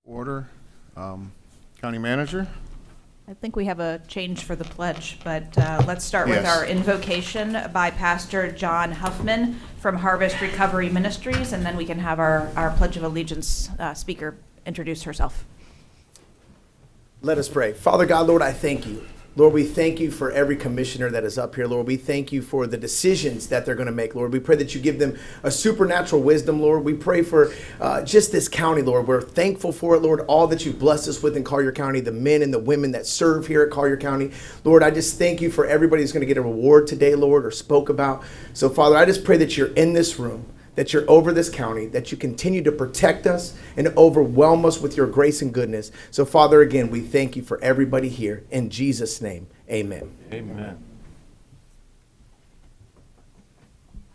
Order. County Manager? I think we have a change for the pledge, but let's start with Yes. our invocation by Pastor John Huffman from Harvest Recovery Ministries, and then we can have our Pledge of Allegiance speaker introduce herself. Let us pray. Father God, Lord, I thank you. Lord, we thank you for every commissioner that is up here. Lord, we thank you for the decisions that they're going to make. Lord, we pray that you give them a supernatural wisdom, Lord. We pray for just this county, Lord. We're thankful for it, Lord, all that you've blessed us with in Collier County, the men and the women that serve here at Collier County. Lord, I just thank you for everybody who's going to get a reward today, Lord, or spoke about. So, Father, I just pray that you're in this room, that you're over this county, that you continue to protect us and overwhelm us with your grace and goodness. So, Father, again, we thank you for everybody here. In Jesus' name, amen. Amen.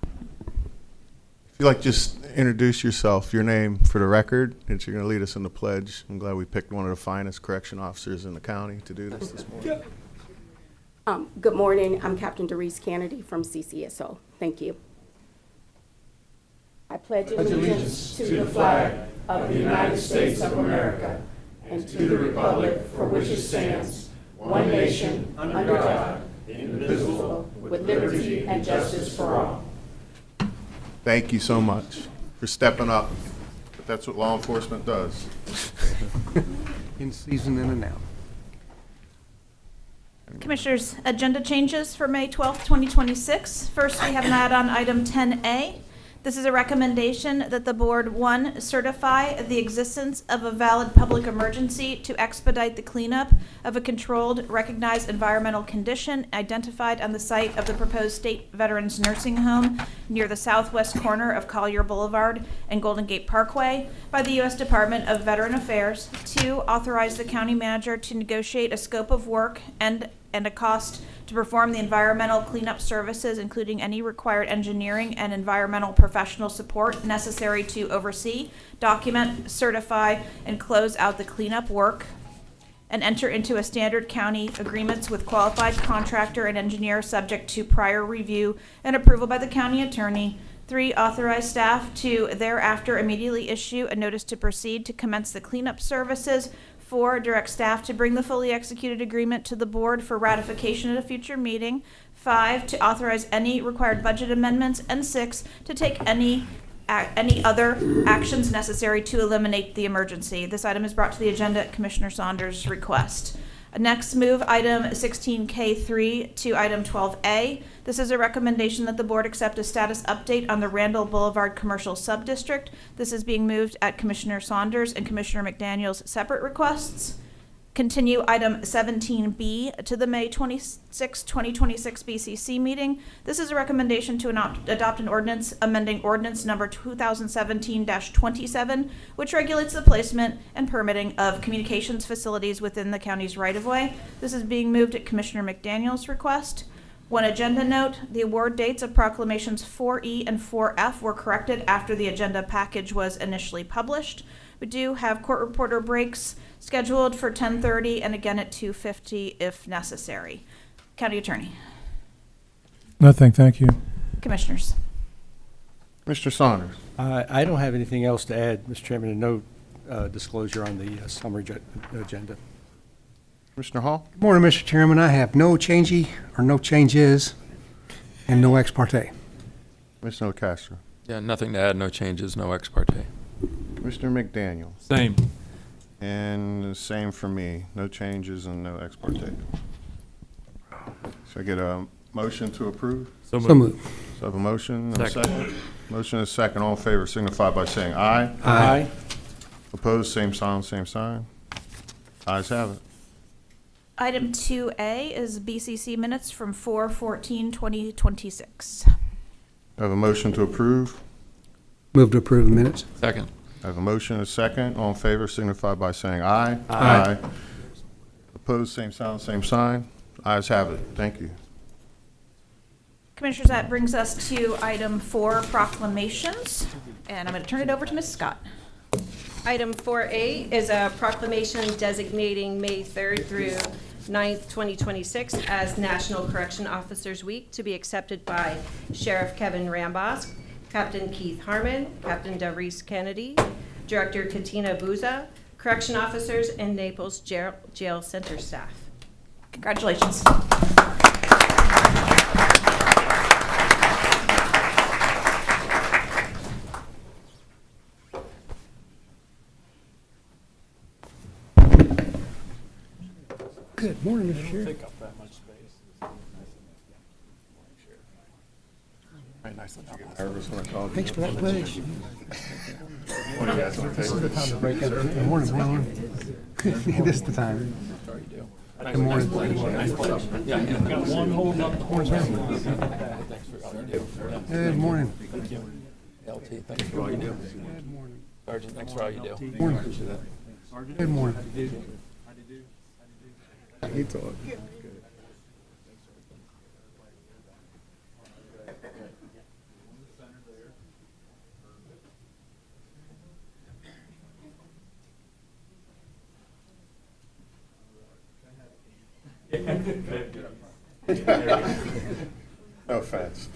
If you'd like to just introduce yourself, your name for the record, and you're going to lead us in the pledge. I'm glad we picked one of the finest correction officers in the county to do this morning. Good morning. I'm Captain Doris Kennedy from CCSO. Thank you. I pledge allegiance to the flag of the United States of America and to the republic for which it stands, one nation, under God, indivisible, with liberty and justice for all. Thank you so much for stepping up. But that's what law enforcement does. In season in and out. Commissioners, agenda changes for May 12th, 2026. First, we have an add-on item 10A. This is a recommendation that the board, 1, certify the existence of a valid public emergency to expedite the cleanup of a controlled, recognized environmental condition identified on the site of the proposed state veterans nursing home near the southwest corner of Collier Boulevard and Golden Gate Parkway by the U.S. Department of Veteran Affairs. 2, authorize the county manager to negotiate a scope of work and a cost to perform the environmental cleanup services, including any required engineering and environmental professional support necessary to oversee, document, certify, and close out the cleanup work, and enter into a standard county agreements with qualified contractor and engineer subject to prior review and approval by the county attorney. 3, authorize staff to thereafter immediately issue a notice to proceed to commence the cleanup services. 4, direct staff to bring the fully executed agreement to the board for ratification at a future meeting. 5, to authorize any required budget amendments. And 6, to take any other actions necessary to eliminate the emergency. This item is brought to the agenda at Commissioner Saunders' request. Next, move item 16K3 to item 12A. This is a recommendation that the board accept a status update on the Randall Boulevard Commercial Subdistrict. This is being moved at Commissioner Saunders and Commissioner McDaniel's separate requests. Continue item 17B to the May 26, 2026 BCC meeting. This is a recommendation to adopt an ordinance amending ordinance number 2017-27, which regulates the placement and permitting of communications facilities within the county's right-of-way. This is being moved at Commissioner McDaniel's request. One agenda note, the award dates of proclamations 4E and 4F were corrected after the agenda package was initially published. We do have court reporter breaks scheduled for 10:30 and again at 2:50 if necessary. County Attorney. Nothing, thank you. Commissioners. Mr. Saunders. I don't have anything else to add, Mr. Chairman, and no disclosure on the summary agenda. Commissioner Hall. Good morning, Mr. Chairman. I have no changey or no changes and no ex parte. Commissioner Castro. Yeah, nothing to add, no changes, no ex parte. Commissioner McDaniel. Same. And the same for me. No changes and no ex parte. Should I get a motion to approve? So moved. So I have a motion and a Second. second. Motion and a second. All in favor signify by saying aye. Aye. Opposed, same sign, same sign. Ayes have it. Item 2A is BCC minutes from 4/14/2026. I have a motion to approve. Move to approve the minutes. Second. I have a motion and a second. All in favor signify by saying aye. Aye. Opposed, same sign, same sign. Ayes have it. Thank you. Commissioners, that brings us to item 4, proclamations. And I'm going to turn it over to Ms. Scott. Item 4A is a proclamation designating May 3rd through 9th, 2026 as National Correction Officers Week to be accepted by Sheriff Kevin Rambosk, Captain Keith Harmon, Captain Doris Kennedy, Director Katina Buza, correction officers, and Naples Jail Center staff. Congratulations. Good morning, Mr. Chair. Nervous when I called you. Thanks for that pledge. What do you guys want to take? This is the time to break up. Good morning, Brown. This is the time. Good morning. Good morning. LT, thanks for all you do. Good morning. Sergeant, thanks for all you do. Morning. Good morning. You talk. No offense.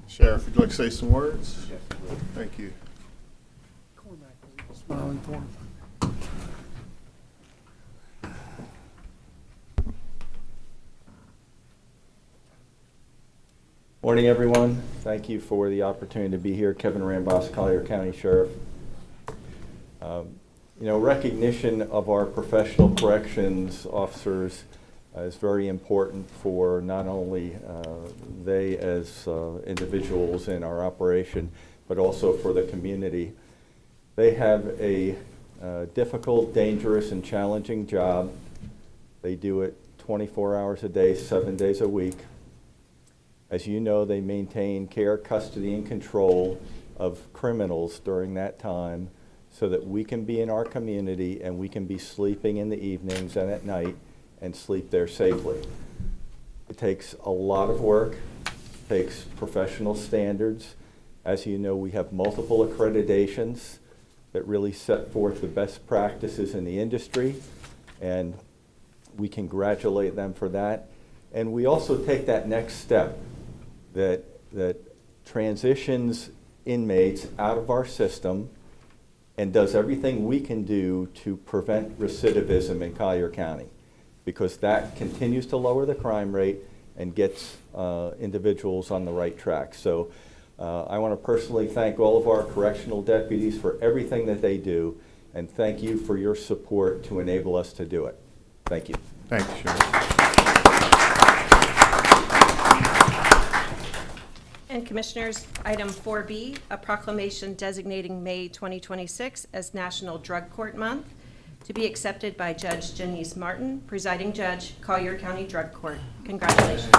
Sheriff, would you like to say some words? Thank you. Smiling for him. Morning, everyone. Thank you for the opportunity to be here. Kevin Rambos, Collier County Sheriff. Recognition of our professional corrections officers is very important for not only they as individuals in our operation, but also for the community. They have a difficult, dangerous, and challenging job. They do it 24 hours a day, 7 days a week. As you know, they maintain care, custody, and control of criminals during that time so that we can be in our community and we can be sleeping in the evenings and at night and sleep there safely. It takes a lot of work, takes professional standards. As you know, we have multiple accreditations that really set forth the best practices in the industry, and we congratulate them for that. And we also take that next step that transitions inmates out of our system and does everything we can do to prevent recidivism in Collier County, because that continues to lower the crime rate and gets individuals on the right track. So I want to personally thank all of our correctional deputies for everything that they do, and thank you for your support to enable us to do it. Thank you. Thank you, Sheriff. And Commissioners, item 4B, a proclamation designating May 2026 as National Drug Court Month, to be accepted by Judge Janice Martin, presiding judge, Collier County Drug Court. Congratulations.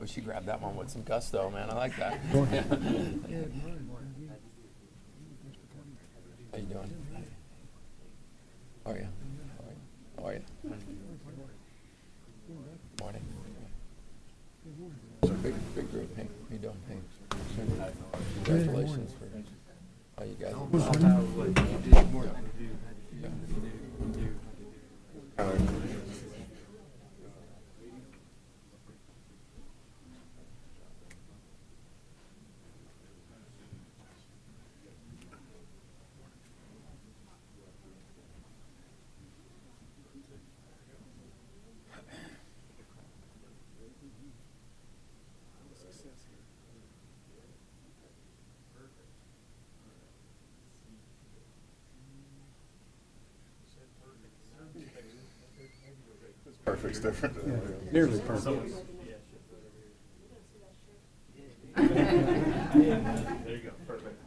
Oh, she grabbed that one with some gusto, man. I like that. How you doing? How are you? How are you? Morning. It's a big group. Hey, how you doing? Hey. Congratulations for how you guys. Perfect's different. Nearly perfect. There you go, perfect.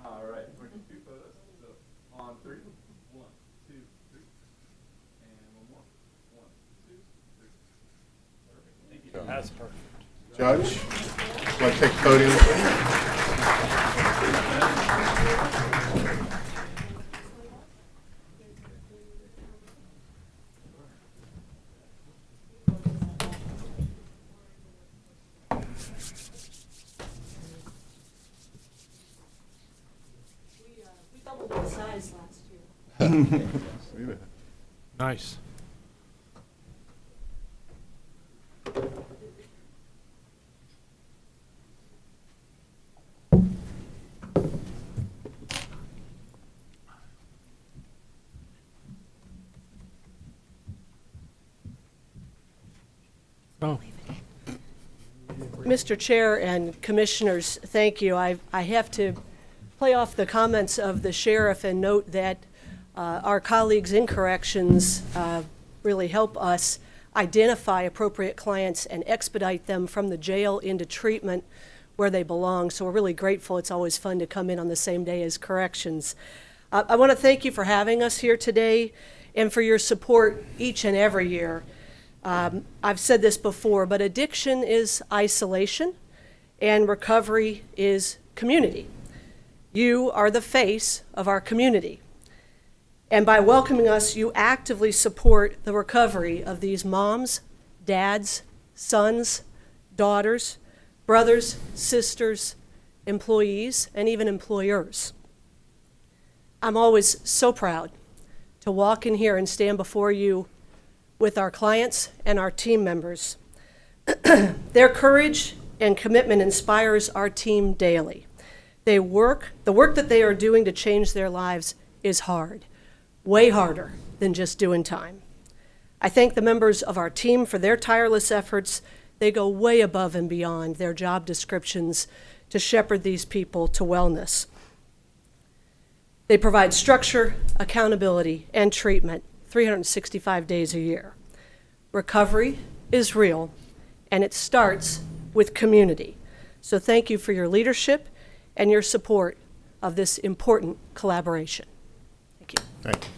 All right, we're going to do 2 photos. So on 3, 1, 2, 3, and one more. 1, 2, 3. Perfect. Thank you. That's perfect. Judge, would you like to take the podium? Nice. Oh. Mr. Chair and Commissioners, thank you. I have to play off the comments of the sheriff and note that our colleagues in corrections really help us identify appropriate clients and expedite them from the jail into treatment where they belong. So we're really grateful. It's always fun to come in on the same day as corrections. I want to thank you for having us here today and for your support each and every year. I've said this before, but addiction is isolation and recovery is community. You are the face of our community. And by welcoming us, you actively support the recovery of these moms, dads, sons, daughters, brothers, sisters, employees, and even employers. I'm always so proud to walk in here and stand before you with our clients and our team members. Their courage and commitment inspires our team daily. The work that they are doing to change their lives is hard, way harder than just doing time. I thank the members of our team for their tireless efforts. They go way above and beyond their job descriptions to shepherd these people to wellness. They provide structure, accountability, and treatment 365 days a year. Recovery is real, and it starts with community. So thank you for your leadership and your support of this important collaboration. Thank you. Thank you.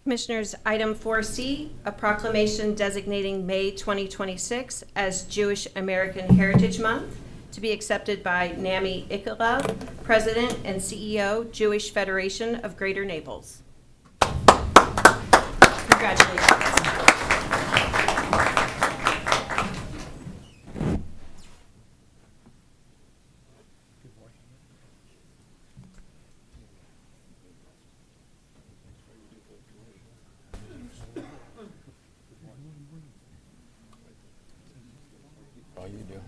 Commissioners, item 4C, a proclamation designating May 2026 as Jewish American Heritage Month, to be accepted by Nami Ikalov, President and CEO, Jewish Federation of Greater Naples. Congratulations. All you do.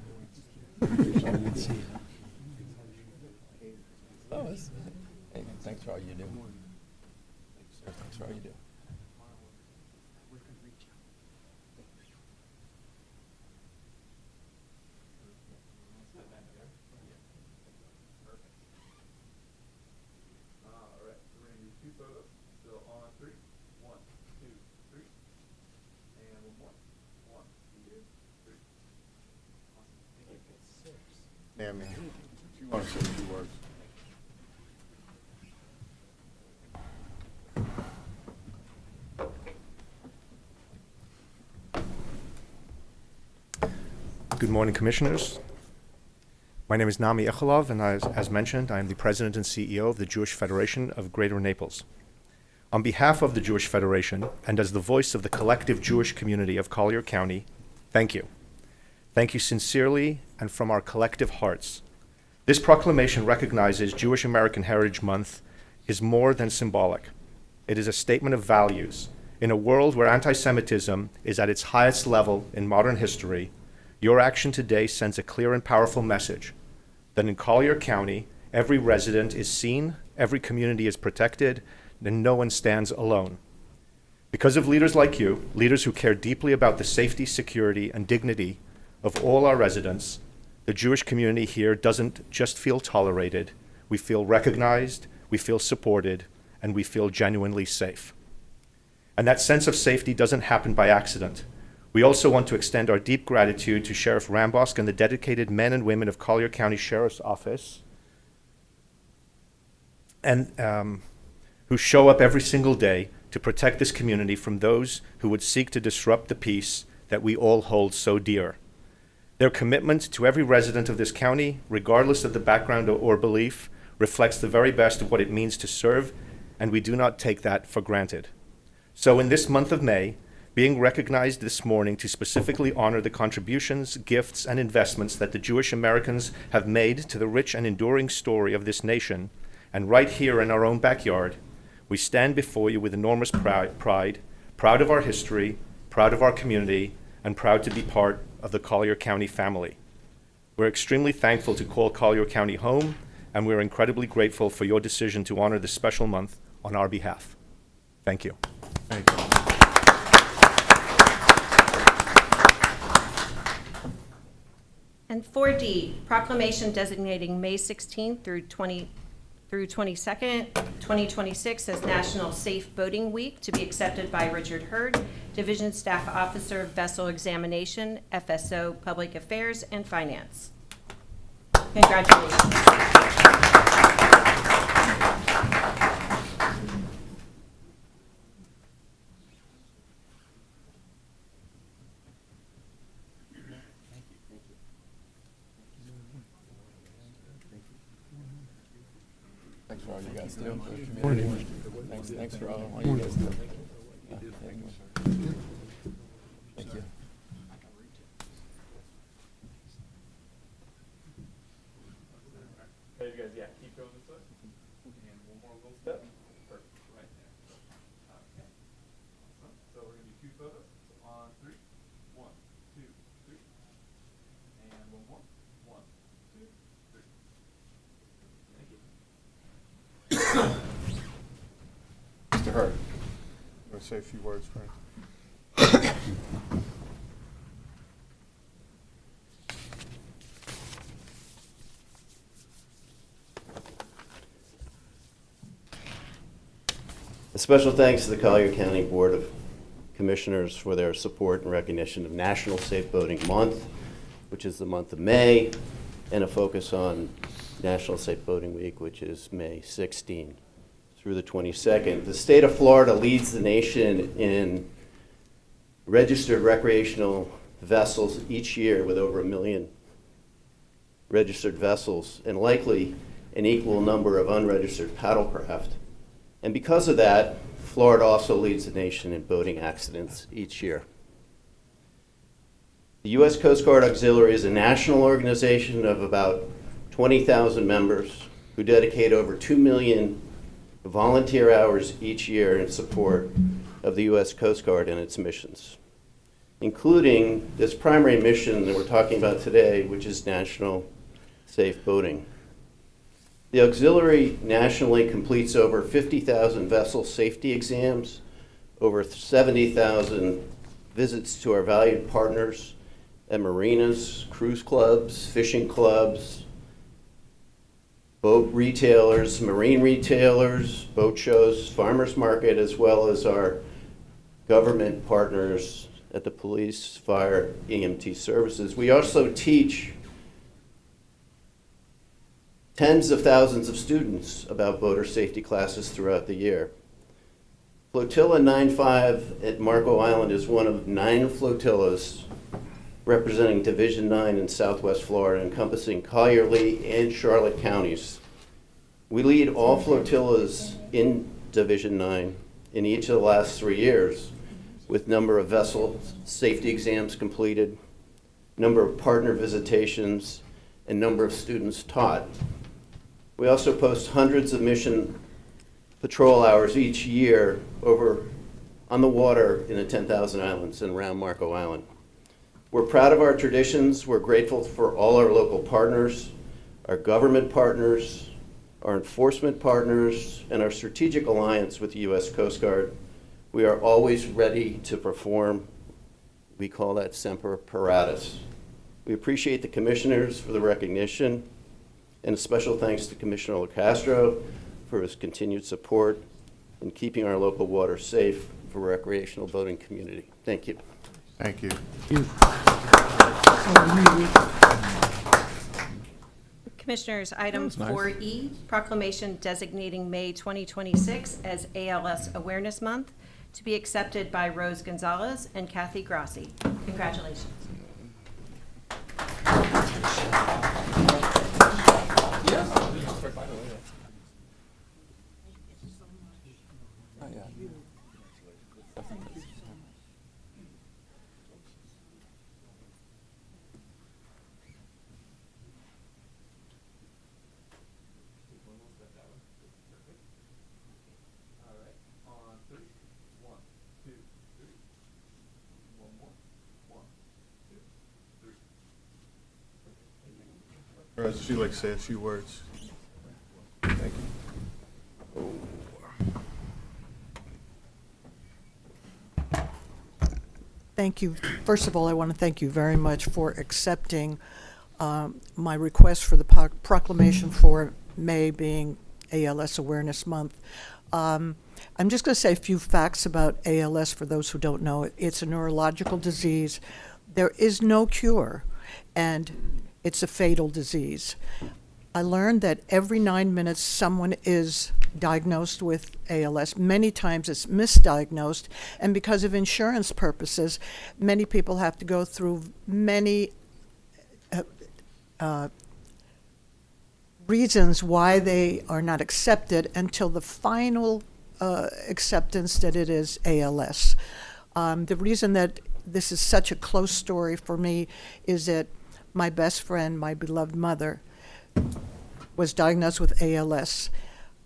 Oh, hey, thanks for all you do. Sir, thanks for all you do. All right, so we're gonna do two photos. So on three. 1, 2, 3. And one more. 1, 2, 3. Nami, if you want to say a few words. Good morning, Commissioners. My name is Nami Ichalov, and as mentioned, I am the President and CEO of the Jewish Federation of Greater Naples. On behalf of the Jewish Federation, and as the voice of the collective Jewish community of Collier County, thank you. Thank you sincerely and from our collective hearts. This proclamation recognizes Jewish American Heritage Month is more than symbolic. It is a statement of values. In a world where anti-Semitism is at its highest level in modern history, your action today sends a clear and powerful message that in Collier County, every resident is seen, every community is protected, and no one stands alone. Because of leaders like you, leaders who care deeply about the safety, security, and dignity of all our residents, the Jewish community here doesn't just feel tolerated, we feel recognized, we feel supported, and we feel genuinely safe. And that sense of safety doesn't happen by accident. We also want to extend our deep gratitude to Sheriff Rambosk and the dedicated men and women of Collier County Sheriff's Office, and who show up every single day to protect this community from those who would seek to disrupt the peace that we all hold so dear. Their commitment to every resident of this county, regardless of the background or belief, reflects the very best of what it means to serve, and we do not take that for granted. So in this month of May, being recognized this morning to specifically honor the contributions, gifts, and investments that the Jewish Americans have made to the rich and enduring story of this nation, and right here in our own backyard, we stand before you with enormous pride, proud of our history, proud of our community, and proud to be part of the Collier County family. We're extremely thankful to call Collier County home, and we're incredibly grateful for your decision to honor this special month on our behalf. Thank you. Thank you. And 4D, proclamation designating May 16th through 22nd, 2026 as National Safe Boating Week to be accepted by Richard Hurd, Division Staff Officer, Vessel Examination, FSO, Public Affairs and Finance. Congratulations. Thanks for all you guys do for the community. Thanks for all you guys do. Yeah, thank you. Thank you. Okay, you guys, yeah, keep going this way. And one more little step. Perfect, right there. Okay. Awesome. So we're gonna do 2 photos. So on 3. 1, 2, 3. And one more. 1, 2, 3. Thank you. Mr. Hurd, you want to say a few words, Frank? A special thanks to the Collier County Board of Commissioners for their support and recognition of National Safe Boating Month, which is the month of May, and a focus on National Safe Boating Week, which is May 16 through the 22nd. The state of Florida leads the nation in registered recreational vessels each year with over 1 million registered vessels and likely an equal number of unregistered paddlecraft. And because of that, Florida also leads the nation in boating accidents each year. The U.S. Coast Guard Auxiliary is a national organization of about 20,000 members who dedicate over 2 million volunteer hours each year in support of the U.S. Coast Guard and its missions, including this primary mission that we're talking about today, which is National Safe Boating. The auxiliary nationally completes over 50,000 vessel safety exams, over 70,000 visits to our valued partners at marinas, cruise clubs, fishing clubs, boat retailers, marine retailers, boat shows, farmers market, as well as our government partners at the police, fire, EMT services. We also teach tens of thousands of students about boater safety classes throughout the year. Flotilla 9-5 at Marco Island is one of 9 flotillas representing Division 9 in Southwest Florida, encompassing Collier, Lee, and Charlotte counties. We lead all flotillas in Division 9 in each of the last 3 years, with number of vessel safety exams completed, number of partner visitations, and number of students taught. We also post hundreds of mission patrol hours each year over on the water in the 10,000 islands and around Marco Island. We're proud of our traditions. We're grateful for all our local partners, our government partners, our enforcement partners, and our strategic alliance with the U.S. Coast Guard. We are always ready to perform. We call that Semper Paratus. We appreciate the commissioners for the recognition, and a special thanks to Commissioner LaCastro for his continued support in keeping our local waters safe for recreational boating community. Thank you. Thank you. Commissioners, item 4E, proclamation designating May 2026 as ALS Awareness Month to be accepted by Rose Gonzalez and Kathy Grassi. Congratulations. Supervisor, if you'd like to say a few words. Thank you. Thank you. First of all, I want to thank you very much for accepting my request for the proclamation for May being ALS Awareness Month. I'm just going to say a few facts about ALS for those who don't know it. It's a neurological disease. There is no cure, and it's a fatal disease. I learned that every 9 minutes someone is diagnosed with ALS. Many times it's misdiagnosed, and because of insurance purposes, many people have to go through many reasons why they are not accepted until the final acceptance that it is ALS. The reason that this is such a close story for me is that my best friend, my beloved mother, was diagnosed with ALS.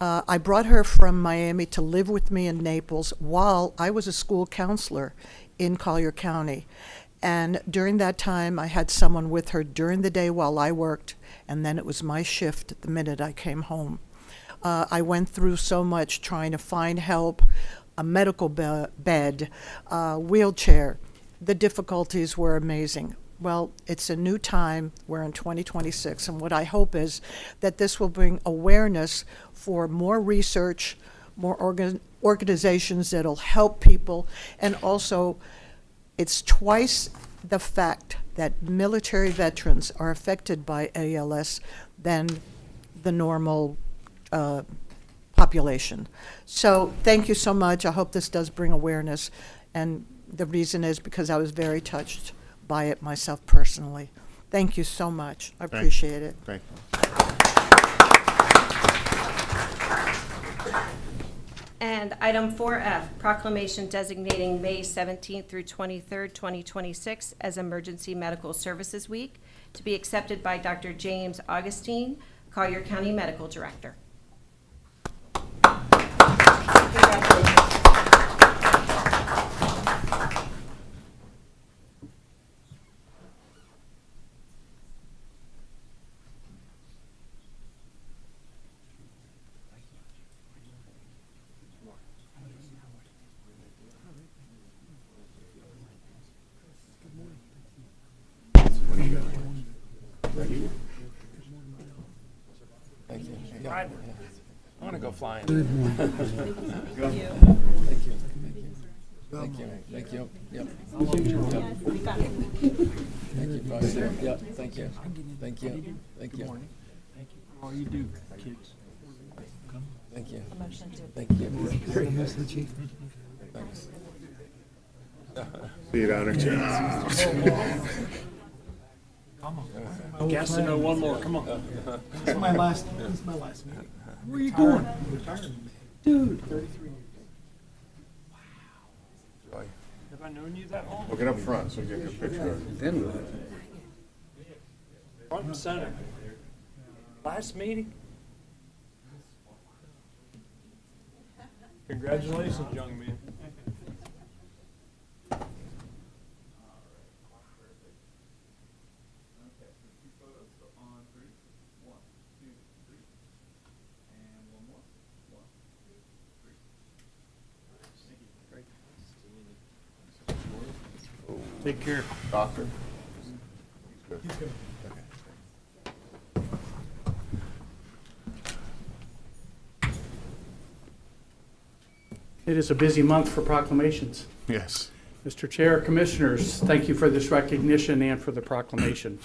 I brought her from Miami to live with me in Naples while I was a school counselor in Collier County. And during that time, I had someone with her during the day while I worked, and then it was my shift the minute I came home. I went through so much trying to find help, a medical bed, wheelchair. The difficulties were amazing. Well, it's a new time. We're in 2026, and what I hope is that this will bring awareness for more research, more organizations that'll help people, and also it's twice the fact that military veterans are affected by ALS than the normal population. So thank you so much. I hope this does bring awareness, and the reason is because I was very touched by it myself personally. Thank you so much. I appreciate it. Thank you. And item 4F, proclamation designating May 17th through 23rd, 2026 as Emergency Medical Services Week to be accepted by Dr. James Augustine, Collier County Medical Director. Congratulations. Thank you. Yeah. I want to go flying. Good morning. Thank you. Thank you. Thank you. Yep. Thank you, Vice Chair. Yep. Thank you. Thank you. Thank you. All you do, kids. Thank you. Thank you. Mr. Chief. Thanks. See you down there, Chief. Gas to know one more, come on. This is my last meeting. Where are you going? Dude, 33 years. Have I known you that long? We'll get up front so we get a good picture of you. Then what? Front and center. Last meeting? Congratulations, young man. Take care. Doctor? It is a busy month for proclamations. Yes. Mr. Chair, Commissioners, thank you for this recognition and for the proclamation.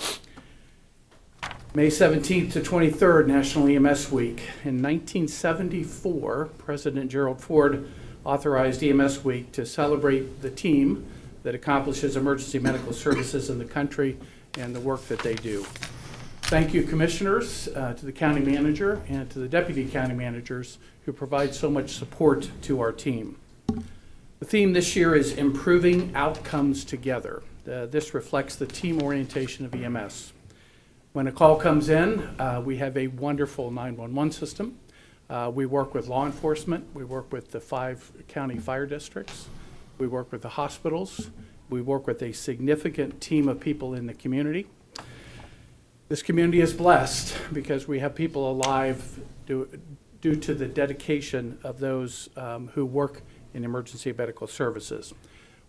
May 17th to 23rd, National EMS Week. In 1974, President Gerald Ford authorized EMS Week to celebrate the team that accomplishes emergency medical services in the country and the work that they do. Thank you, Commissioners, to the County Manager and to the Deputy County Managers who provide so much support to our team. The theme this year is Improving Outcomes Together. This reflects the team orientation of EMS. When a call comes in, we have a wonderful 911 system. We work with law enforcement. We work with the 5 county fire districts. We work with the hospitals. We work with a significant team of people in the community. This community is blessed because we have people alive due to the dedication of those who work in emergency medical services.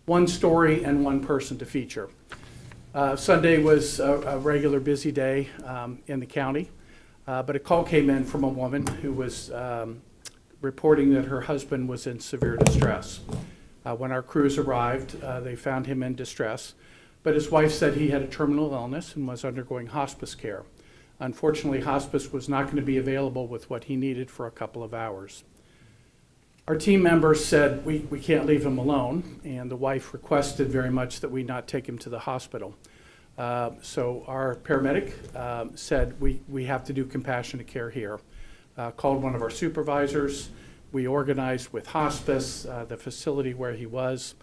One story and one person to feature. Sunday was a regular busy day in the county, but a call came in from a woman who was reporting that her husband was in severe distress. When our crews arrived, they found him in distress, but his wife said he had a terminal illness and was undergoing hospice care. Unfortunately, hospice was not going to be available with what he needed for a couple of hours. Our team members said, we can't leave him alone, and the wife requested very much that we not take him to the hospital. So our paramedic said, we have to do compassionate care here. Called one of our supervisors. We organized with hospice, the facility where he was,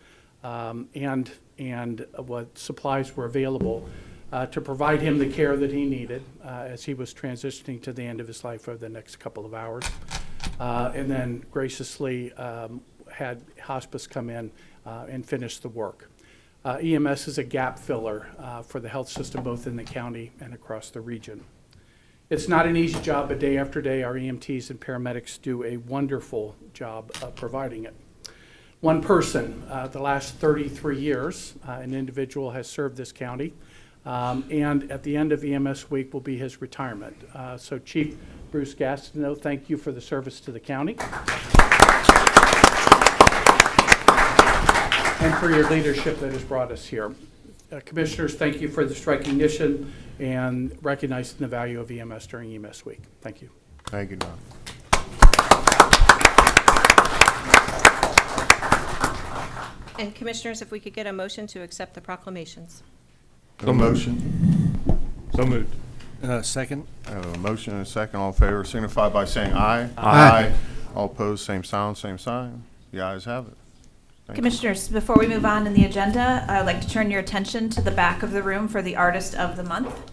and what supplies were available to provide him the care that he needed as he was transitioning to the end of his life over the next couple of hours. And then graciously had hospice come in and finish the work. EMS is a gap filler for the health system both in the county and across the region. It's not an easy job, but day after day our EMTs and paramedics do a wonderful job of providing it. One person, the last 33 years, an individual has served this county, and at the end of EMS week will be his retirement. So Chief Bruce Gastineau, thank you for the service to the county and for your leadership that has brought us here. Commissioners, thank you for this recognition and recognizing the value of EMS during EMS week. Thank you. Thank you, Don. And Commissioners, if we could get a motion to accept the proclamations. A motion. So moved. Second. I have a motion and a second. All in favor signify by saying aye. Aye. All opposed, same sound, same sign. The ayes have it. Thank you. Commissioners, before we move on in the agenda, I would like to turn your attention to the back of the room for the Artist of the Month.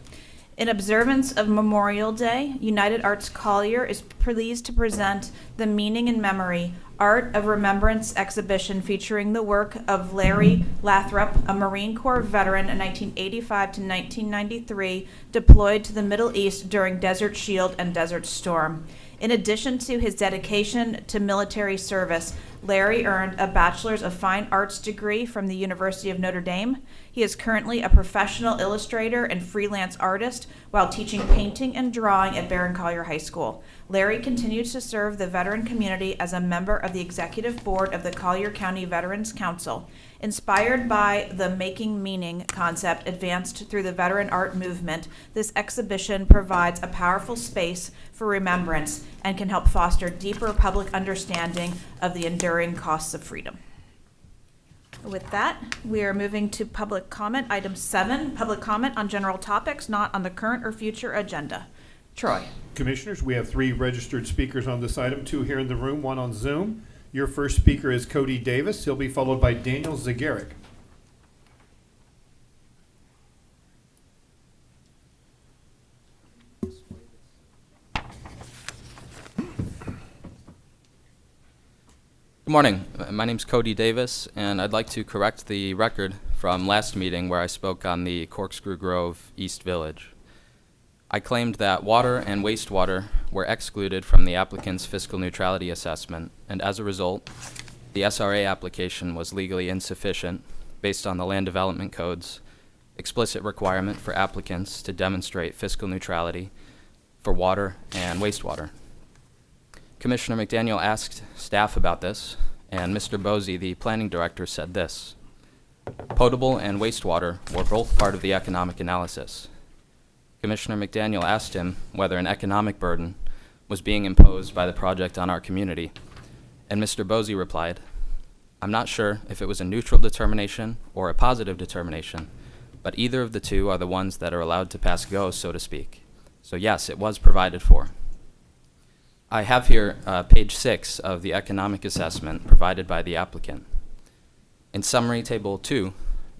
In observance of Memorial Day, United Arts Collier is pleased to present the Meaning and Memory Art of Remembrance exhibition featuring the work of Larry Lathrop, a Marine Corps veteran in 1985 to 1993, deployed to the Middle East during Desert Shield and Desert Storm. In addition to his dedication to military service, Larry earned a Bachelor's of Fine Arts degree from the University of Notre Dame. He is currently a professional illustrator and freelance artist while teaching painting and drawing at Barron Collier High School. Larry continues to serve the veteran community as a member of the executive board of the Collier County Veterans Council. Inspired by the Making Meaning concept advanced through the veteran art movement, this exhibition provides a powerful space for remembrance and can help foster deeper public understanding of the enduring costs of freedom. With that, we are moving to public comment. Item 7, public comment on general topics not on the current or future agenda. Troy. Commissioners, we have 3 registered speakers on this item, 2 here in the room, 1 on Zoom. Your first speaker is Cody Davis. He'll be followed by Daniel Zagaric. Good morning. My name's Cody Davis, and I'd like to correct the record from last meeting where I spoke on the Corkscrew Grove East Village. I claimed that water and wastewater were excluded from the applicant's fiscal neutrality assessment, and as a result, the SRA application was legally insufficient based on the Land Development Code's explicit requirement for applicants to demonstrate fiscal neutrality for water and wastewater. Commissioner McDaniel asked staff about this, and Mr. Bosey, the planning director, said this: potable and wastewater were both part of the economic analysis. Commissioner McDaniel asked him whether an economic burden was being imposed by the project on our community, and Mr. Bosey replied, I'm not sure if it was a neutral determination or a positive determination, but either of the two are the ones that are allowed to pass go, so to speak. So yes, it was provided for. I have here page 6 of the economic assessment provided by the applicant. In summary table 2,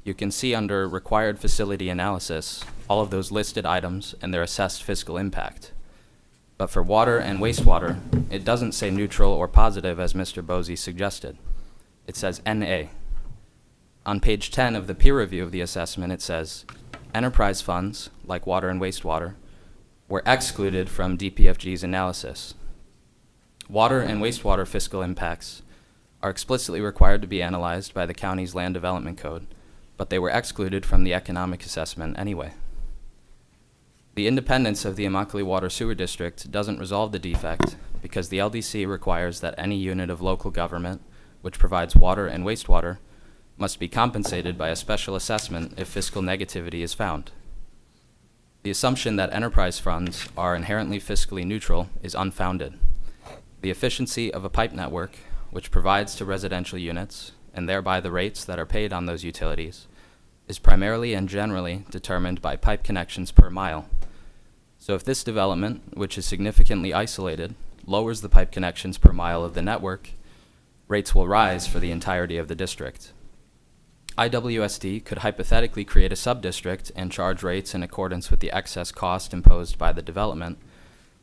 you can see under required facility analysis all of those listed items and their assessed fiscal impact. But for water and wastewater, it doesn't say neutral or positive as Mr. Bosey suggested. It says NA. On page 10 of the peer review of the assessment, it says enterprise funds like water and wastewater, were excluded from DPFG's analysis. Water and wastewater fiscal impacts are explicitly required to be analyzed by the county's land development code, but they were excluded from the economic assessment anyway. The independence of the Immokalee Water Sewer District doesn't resolve the defect because the LDC requires that any unit of local government which provides water and wastewater must be compensated by a special assessment if fiscal negativity is found. The assumption that enterprise funds are inherently fiscally neutral is unfounded. The efficiency of a pipe network, which provides to residential units, and thereby the rates that are paid on those utilities, is primarily and generally determined by pipe connections per mile. So if this development, which is significantly isolated, lowers the pipe connections per mile of the network, rates will rise for the entirety of the district. IWSD could hypothetically create a sub-district and charge rates in accordance with the excess cost imposed by the development,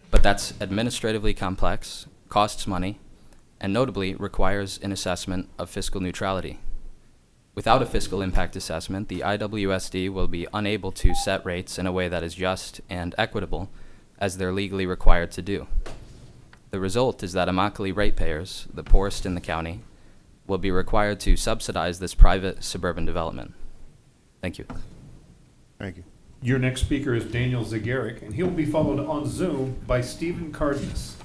but that's administratively complex, costs money, and notably requires an assessment of fiscal neutrality. Without a fiscal impact assessment, the IWSD will be unable to set rates in a way that is just and equitable, as they're legally required to do. The result is that Immokalee ratepayers, the poorest in the county, will be required to subsidize this private suburban development. Thank you. Thank you. Your next speaker is Daniel Zagaric, and he'll be followed on Zoom by Stephen Cardenas.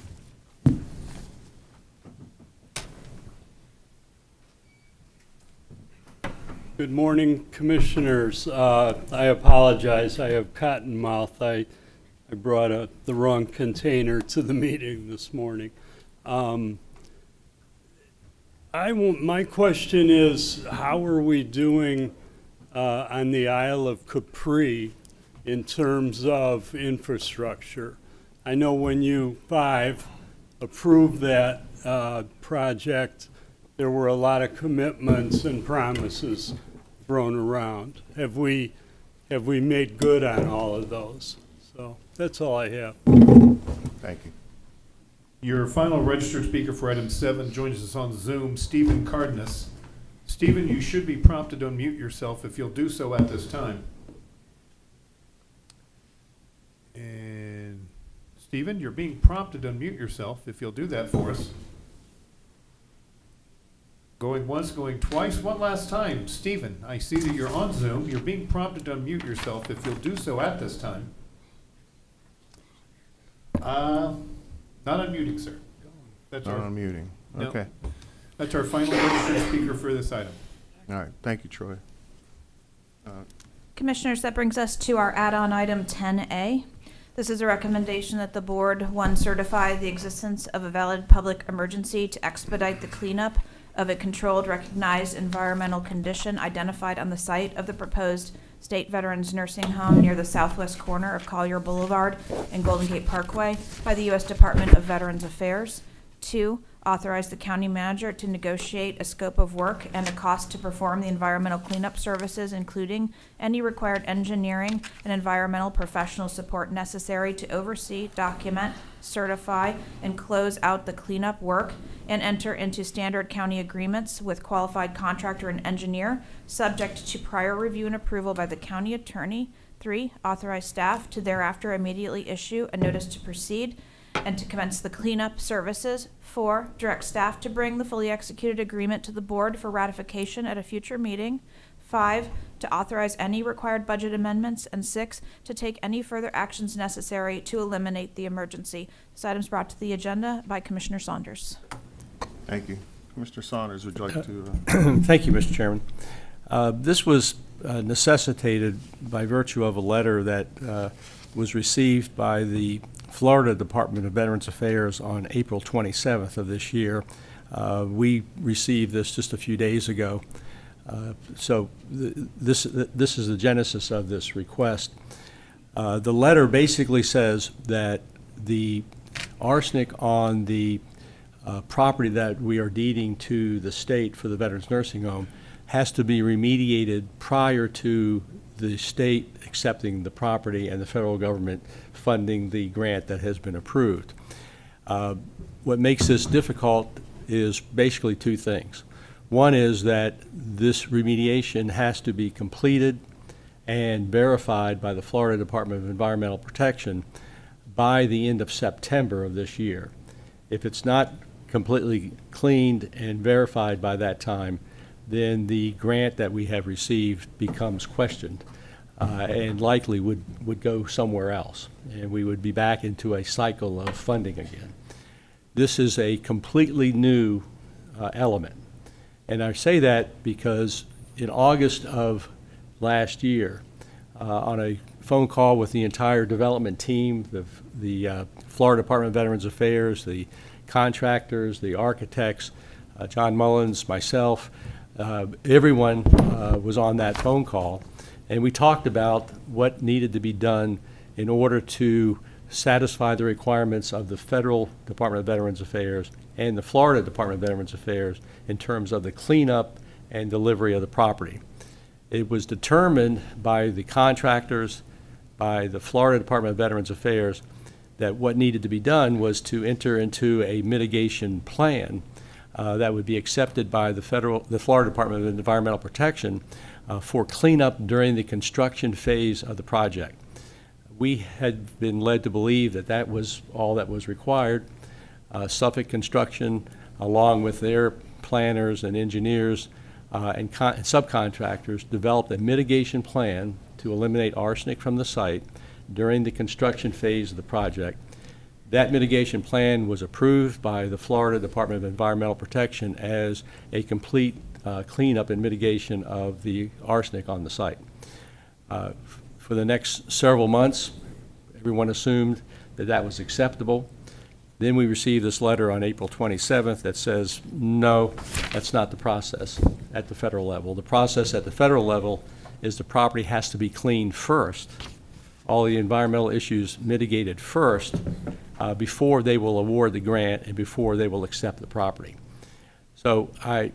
Good morning, Commissioners. I apologize. I have cotton mouth. I brought the wrong container to the meeting this morning. My question is, how are we doing on the Isle of Capri in terms of infrastructure? I know when you approved that project, there were a lot of commitments and promises thrown around. Have we made good on all of those? So that's all I have. Thank you. Your final registered speaker for item 7 joins us on Zoom, Stephen Cardenas. Stephen, you should be prompted to unmute yourself if you'll do so at this time. And Stephen, you're being prompted to unmute yourself if you'll do that for us. Going once, going twice, one last time. Stephen, I see that you're on Zoom. You're being prompted to unmute yourself if you'll do so at this time. Not unmuting, sir. That's Not unmuting. No. Okay. That's our final registered speaker for this item. All right. Thank you, Troy. Commissioners, that brings us to our add-on item 10A. This is a recommendation that the board, 1, certify the existence of a valid public emergency to expedite the cleanup of a controlled, recognized environmental condition identified on the site of the proposed State Veterans Nursing Home near the southwest corner of Collier Boulevard and Golden Gate Parkway by the U.S. Department of Veterans Affairs. 2, authorize the county manager to negotiate a scope of work and a cost to perform the environmental cleanup services, including any required engineering and environmental professional support necessary to oversee, document, certify, and close out the cleanup work, and enter into standard county agreements with qualified contractor and engineer, subject to prior review and approval by the county attorney. 3, authorize staff to thereafter immediately issue a notice to proceed and to commence the cleanup services. 4, direct staff to bring the fully executed agreement to the board for ratification at a future meeting. 5, to authorize any required budget amendments. And 6, to take any further actions necessary to eliminate the emergency. This item is brought to the agenda by Commissioner Saunders. Thank you. Commissioner Saunders, would you like to? Thank you, Mr. Chairman. This was necessitated by virtue of a letter that was received by the Florida Department of Veterans Affairs on April 27th of this year. We received this just a few days ago. So this is the genesis of this request. The letter basically says that the arsenic on the property that we are deeding to the state for the Veterans Nursing Home has to be remediated prior to the state accepting the property and the federal government funding the grant that has been approved. What makes this difficult is basically 2 things. One is that this remediation has to be completed and verified by the Florida Department of Environmental Protection by the end of September of this year. If it's not completely cleaned and verified by that time, then the grant that we have received becomes questioned and likely would go somewhere else, and we would be back into a cycle of funding again. This is a completely new element, and I say that because in August of last year, on a phone call with the entire development team, the Florida Department of Veterans Affairs, the contractors, the architects, John Mullins, myself, everyone was on that phone call, and we talked about what needed to be done in order to satisfy the requirements of the Federal Department of Veterans Affairs and the Florida Department of Veterans Affairs in terms of the cleanup and delivery of the property. It was determined by the contractors, by the Florida Department of Veterans Affairs, that what needed to be done was to enter into a mitigation plan that would be accepted by the Florida Department of Environmental Protection for cleanup during the construction phase of the project. We had been led to believe that that was all that was required. Suffolk Construction, along with their planners and engineers and subcontractors, developed a mitigation plan to eliminate arsenic from the site during the construction phase of the project. That mitigation plan was approved by the Florida Department of Environmental Protection as a complete cleanup and mitigation of the arsenic on the site. For the next several months, everyone assumed that that was acceptable. Then we received this letter on April 27th that says, no, that's not the process at the federal level. The process at the federal level is the property has to be cleaned first, all the environmental issues mitigated first, before they will award the grant and before they will accept the property. So I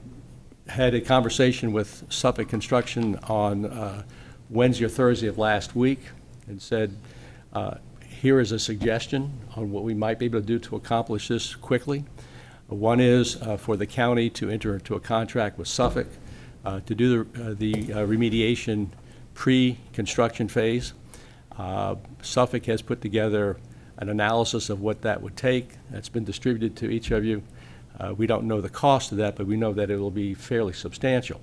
had a conversation with Suffolk Construction on Wednesday or Thursday of last week and said, here is a suggestion on what we might be able to do to accomplish this quickly. One is for the county to enter into a contract with Suffolk to do the remediation pre-construction phase. Suffolk has put together an analysis of what that would take. That's been distributed to each of you. We don't know the cost of that, but we know that it will be fairly substantial.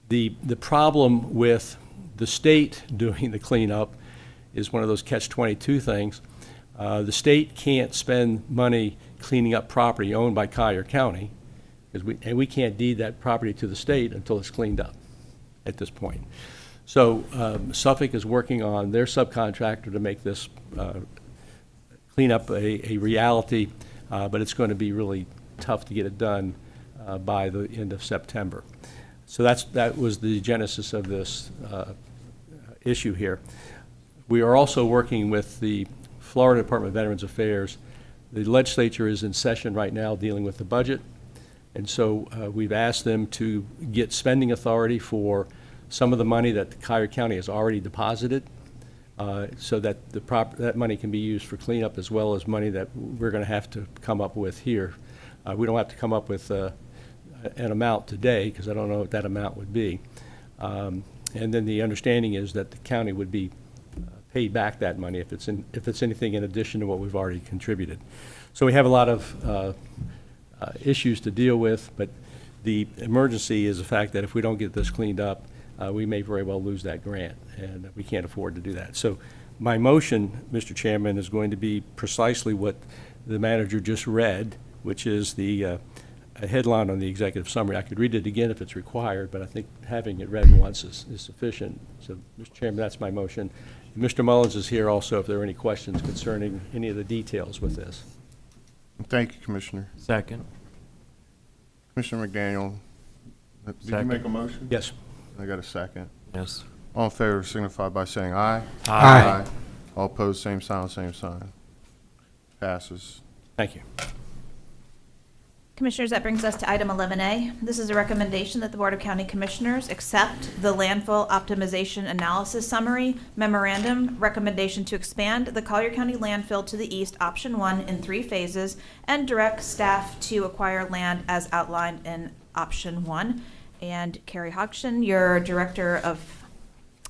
The problem with the state doing the cleanup is one of those catch-22 things. The state can't spend money cleaning up property owned by Collier County, and we can't deed that property to the state until it's cleaned up at this point. So Suffolk is working on their subcontractor to make this cleanup a reality, but it's going to be really tough to get it done by the end of September. So that was the genesis of this issue here. We are also working with the Florida Department of Veterans Affairs. The legislature is in session right now dealing with the budget, and so we've asked them to get spending authority for some of the money that Collier County has already deposited, so that that money can be used for cleanup, as well as money that we're going to have to come up with here. We don't have to come up with an amount today, because I don't know what that amount would be. And then the understanding is that the county would be paid back that money if it's anything in addition to what we've already contributed. So we have a lot of issues to deal with, but the emergency is the fact that if we don't get this cleaned up, we may very well lose that grant, and we can't afford to do that. So my motion, Mr. Chairman, is going to be precisely what the manager just read, which is the headline on the executive summary. I could read it again if it's required, but I think having it read once is sufficient. So, Mr. Chairman, that's my motion. And Mr. Mullins is here also if there are any questions concerning any of the details with this. Thank you, Commissioner. Second. Commissioner McDaniel, did you Second. make a motion? Yes. I got a second. Yes. All in favor signify by saying aye. Aye. All opposed, same sign, same sign. Passes. Thank you. Commissioners, that brings us to item 11A. This is a recommendation that the Board of County Commissioners accept the landfill optimization analysis summary memorandum recommendation to expand the Collier County landfill to the east, option 1, in 3 phases, and direct staff to acquire land as outlined in option 1. And Carrie Hodgson, your Director of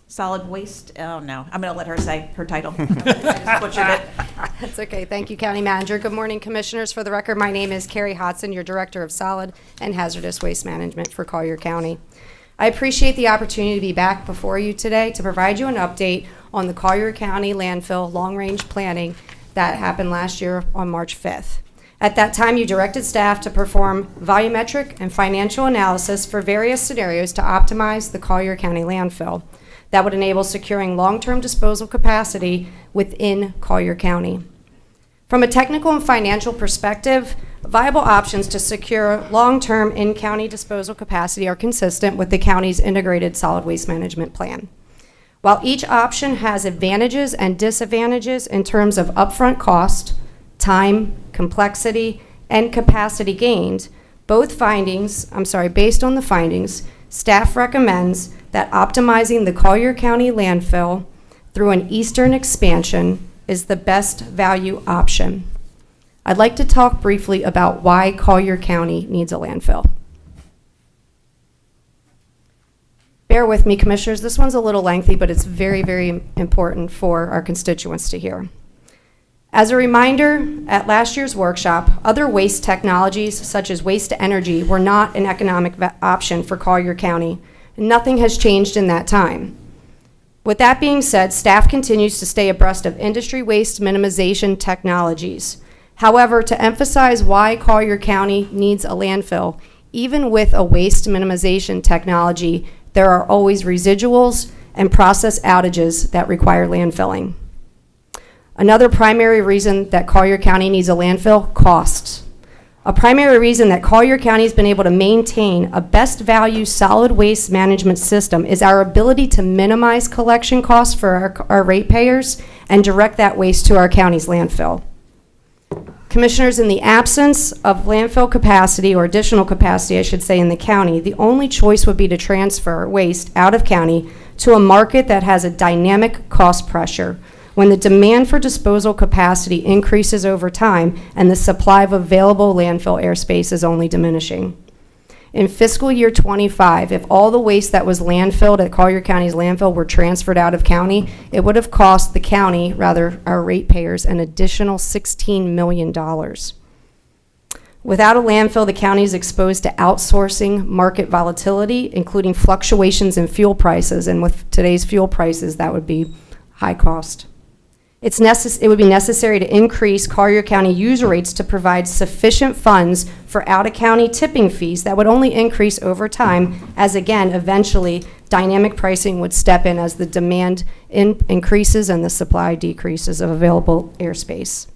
solid waste, oh no, I'm going to let her say her title. I just butchered it. That's okay. Thank you, County Manager. Good morning, Commissioners. For the record, my name is Carrie Hodson, your Director of Solid and Hazardous Waste Management for Collier County. I appreciate the opportunity to be back before you today to provide you an update on the Collier County landfill long-range planning that happened last year on March 5th. At that time, you directed staff to perform volumetric and financial analysis for various scenarios to optimize the Collier County landfill that would enable securing long-term disposal capacity within Collier County. From a technical and financial perspective, viable options to secure long-term in-county disposal capacity are consistent with the county's integrated solid waste management plan. While each option has advantages and disadvantages in terms of upfront cost, time, complexity, and capacity gained, based on the findings, staff recommends that optimizing the Collier County landfill through an eastern expansion is the best value option. I'd like to talk briefly about why Collier County needs a landfill. Bear with me, Commissioners. This one's a little lengthy, but it's very, very important for our constituents to hear. As a reminder, at last year's workshop, other waste technologies, such as waste to energy, were not an economic option for Collier County. Nothing has changed in that time. With that being said, staff continues to stay abreast of industry waste minimization technologies. However, to emphasize why Collier County needs a landfill, even with a waste minimization technology, there are always residuals and process outages that require landfilling. Another primary reason that Collier County needs a landfill: costs. A primary reason that Collier County has been able to maintain a best value solid waste management system is our ability to minimize collection costs for our ratepayers and direct that waste to our county's landfill. Commissioners, in the absence of landfill capacity, or additional capacity, I should say, in the county, the only choice would be to transfer waste out of county to a market that has a dynamic cost pressure. When the demand for disposal capacity increases over time and the supply of available landfill airspace is only diminishing. In fiscal year 25, if all the waste that was landfilled at Collier County's landfill were transferred out of county, it would have cost the county, rather our ratepayers, an additional $16 million. Without a landfill, the county is exposed to outsourcing market volatility, including fluctuations in fuel prices, and with today's fuel prices, that would be high cost. It would be necessary to increase Collier County user rates to provide sufficient funds for out-of-county tipping fees that would only increase over time, as again, eventually, dynamic pricing would step in as the demand increases and the supply decreases of available airspace.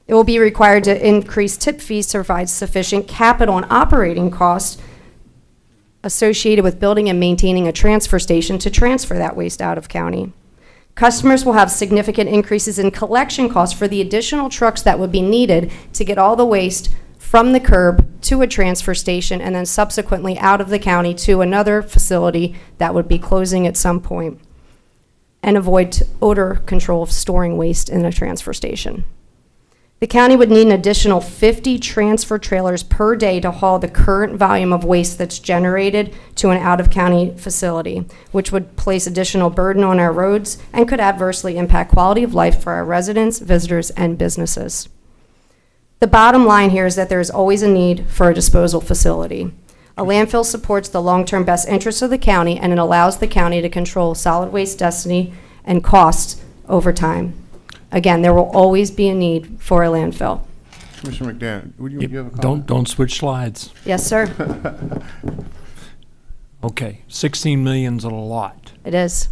It will be required to increase tip fees to provide sufficient capital and operating costs associated with building and maintaining a transfer station to transfer that waste out of county. Customers will have significant increases in collection costs for the additional trucks that would be needed to get all the waste from the curb to a transfer station and then subsequently out of the county to another facility that would be closing at some point, and avoid odor control of storing waste in a transfer station. The county would need an additional 50 transfer trailers per day to haul the current volume of waste that's generated to an out-of-county facility, which would place additional burden on our roads and could adversely impact quality of life for our residents, visitors, and businesses. The bottom line here is that there is always a need for a disposal facility. A landfill supports the long-term best interests of the county, and it allows the county to control solid waste destiny and costs over time. Again, there will always be a need for a landfill. Commissioner McDaniel, would you have a comment? Don't switch slides. Yes, sir. Okay, 16 million's a lot. It is.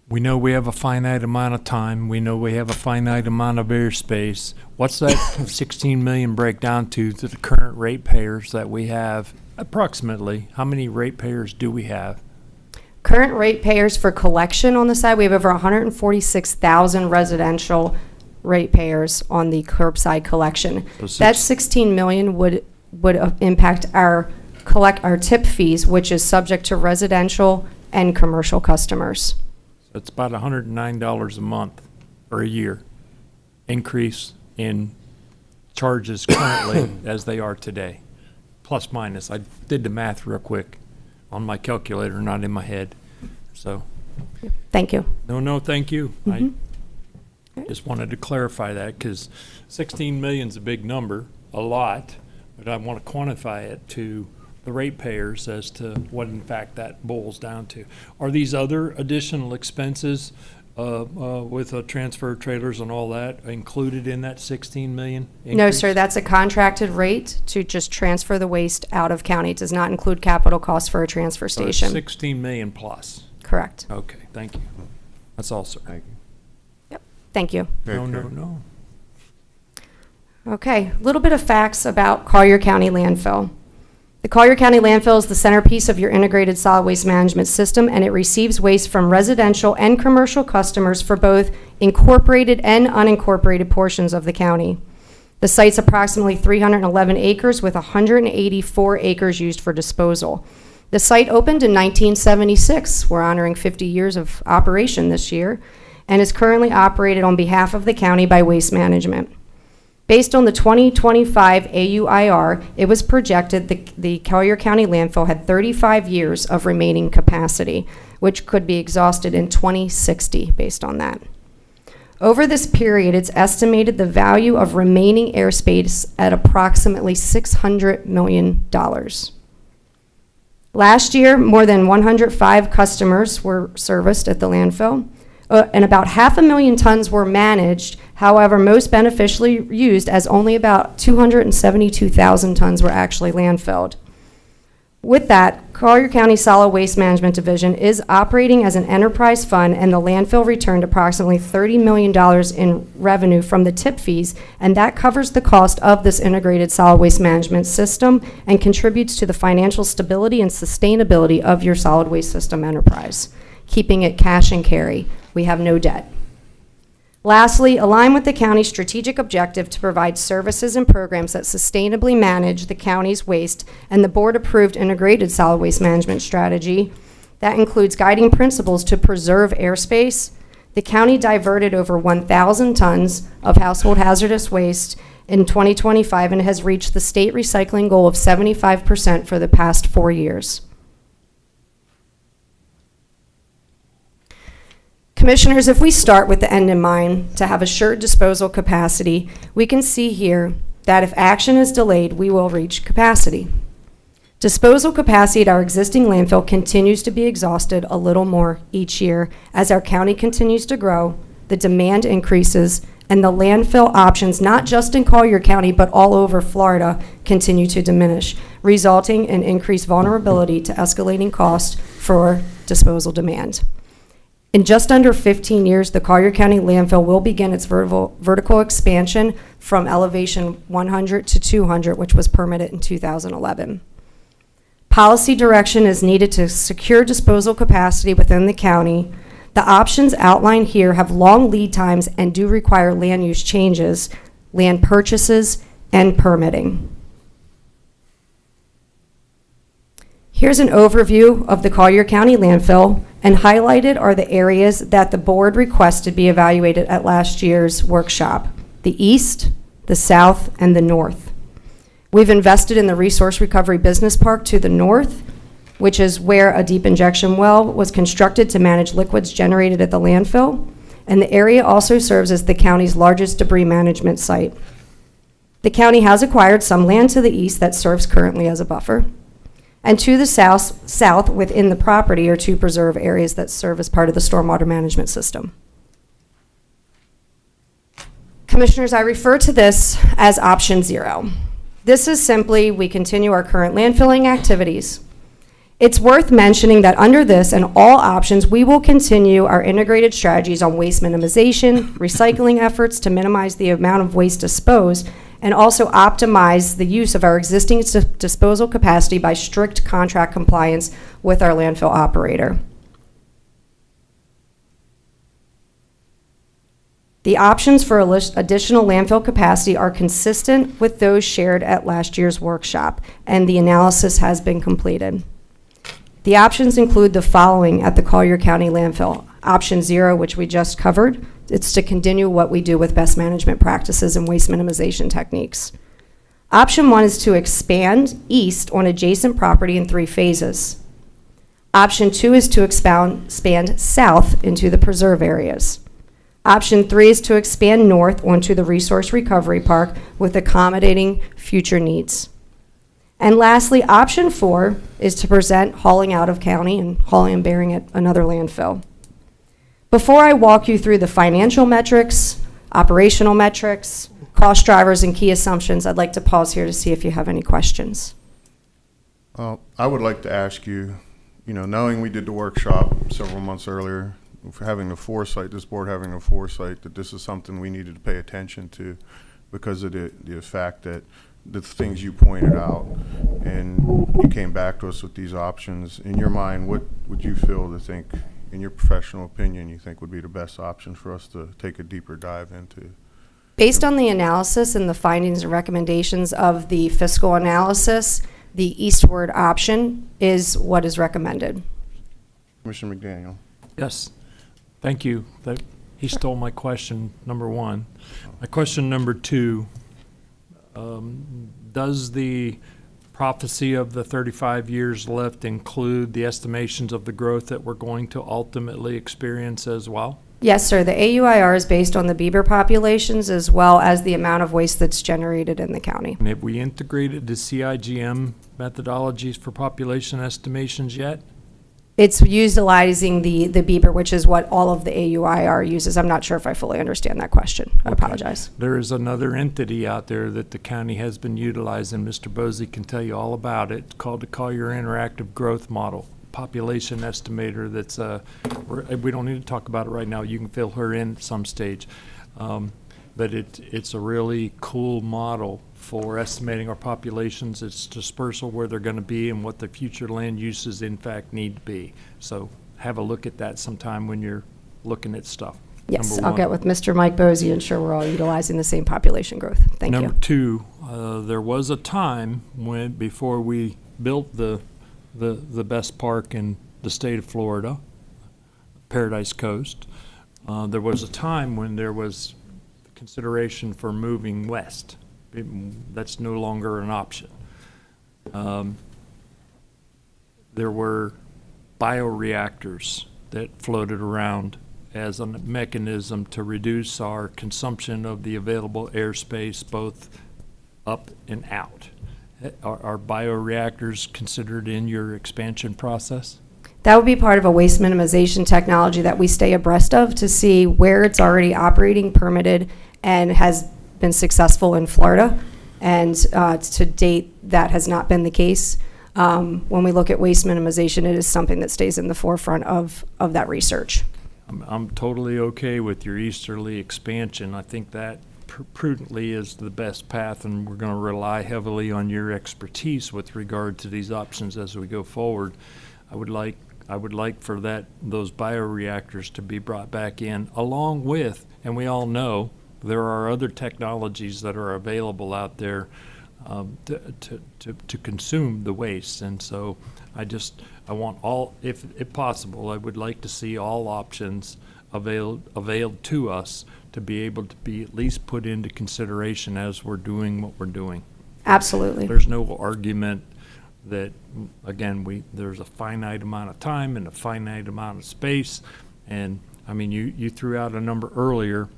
We know we have a finite amount of time. We know we have a finite amount of airspace. What's that 16 million break down to the current ratepayers that we have? Approximately, how many ratepayers do we have? Current ratepayers for collection on the side, we have over 146,000 residential ratepayers on the curbside collection. That 16 million would impact our tip fees, which is subject to residential and commercial customers. So it's about $109 a month or a year increase in charges currently as they are today, plus minus. I did the math real quick on my calculator, not in my head. So Thank you. No, thank you. Mhm. I just wanted to clarify that because 16 million's a big number, a lot, but I want to quantify it to the ratepayers as to what in fact that boils down to. Are these other additional expenses with transfer trailers and all that included in that 16 million increase? No, sir, that's a contracted rate to just transfer the waste out of county. It does not include capital costs for a transfer So it's station. 16 million plus. Correct. Okay, thank you. That's all, sir. Thank you. Thank you. No. Okay, a little bit of facts about Collier County landfill. The Collier County landfill is the centerpiece of your integrated solid waste management system, and it receives waste from residential and commercial customers for both incorporated and unincorporated portions of the county. The site's approximately 311 acres with 184 acres used for disposal. The site opened in 1976. We're honoring 50 years of operation this year, and is currently operated on behalf of the county by Waste Management. Based on the 2025 AUIR, it was projected the Collier County landfill had 35 years of remaining capacity, which could be exhausted in 2060 based on that. Over this period, it's estimated the value of remaining airspace at approximately $600 million. Last year, more than 105 customers were serviced at the landfill, and about 500,000 tons were managed. However, most beneficially used, as only about 272,000 tons were actually landfilled. With that, Collier County Solid Waste Management Division is operating as an enterprise fund, and the landfill returned approximately $30 million in revenue from the tip fees, and that covers the cost of this integrated solid waste management system and contributes to the financial stability and sustainability of your solid waste system enterprise, keeping it cash and carry. We have no debt. Lastly, align with the county's strategic objective to provide services and programs that sustainably manage the county's waste and the board-approved integrated solid waste management strategy. That includes guiding principles to preserve airspace. The county diverted over 1,000 tons of household hazardous waste in 2025 and has reached the state recycling goal of 75% for the past 4 years. Commissioners, if we start with the end in mind, to have assured disposal capacity, we can see here that if action is delayed, we will reach capacity. Disposal capacity at our existing landfill continues to be exhausted a little more each year as our county continues to grow, the demand increases, and the landfill options, not just in Collier County, but all over Florida, continue to diminish, resulting in increased vulnerability to escalating costs for disposal demand. In just under 15 years, the Collier County landfill will begin its vertical expansion from elevation 100 to 200, which was permitted in 2011. Policy direction is needed to secure disposal capacity within the county. The options outlined here have long lead times and do require land use changes, land purchases, and permitting. Here's an overview of the Collier County landfill, and highlighted are the areas that the board requested be evaluated at last year's workshop: the east, the south, and the north. We've invested in the Resource Recovery Business Park to the north, which is where a deep injection well was constructed to manage liquids generated at the landfill, and the area also serves as the county's largest debris management site. The county has acquired some land to the east that serves currently as a buffer. And to the south within the property are two preserve areas that serve as part of the stormwater management system. Commissioners, I refer to this as option 0. This is simply we continue our current landfilling activities. It's worth mentioning that under this and all options, we will continue our integrated strategies on waste minimization, recycling efforts to minimize the amount of waste disposed, and also optimize the use of our existing disposal capacity by strict contract compliance with our landfill operator. The options for additional landfill capacity are consistent with those shared at last year's workshop, and the analysis has been completed. The options include the following at the Collier County landfill. Option 0, which we just covered, it's to continue what we do with best management practices and waste minimization techniques. Option 1 is to expand east on adjacent property in 3 phases. Option 2 is to expand south into the preserve areas. Option 3 is to expand north onto the Resource Recovery Park with accommodating future needs. And lastly, option 4 is to present hauling out of county and hauling and burying at another landfill. Before I walk you through the financial metrics, operational metrics, cost drivers, and key assumptions, I'd like to pause here to see if you have any questions. I would like to ask you, knowing we did the workshop several months earlier, for having the foresight, this board having the foresight that this is something we needed to pay attention to because of the fact that the things you pointed out, and you came back to us with these options. In your mind, what would you feel to think, in your professional opinion, you think would be the best option for us to take a deeper dive into? Based on the analysis and the findings and recommendations of the fiscal analysis, the eastward option is what is recommended. Commissioner McDaniel. Yes, thank you. He stole my question, number one. My question number two, does the prophecy of the 35 years left include the estimations of the growth that we're going to ultimately experience as well? Yes, sir. The AUIR is based on the beaver populations as well as the amount of waste that's generated in the county. And have we integrated the CIGM methodologies for population estimations yet? It's utilizing the beaver, which is what all of the AUIR uses. I'm not sure if I fully understand that question. I apologize. There is another entity out there that the county has been utilizing. Mr. Bosey can tell you all about it. It's called the Collier Interactive Growth Model, population estimator. That's we don't need to talk about it right now. You can fill her in at some stage. But it's a really cool model for estimating our populations, its dispersal, where they're going to be, and what the future land uses in fact need to be. So have a look at that sometime when you're looking at stuff. Yes, I'll get with Mr. Mike Bosey and ensure we're all utilizing the same population growth. Thank you. Number two, there was a time when, before we built the best park in the state of Florida, Paradise Coast, there was a time when there was consideration for moving west. That's no longer an option. There were bioreactors that floated around as a mechanism to reduce our consumption of the available airspace, both up and out. Are bioreactors considered in your expansion process? That would be part of a waste minimization technology that we stay abreast of to see where it's already operating, permitted, and has been successful in Florida. And to date, that has not been the case. When we look at waste minimization, it is something that stays in the forefront of that research. I'm totally okay with your easterly expansion. I think that prudently is the best path, and we're going to rely heavily on your expertise with regard to these options as we go forward. I would like for those bioreactors to be brought back in, along with, and we all know there are other technologies that are available out there to consume the waste. And so I want all, if possible, I would like to see all options availed to us to be able to be at least put into consideration as we're doing what we're doing. Absolutely. There's no argument that, again, there's a finite amount of time and a finite amount of space. And I mean, you threw out a number earlier,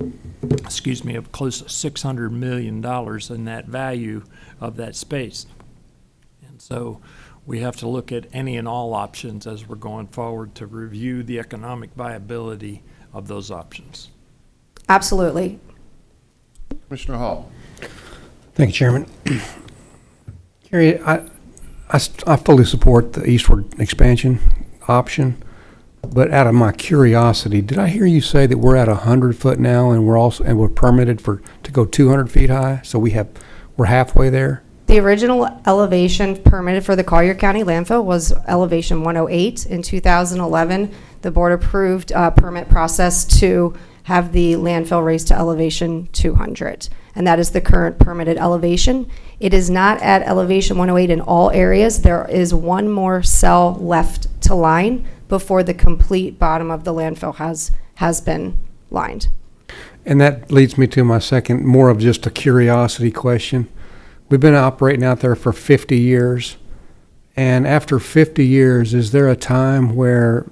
of close to $600 million in that value of that space. And so we have to look at any and all options as we're going forward to review the economic viability of those options. Absolutely. Commissioner Hall. Thank you, Chairman. Carrie, I fully support the eastward expansion option, but out of my curiosity, did I hear you say that we're at 100 foot now, and we're permitted to go 200 feet high? So we're halfway there. The original elevation permitted for the Collier County landfill was elevation 108. In 2011, the board approved a permit process to have the landfill raised to elevation 200, and that is the current permitted elevation. It is not at elevation 108 in all areas. There is one more cell left to line before the complete bottom of the landfill has been lined. And that leads me to my second, more of just a curiosity question. We've been operating out there for 50 years, And after 50 years, is there a time where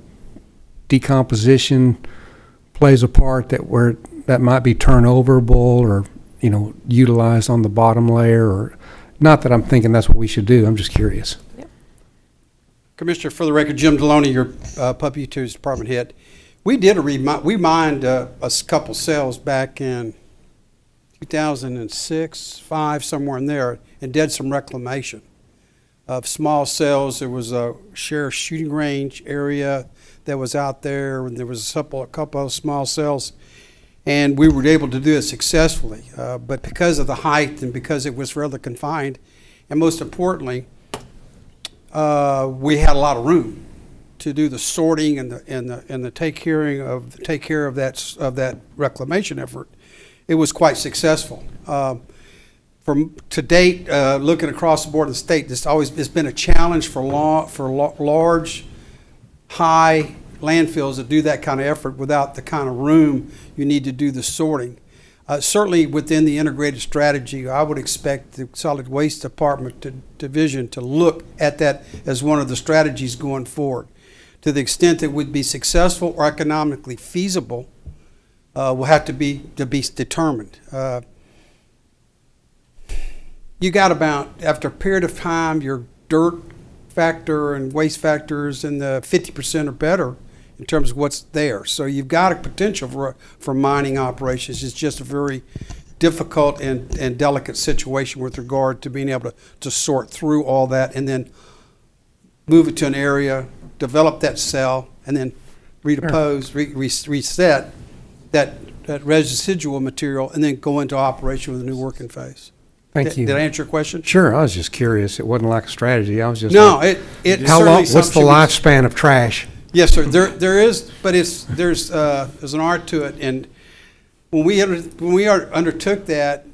decomposition plays a part that might be turnoverable or, utilized on the bottom layer? Or not that I'm thinking that's what we should do. I'm just curious. Commissioner, for the record, Jim Deloney, your Public Utilities Department head. We did we mined a couple cells back in 2006, 5, somewhere in there, and did some reclamation of small cells. There was a sheriff's shooting range area that was out there, and there was a couple of small cells, and we were able to do it successfully. But because of the height and because it was rather confined, and most importantly, we had a lot of room to do the sorting and the take care of that reclamation effort. It was quite successful. From to date, looking across the board of the state, it's been a challenge for large, high landfills to do that kind of effort without the kind of room you need to do the sorting. Certainly within the integrated strategy, I would expect the Solid Waste Department division to look at that as one of the strategies going forward. To the extent that it would be successful or economically feasible, will have to be determined. You got about, after a period of time, your dirt factor and waste factors in the 50% or better in terms of what's there. So you've got a potential for mining operations. It's just a very difficult and delicate situation with regard to being able to sort through all that and then move it to an area, develop that cell, and then redeposit, reset that residual material, and then go into operation with a new working phase. Thank you. Did I answer your question? Sure. I was just curious. It wasn't like a strategy. I was just no. Like, it how long? certainly What's the lifespan of trash? Yes, sir. There is, but there's an art to it. And when we undertook that,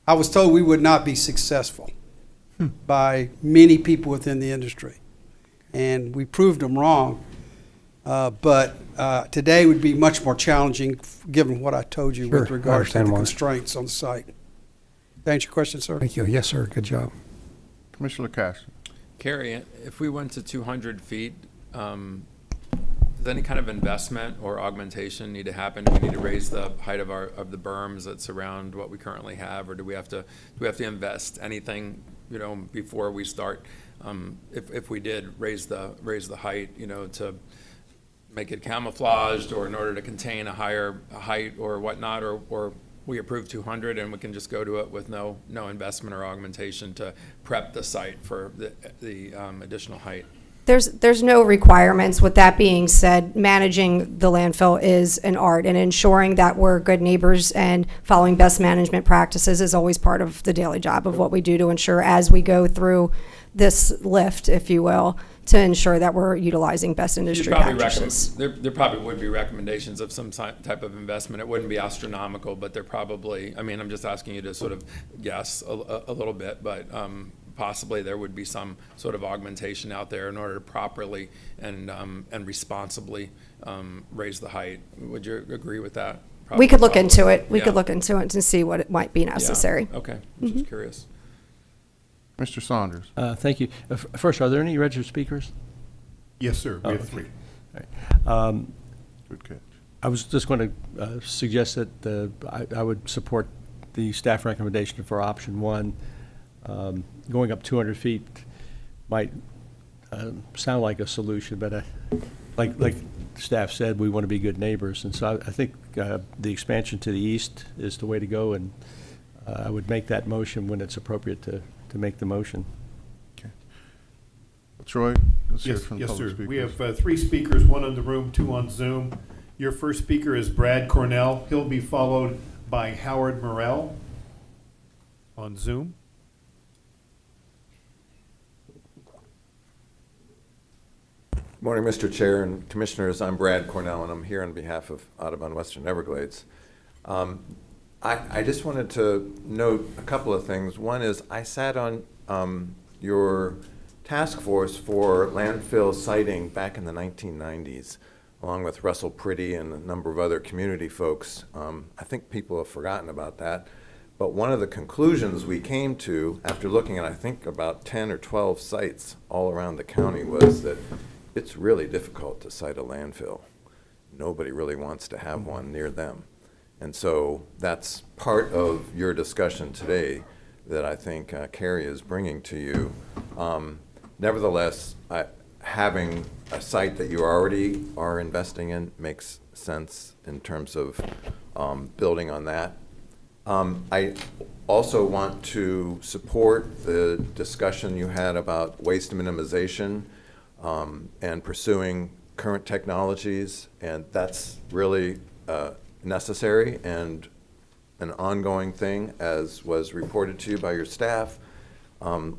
I was told we would not be successful by many people within the industry, and we proved them wrong. But today would be much more challenging, given what I told you with regard to the constraints on the site. Did I answer your question, sir? Thank you. Yes, sir. Good job. Commissioner Cash. Carrie, if we went to 200 feet, does any kind of investment or augmentation need to happen? Do we need to raise the height of the berms that surround what we currently have, or do we have to invest anything, before we start? If we did raise the height, to make it camouflaged, or in order to contain a higher height or whatnot, or we approve 200 and we can just go to it with no investment or augmentation to prep the site for the additional height. There's no requirements. With that being said, managing the landfill is an art, and ensuring that we're good neighbors and following best management practices is always part of the daily job of what we do to ensure, as we go through this lift, if you will, to ensure that we're utilizing best industry practices. There probably would be recommendations of some type of investment. It wouldn't be astronomical, but they're probably, I'm just asking you to sort of guess a little bit, but possibly there would be some sort of augmentation out there in order to properly and responsibly raise the height. Would you agree with that? We could look into it. We could look into it to see what it might be necessary. Yeah. Okay, I'm just curious. Mr. Saunders. Thank you. First, are there any registered speakers? Yes, sir. We have okay. 3. All right. Good catch. I was just going to suggest that I would support the staff recommendation for option 1. Going up 200 feet might sound like a solution, but like staff said, we want to be good neighbors, and so I think the expansion to the east is the way to go, and I would make that motion when it's appropriate to make the motion. Okay. Troy, let's hear from the Yes, public sir. speakers. We have 3 speakers, 1 in the room, 2 on Zoom. Your first speaker is Brad Cornell. He'll be followed by Howard Morrell on Zoom. Good morning, Mr. Chair and Commissioners. I'm Brad Cornell, and I'm here on behalf of Audubon Western Everglades. I just wanted to note a couple of things. One is I sat on your task force for landfill siting back in the 1990s, along with Russell Priddy and a number of other community folks. I think people have forgotten about that. But one of the conclusions we came to after looking at, I think, about 10 or 12 sites all around the county was that it's really difficult to site a landfill. Nobody really wants to have one near them. And so that's part of your discussion today that I think Carrie is bringing to you. Nevertheless, having a site that you already are investing in makes sense in terms of building on that. I also want to support the discussion you had about waste minimization and pursuing current technologies, and that's really necessary and an ongoing thing, as was reported to you by your staff.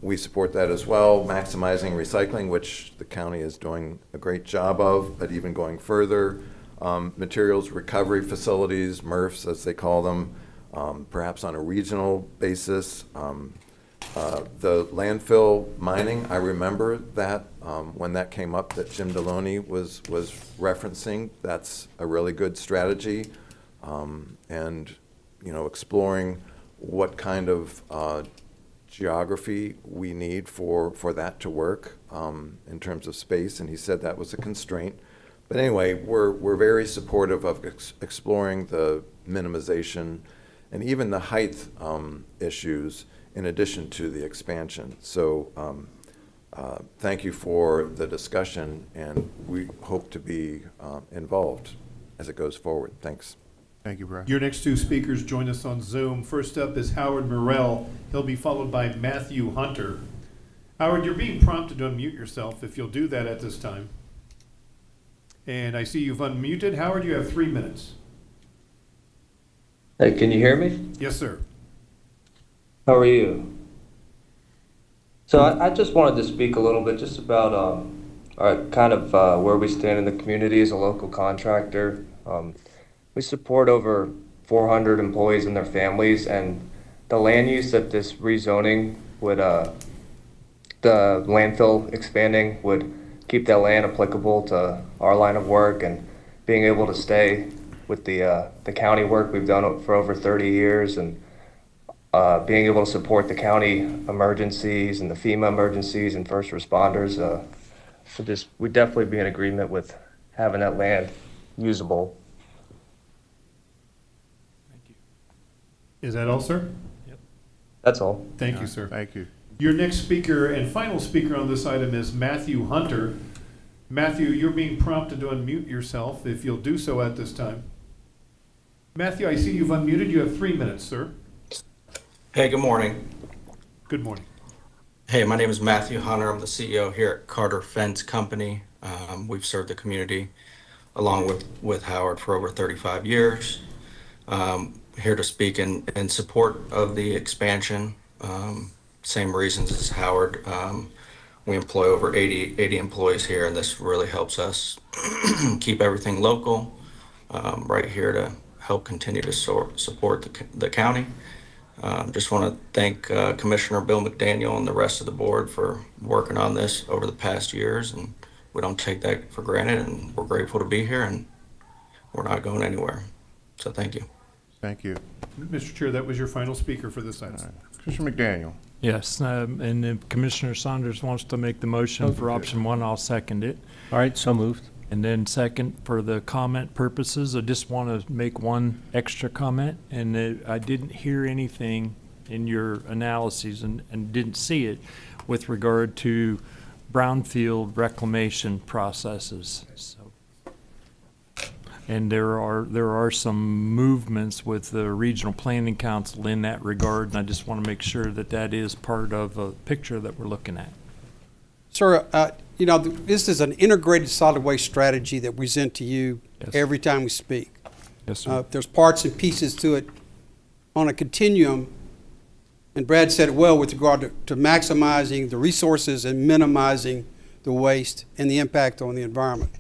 We support that as well, maximizing recycling, which the county is doing a great job of, but even going further. Materials recovery facilities, MRFs as they call them, perhaps on a regional basis. The landfill mining, I remember that when that came up that Jim Deloney was referencing. That's a really good strategy. And, you know, exploring what kind of geography we need for that to work in terms of space, and he said that was a constraint. But anyway, we're very supportive of exploring the minimization and even the height issues in addition to the expansion. So thank you for the discussion, and we hope to be involved as it goes forward. Thanks. Thank you, Brad. Your next two speakers join us on Zoom. First up is Howard Morrell. He'll be followed by Matthew Hunter. Howard, you're being prompted to unmute yourself if you'll do that at this time. And I see you've unmuted. Howard, you have 3 minutes. Hey, can you hear me? Yes, sir. How are you? So I just wanted to speak a little bit just about where we stand in the community as a local contractor. We support over 400 employees and their families, and the land use that this rezoning would, the landfill expanding would keep that land applicable to our line of work, and being able to stay with the county work we've done for over 30 years, and being able to support the county emergencies and the FEMA emergencies and first responders. We'd definitely be in agreement with having that land usable. Is that all, sir? Yep. That's all. Thank you, sir. Thank you. Your next speaker and final speaker on this item is Matthew Hunter. Matthew, you're being prompted to unmute yourself if you'll do so at this time. Matthew, I see you've unmuted. You have 3 minutes, sir. Hey, good morning. Good morning. Hey, my name is Matthew Hunter. I'm the CEO here at Carter Fence Company. We've served the community along with Howard for over 35 years. Here to speak in support of the expansion. Same reasons as Howard. We employ over 80 employees here, and this really helps us keep everything local, right here to help continue to support the county. Just want to thank Commissioner Bill McDaniel and the rest of the board for working on this over the past years, and we don't take that for granted, and we're grateful to be here, and we're not going anywhere. So thank you. Thank you. Mr. Chair, that was your final speaker for this item. All right. Commissioner McDaniel. Yes, and if Commissioner Saunders wants to make the motion for option 1, I'll second it. All right, so moved. And then second, for the comment purposes, I just want to make one extra comment, and I didn't hear anything in your analyses and didn't see it with regard to brownfield reclamation processes. So, and there are some movements with the Regional Planning Council in that regard, and I just want to make sure that that is part of a picture that we're looking at. Sir, you know, this is an integrated solid waste strategy that we present to you every time we speak. Yes, sir. There's parts and pieces to it on a continuum, and Brad said it well with regard to maximizing the resources and minimizing the waste and the impact on the environment.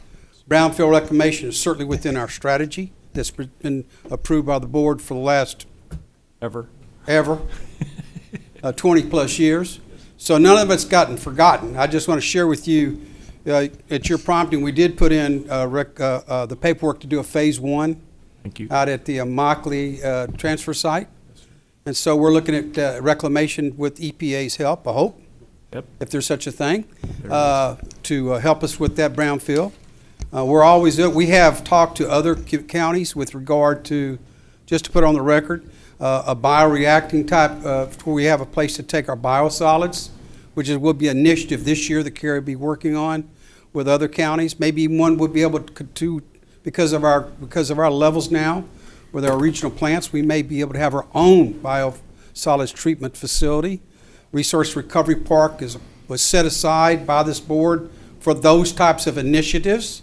Brownfield reclamation is certainly within our strategy that's been approved by the board for the last ever 20 plus years. So none of it's gotten forgotten. I just want to share with you, at your prompting, we did put in the paperwork to do a phase 1 Thank you. out at the Immokalee transfer site. And so we're looking at reclamation with EPA's help, I hope. Yep. If there's such a thing, to help us with that brownfield. We have talked to other counties with regard to, just to put on the record, a bioreacting type, where we have a place to take our biosolids, which will be an initiative this year that Kerry will be working on with other counties. Maybe one would be able to, because of our levels now, with our regional plants, we may be able to have our own biosolids treatment facility. Resource Recovery Park was set aside by this board for those types of initiatives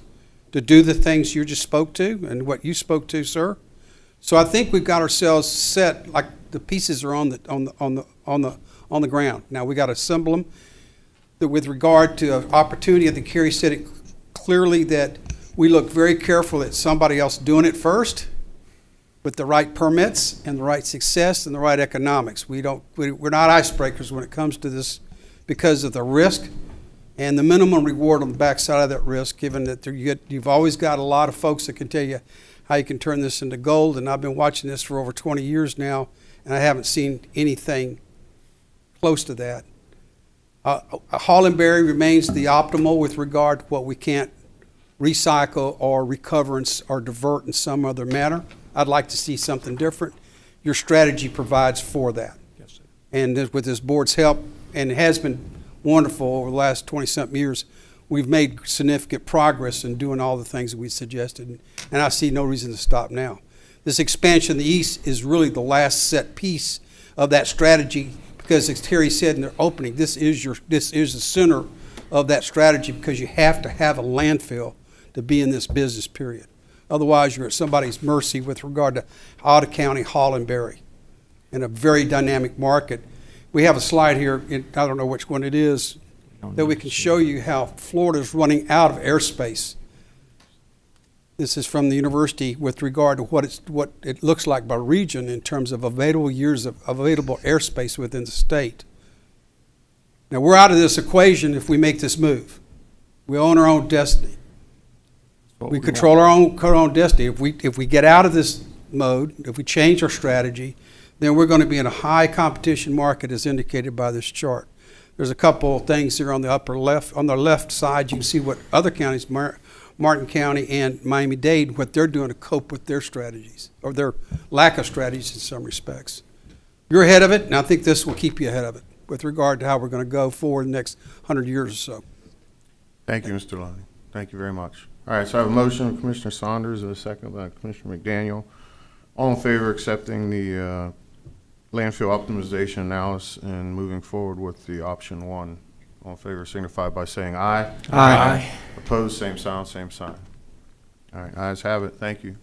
to do the things you just spoke to and what you spoke to, sir. So I think we've got ourselves set, like the pieces are on the ground. Now we got to assemble them. That with regard to opportunity, I think Kerry said it clearly that we look very careful at somebody else doing it first, with the right permits and the right success and the right economics. We're not icebreakers when it comes to this because of the risk and the minimum reward on the backside of that risk, given that you've always got a lot of folks that can tell you how you can turn this into gold. And I've been watching this for over 20 years now, and I haven't seen anything close to that. Hollenberry remains the optimal with regard to what we can't recycle or recover or divert in some other manner. I'd like to see something different. Your strategy provides for that. Yes, sir. And with this board's help, and it has been wonderful over the last 20-something years, we've made significant progress in doing all the things that we suggested, and I see no reason to stop now. This expansion in the east is really the last set piece of that strategy because, as Terry said in the opening, this is the center of that strategy because you have to have a landfill to be in this business period. Otherwise, you're at somebody's mercy with regard to Otter County, Hollenberry, in a very dynamic market. We have a slide here, I don't know which one it is, that we can show you how Florida is running out of airspace. This is from the university with regard to what it looks like by region in terms of available years of available airspace within the state. Now, we're out of this equation if we make this move. We own our own destiny. We control our own destiny. If we get out of this mode, if we change our strategy, then we're going to be in a high competition market as indicated by this chart. There's a couple of things here on the upper left. On the left side, you can see what other counties, Martin County and Miami-Dade, what they're doing to cope with their strategies, or their lack of strategies in some respects. You're ahead of it, and I think this will keep you ahead of it with regard to how we're going to go forward the next 100 years or so. Thank you, Mr. Lonnie. Thank you very much. All right, so I have a motion from Commissioner Saunders and a second by Commissioner McDaniel. All in favor of accepting the landfill optimization analysis and moving forward with the option one. All in favor signify by saying aye. Aye. Opposed, same sign, same sign. All right, ayes have it. Thank you.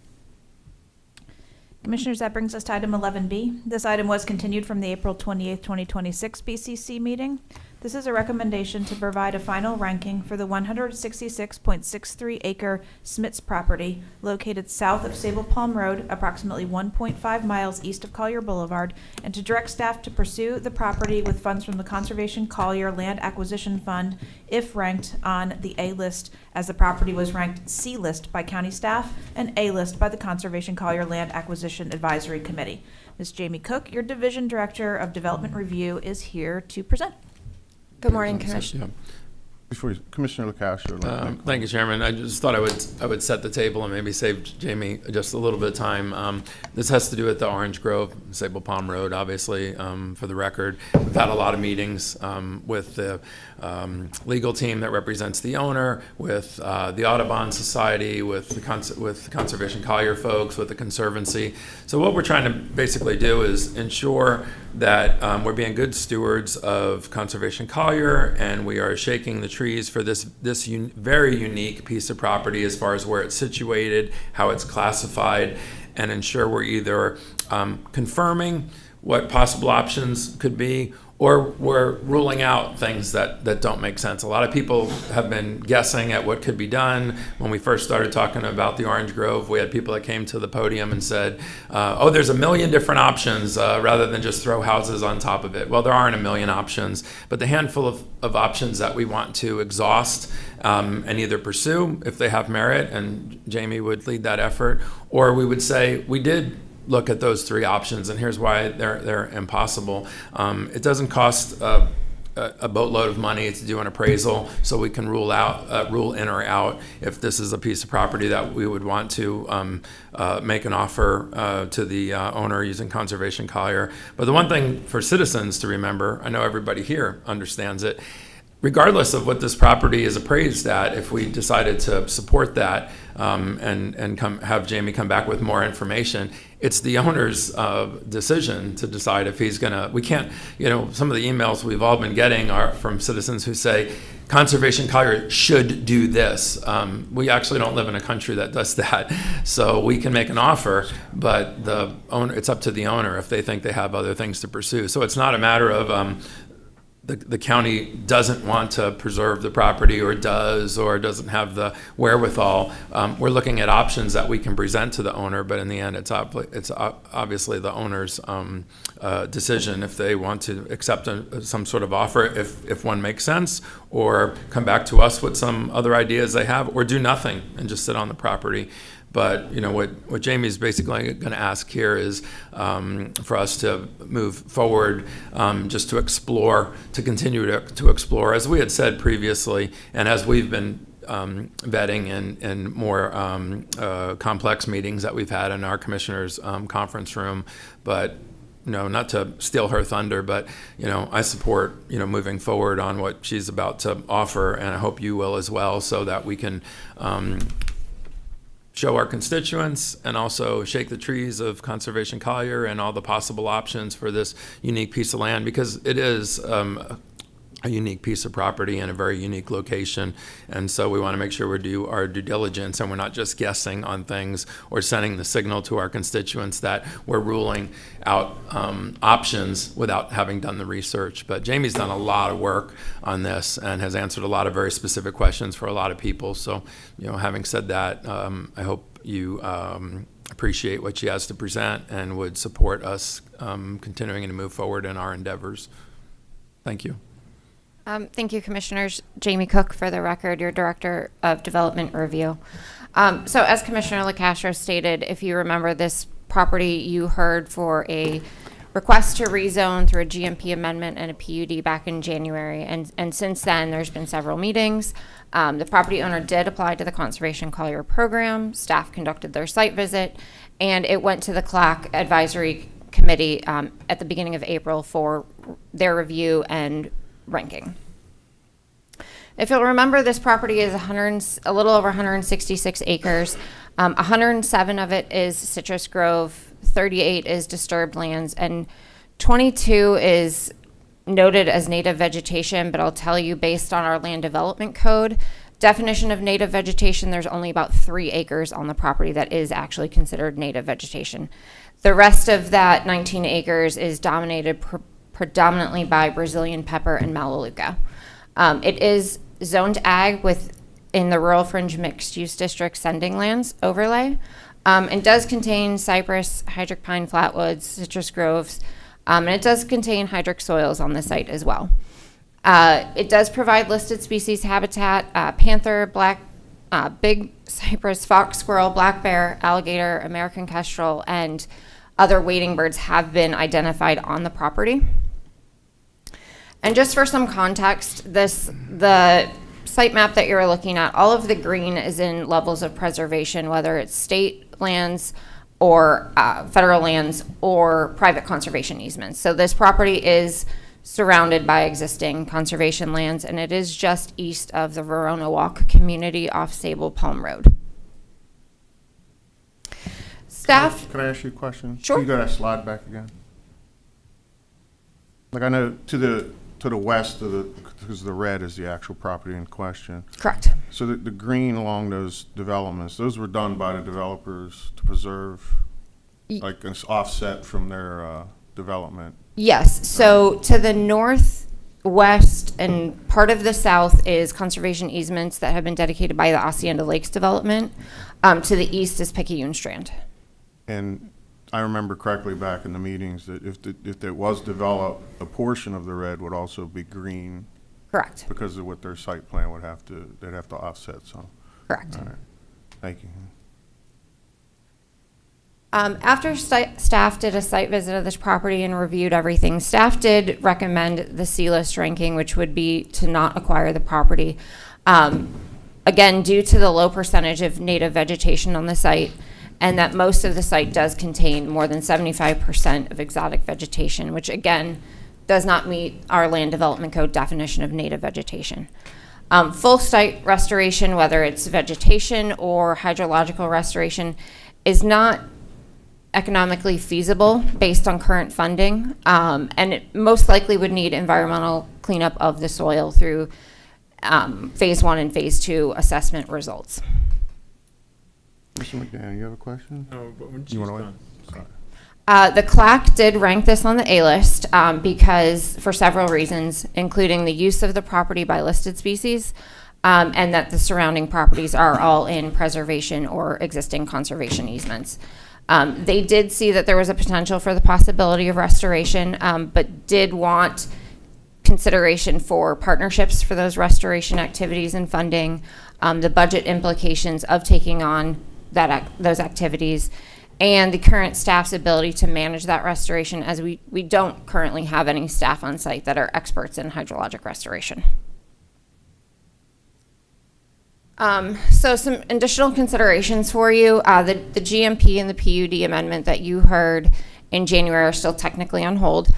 Commissioners, that brings us to item 11B. This item was continued from the April 28th, 2026 BCC meeting. This is a recommendation to provide a final ranking for the 166.63 acre Smits property located south of Sable Palm Road, approximately 1.5 miles east of Collier Boulevard, and to direct staff to pursue the property with funds from the Conservation Collier Land Acquisition Fund if ranked on the A list, as the property was ranked C list by county staff and A list by the Conservation Collier Land Acquisition Advisory Committee. Ms. Jamie Cook, your Division Director of Development Review, is here to present. Good morning, Commissioner. Before you, Commissioner LaCascio. Thank you, Chairman. I just thought I would set the table and maybe save Jamie just a little bit of time. This has to do with the Orange Grove, Sable Palm Road, obviously, for the record. We've had a lot of meetings with the legal team that represents the owner, with the Audubon Society, with the Conservation Collier folks, with the Conservancy. So what we're trying to basically do is ensure that we're being good stewards of Conservation Collier, and we are shaking the trees for this very unique piece of property as far as where it's situated, how it's classified, and ensure we're either confirming what possible options could be, or we're ruling out things that don't make sense. A lot of people have been guessing at what could be done. When we first started talking about the Orange Grove, we had people that came to the podium and said, oh, there's a million different options rather than just throw houses on top of it. Well, there aren't a million options, but the handful of options that we want to exhaust and either pursue if they have merit, and Jamie would lead that effort, or we would say we did look at those three options, and here's why they're impossible. It doesn't cost a boatload of money to do an appraisal, so we can rule in or out if this is a piece of property that we would want to make an offer to the owner using Conservation Collier. But the one thing for citizens to remember, I know everybody here understands it, regardless of what this property is appraised at, if we decided to support that and have Jamie come back with more information, it's the owner's decision to decide if he's gonna. We can't, some of the emails we've all been getting are from citizens who say, Conservation Collier should do this. We actually don't live in a country that does that, so we can make an offer, but it's up to the owner if they think they have other things to pursue. So it's not a matter of the county doesn't want to preserve the property or doesn't have the wherewithal. We're looking at options that we can present to the owner, but in the end, it's obviously the owner's decision if they want to accept some sort of offer, if one makes sense, or come back to us with some other ideas they have, or do nothing and just sit on the property. But what Jamie's basically going to ask here is for us to move forward, just to explore, to continue to explore, as we had said previously, and as we've been vetting in more complex meetings that we've had in our commissioners' conference room. But not to steal her thunder, but I support moving forward on what she's about to offer, and I hope you will as well, so that we can show our constituents and also shake the trees of Conservation Collier and all the possible options for this unique piece of land, because it is a unique piece of property in a very unique location. And so we want to make sure we do our due diligence and we're not just guessing on things or sending the signal to our constituents that we're ruling out options without having done the research. But Jamie's done a lot of work on this and has answered a lot of very specific questions for a lot of people. So, having said that, I hope you appreciate what she has to present and would support us continuing to move forward in our endeavors. Thank you. Thank you, Commissioners. Jamie Cook, for the record, your Director of Development Review. So as Commissioner LaCastro stated, if you remember this property, you heard for a request to rezone through a GMP amendment and a PUD back in January. And since then, there's been several meetings. The property owner did apply to the Conservation Collier program. Staff conducted their site visit, and it went to the CLAC Advisory Committee at the beginning of April for their review and ranking. If you'll remember, this property is a little over 166 acres. 107 of it is citrus grove, 38 is disturbed lands, and 22 is noted as native vegetation. But I'll tell you, based on our land development code definition of native vegetation, there's only about 3 acres on the property that is actually considered native vegetation. The rest of that 19 acres is dominated predominantly by Brazilian pepper and Melaleuca. It is zoned ag in the rural fringe mixed use district sending lands overlay, and does contain cypress, hydric pine flatwoods, citrus groves, and it does contain hydric soils on the site as well. It does provide listed species habitat: panther, big cypress, fox squirrel, black bear, alligator, American kestrel, and other wading birds have been identified on the property. And just for some context, the site map that you're looking at, all of the green is in levels of preservation, whether it's state lands or federal lands or private conservation easements. So this property is surrounded by existing conservation lands, and it is just east of the Verona Walk community off Sable Palm Road. Staff? Can I ask you a question? Sure. Can you go that slide back again? Like, I know to the west of because the red is the actual property in question. Correct. So the green along those developments, those were done by the developers to preserve, like an offset from their development. Yes. So to the northwest and part of the south is conservation easements that have been dedicated by the Hacienda Lakes development. To the east is Picayune Strand. And I remember correctly back in the meetings that if it was developed, a portion of the red would also be green. Correct. Because of what their site plan would they'd have to offset some. Correct. All right. Thank you. After staff did a site visit of this property and reviewed everything, staff did recommend the C-list ranking, which would be to not acquire the property. Again, due to the low percentage of native vegetation on the site, and that most of the site does contain more than 75% of exotic vegetation, which again, does not meet our land development code definition of native vegetation. Full site restoration, whether it's vegetation or hydrological restoration, is not economically feasible based on current funding, and it most likely would need environmental cleanup of the soil through phase 1 and phase 2 assessment results. Mr. McDaniel, you have a question? No, but when You she's wanna wait? done. Sorry. The CLAC did rank this on the A list because for several reasons, including the use of the property by listed species, and that the surrounding properties are all in preservation or existing conservation easements. They did see that there was a potential for the possibility of restoration, but did want consideration for partnerships for those restoration activities and funding, the budget implications of taking on those activities, and the current staff's ability to manage that restoration, as we don't currently have any staff on site that are experts in hydrologic restoration. So some additional considerations for you. The GMP and the PUD amendment that you heard in January are still technically on hold.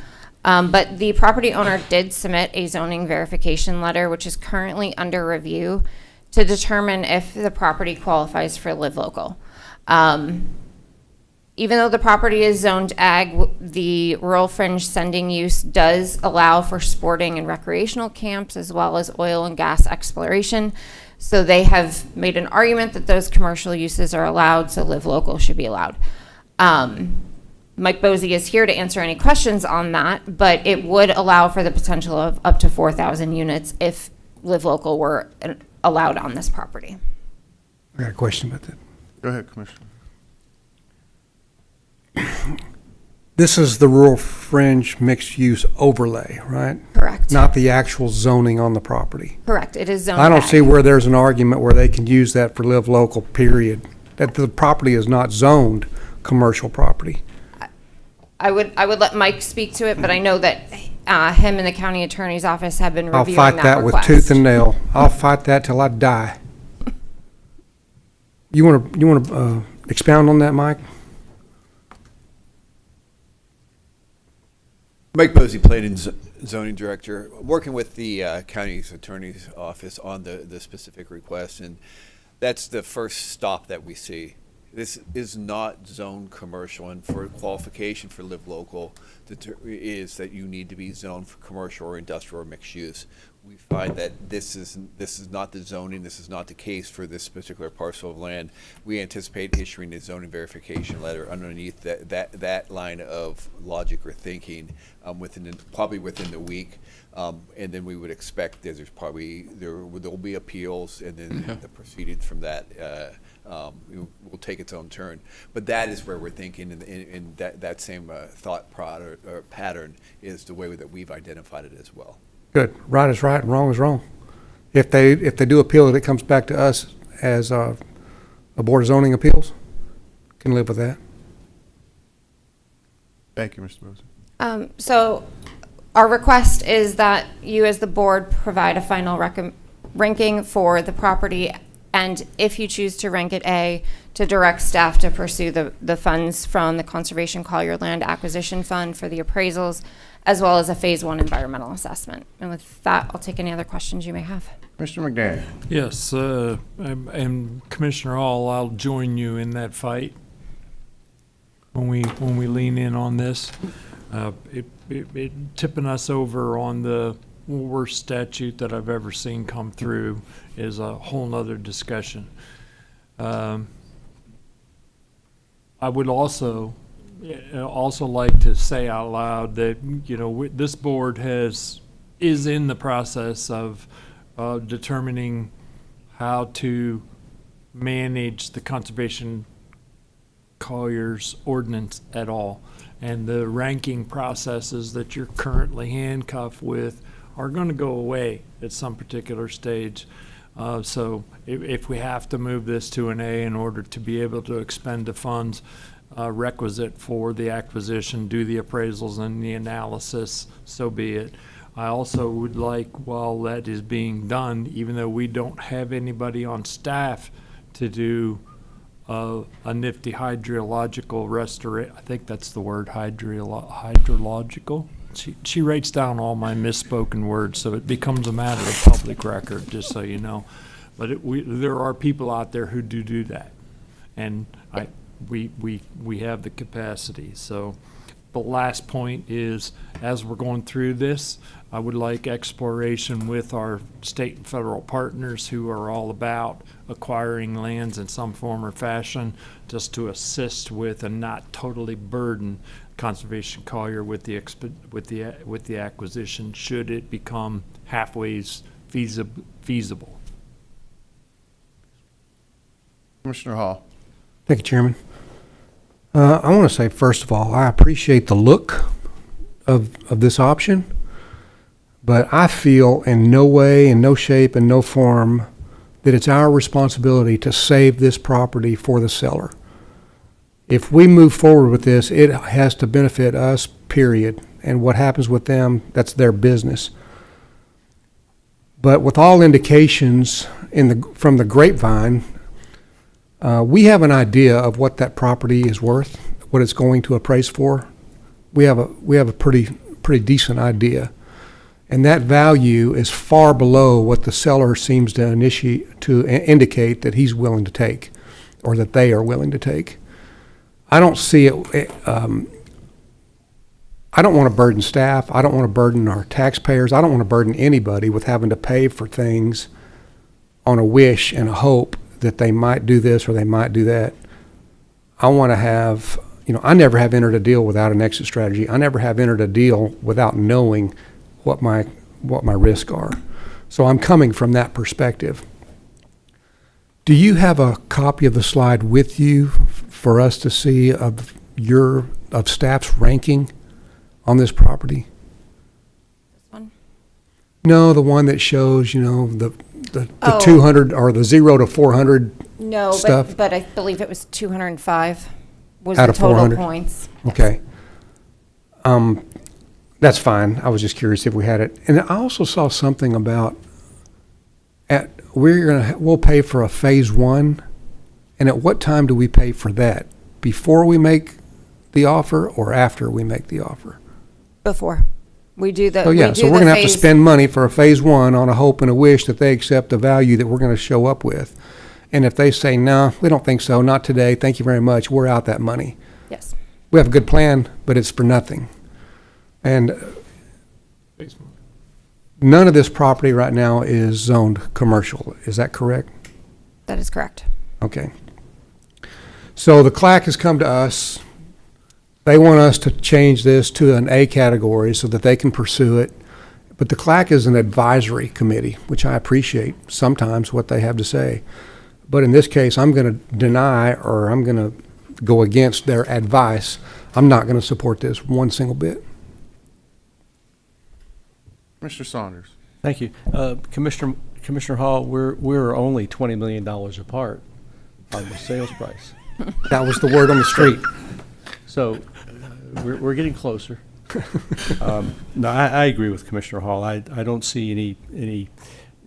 But the property owner did submit a zoning verification letter, which is currently under review to determine if the property qualifies for Live Local. Even though the property is zoned ag, the rural fringe sending use does allow for sporting and recreational camps as well as oil and gas exploration. So they have made an argument that those commercial uses are allowed, so Live Local should be allowed. Mike Bosey is here to answer any questions on that, but it would allow for the potential of up to 4,000 units if Live Local were allowed on this property. I got a question about that. Go ahead, Commissioner. This is the rural fringe mixed-use overlay, right? Correct. Not the actual zoning on the property. Correct. It is zoned I don't ag. see where there's an argument where they can use that for Live Local, period. That the property is not zoned commercial property. I would let Mike speak to it, but I know that him and the county attorney's office have been I'll reviewing fight that with request. tooth and nail. I'll fight that till I die. You want to expound on that, Mike? Mike Bosey, Planning and Zoning Director, working with the county's attorney's office on the specific request, and that's the first stop that we see. This is not zone commercial, and for qualification for Live Local is that you need to be zoned for commercial or industrial or mixed use. We find that this is not the zoning, this is not the case for this particular parcel of land. We anticipate issuing a zoning verification letter underneath that line of logic or thinking probably within the week. And then we would expect that there'll be appeals, and then the proceedings from that will take its own turn. But that is where we're thinking, and that same thought pattern is the way that we've identified it as well. Good. Right is right and wrong is wrong. If they do appeal it, it comes back to us as a Board of Zoning Appeals. Can live with that. Thank you, Mr. Bosey. So our request is that you as the board provide a final ranking for the property, and if you choose to rank it A, to direct staff to pursue the funds from the Conservation Collier Land Acquisition Fund for the appraisals, as well as a phase 1 environmental assessment. And with that, I'll take any other questions you may have. Mr. McDaniel. Yes, and Commissioner Hall, I'll join you in that fight when we lean in on this. It tipping us over on the worst statute that I've ever seen come through is a whole nother discussion. I would also like to say out loud that, this board is in the process of determining how to manage the Conservation Collier's ordinance at all. And the ranking processes that you're currently handcuffed with are going to go away at some particular stage. So if we have to move this to an A in order to be able to expend the funds, requisite for the acquisition, do the appraisals and the analysis, so be it. I also would like, while that is being done, even though we don't have anybody on staff to do a nifty hydrological I think that's the word, hydrological. She writes down all my misspoken words, so it becomes a matter of public record, just so you know. But there are people out there who do that, and we have the capacity. So the last point is, as we're going through this, I would like exploration with our state and federal partners who are all about acquiring lands in some form or fashion, just to assist with and not totally burden Conservation Collier with the acquisition, should it become halfway feasible. Commissioner Hall. Thank you, Chairman. I want to say, first of all, I appreciate the look of this option, but I feel in no way, in no shape, in no form that it's our responsibility to save this property for the seller. If we move forward with this, it has to benefit us, period. And what happens with them, that's their business. But with all indications from the grapevine, we have an idea of what that property is worth, what it's going to appraise for. We have a pretty decent idea, and that value is far below what the seller seems to indicate that he's willing to take, or that they are willing to take. I don't see it. I don't want to burden staff. I don't want to burden our taxpayers. I don't want to burden anybody with having to pay for things on a wish and a hope that they might do this or they might do that. I want to have, I never have entered a deal without an exit strategy. I never have entered a deal without knowing what my risks are. So I'm coming from that perspective. Do you have a copy of the slide with you for us to see of staff's ranking on this property? This one? No, the one that shows, the Oh. 200 or the 0 to 400 No, stuff. but I believe it was 205 was Out the of total 400? points. Okay. That's fine. I was just curious if we had it. And I also saw something about we'll pay for a phase 1. And at what time do we pay for that? Before we make the offer or after we make the offer? Before. We do the So yeah, so we're going to have to spend money for a phase 1 on a hope and a wish that they accept the value that we're going to show up with. And if they say, no, we don't think so, not today, thank you very much, we're out that money. Yes. We have a good plan, but it's for nothing. And none of this property right now is zoned commercial. Is that correct? That is correct. Okay. So the CLAC has come to us. They want us to change this to an A category so that they can pursue it. But the CLAC is an advisory committee, which I appreciate sometimes what they have to say. But in this case, I'm going to deny, or I'm going to go against their advice. I'm not going to support this one single bit. Mr. Saunders. Thank you. Commissioner Hall, we're only $20 million apart on the sales price. That was the word on the street. So we're getting closer. No, I agree with Commissioner Hall. I don't see any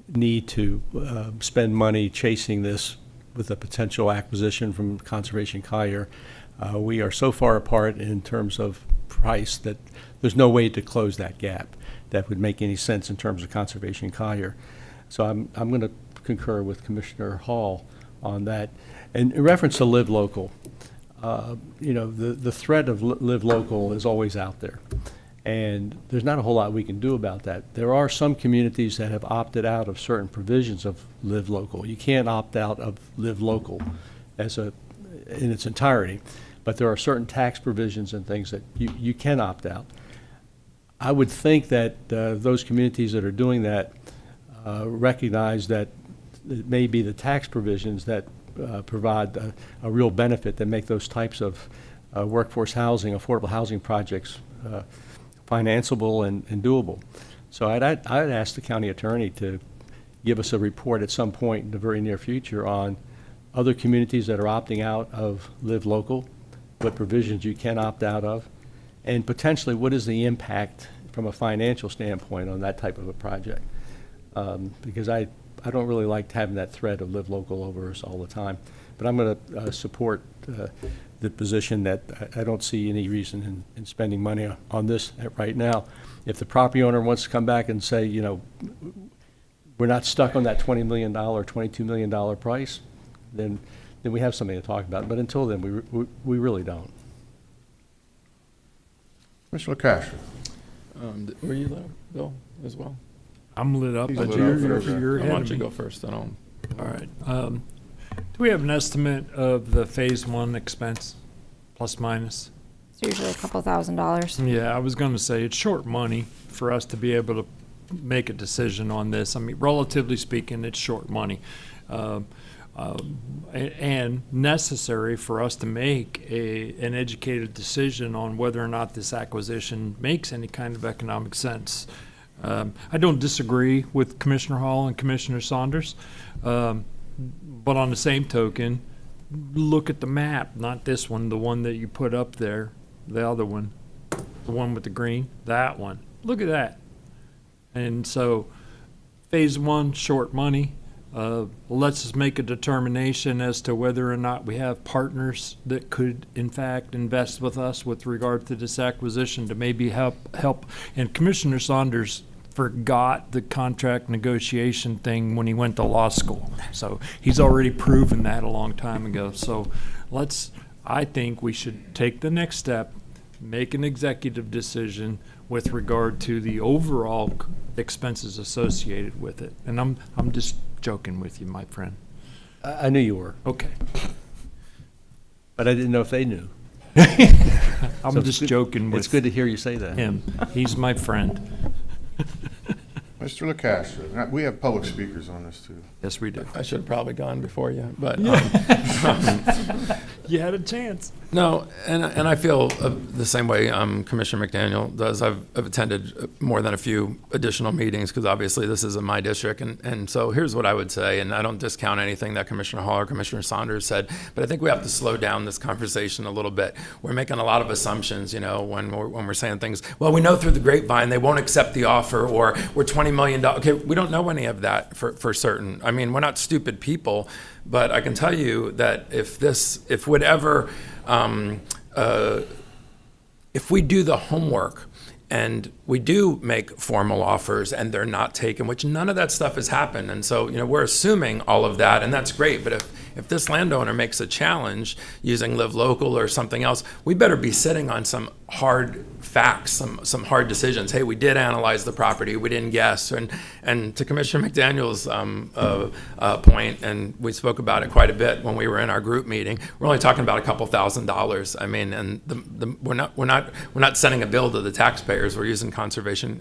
need to spend money chasing this with a potential acquisition from Conservation Collier. We are so far apart in terms of price that there's no way to close that gap that would make any sense in terms of Conservation Collier. So I'm going to concur with Commissioner Hall on that. And in reference to Live Local, the threat of Live Local is always out there. And there's not a whole lot we can do about that. There are some communities that have opted out of certain provisions of Live Local. You can't opt out of Live Local in its entirety, but there are certain tax provisions and things that you can opt out. I would think that those communities that are doing that recognize that it may be the tax provisions that provide a real benefit that make those types of workforce housing, affordable housing projects financeable and doable. So I'd ask the county attorney to give us a report at some point in the very near future on other communities that are opting out of Live Local what provisions you can opt out of, and potentially what is the impact from a financial standpoint on that type of a project. Because I don't really like having that threat of live local over us all the time. But I'm going to support the position that I don't see any reason in spending money on this right now. If the property owner wants to come back and say, you know, we're not stuck on that $20 million, $22 million price, then we have something to talk about. But until then, we really don't. Mr. LaCascio. Were you lit up, Bill, as well? I'm lit up, He's but lit you're up first. ahead Why don't of you me. go first? I don't. All right. Do we have an estimate of the phase one expense, plus minus? It's usually a couple $1,000s. Yeah, I was going to say it's short money for us to be able to make a decision on this. I mean, relatively speaking, it's short money. And necessary for us to make an educated decision on whether or not this acquisition makes any kind of economic sense. I don't disagree with Commissioner Hall and Commissioner Saunders, but on the same token, look at the map, not this one, the one that you put up there, the other one, the one with the green, that one. Look at that. And so phase one, short money. Let's just make a determination as to whether or not we have partners that could, in fact, invest with us with regard to this acquisition to maybe help. And Commissioner Saunders forgot the contract negotiation thing when he went to law school. So he's already proven that a long time ago. So I think we should take the next step, make an executive decision with regard to the overall expenses associated with it. And I'm just joking with you, my friend. I knew you were. Okay. But I didn't know if they knew. I'm So just joking with It's good to hear you say that. him. He's my friend. Mr. LaCascio, we have public speakers on this too. Yes, we do. I should have probably gone before you, but You had a chance. no, and I feel the same way Commissioner McDaniel does. I've attended more than a few additional meetings because obviously this is in my district, and so here's what I would say, and I don't discount anything that Commissioner Hall or Commissioner Saunders said, but I think we have to slow down this conversation a little bit. We're making a lot of assumptions, you know, when we're saying things. Well, we know through the grapevine they won't accept the offer, or we're $20 million. Okay, we don't know any of that for certain. I mean, we're not stupid people, but I can tell you that if we do the homework and we do make formal offers and they're not taken, which none of that stuff has happened. And so, you know, we're assuming all of that, and that's great. But if this landowner makes a challenge using Live Local or something else, we better be sitting on some hard facts, some hard decisions. Hey, we did analyze the property, we didn't guess. And to Commissioner McDaniel's point, and we spoke about it quite a bit when we were in our group meeting, we're only talking about a couple $1,000s. I mean, and we're not sending a bill to the taxpayers. We're using conservation,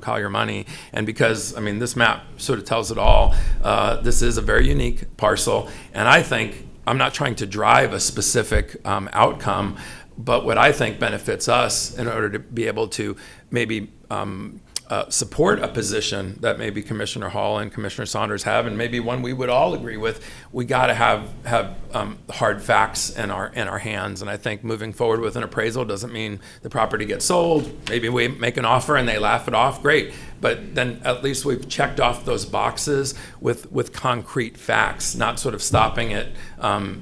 Collier money. And because, I mean, this map sort of tells it all. This is a very unique parcel, and I think I'm not trying to drive a specific outcome, but what I think benefits us in order to be able to maybe support a position that maybe Commissioner Hall and Commissioner Saunders have, and maybe one we would all agree with. We got to have hard facts in our hands, and I think moving forward with an appraisal doesn't mean the property gets sold. Maybe we make an offer and they laugh it off. Great, but then at least we've checked off those boxes with concrete facts, not sort of stopping it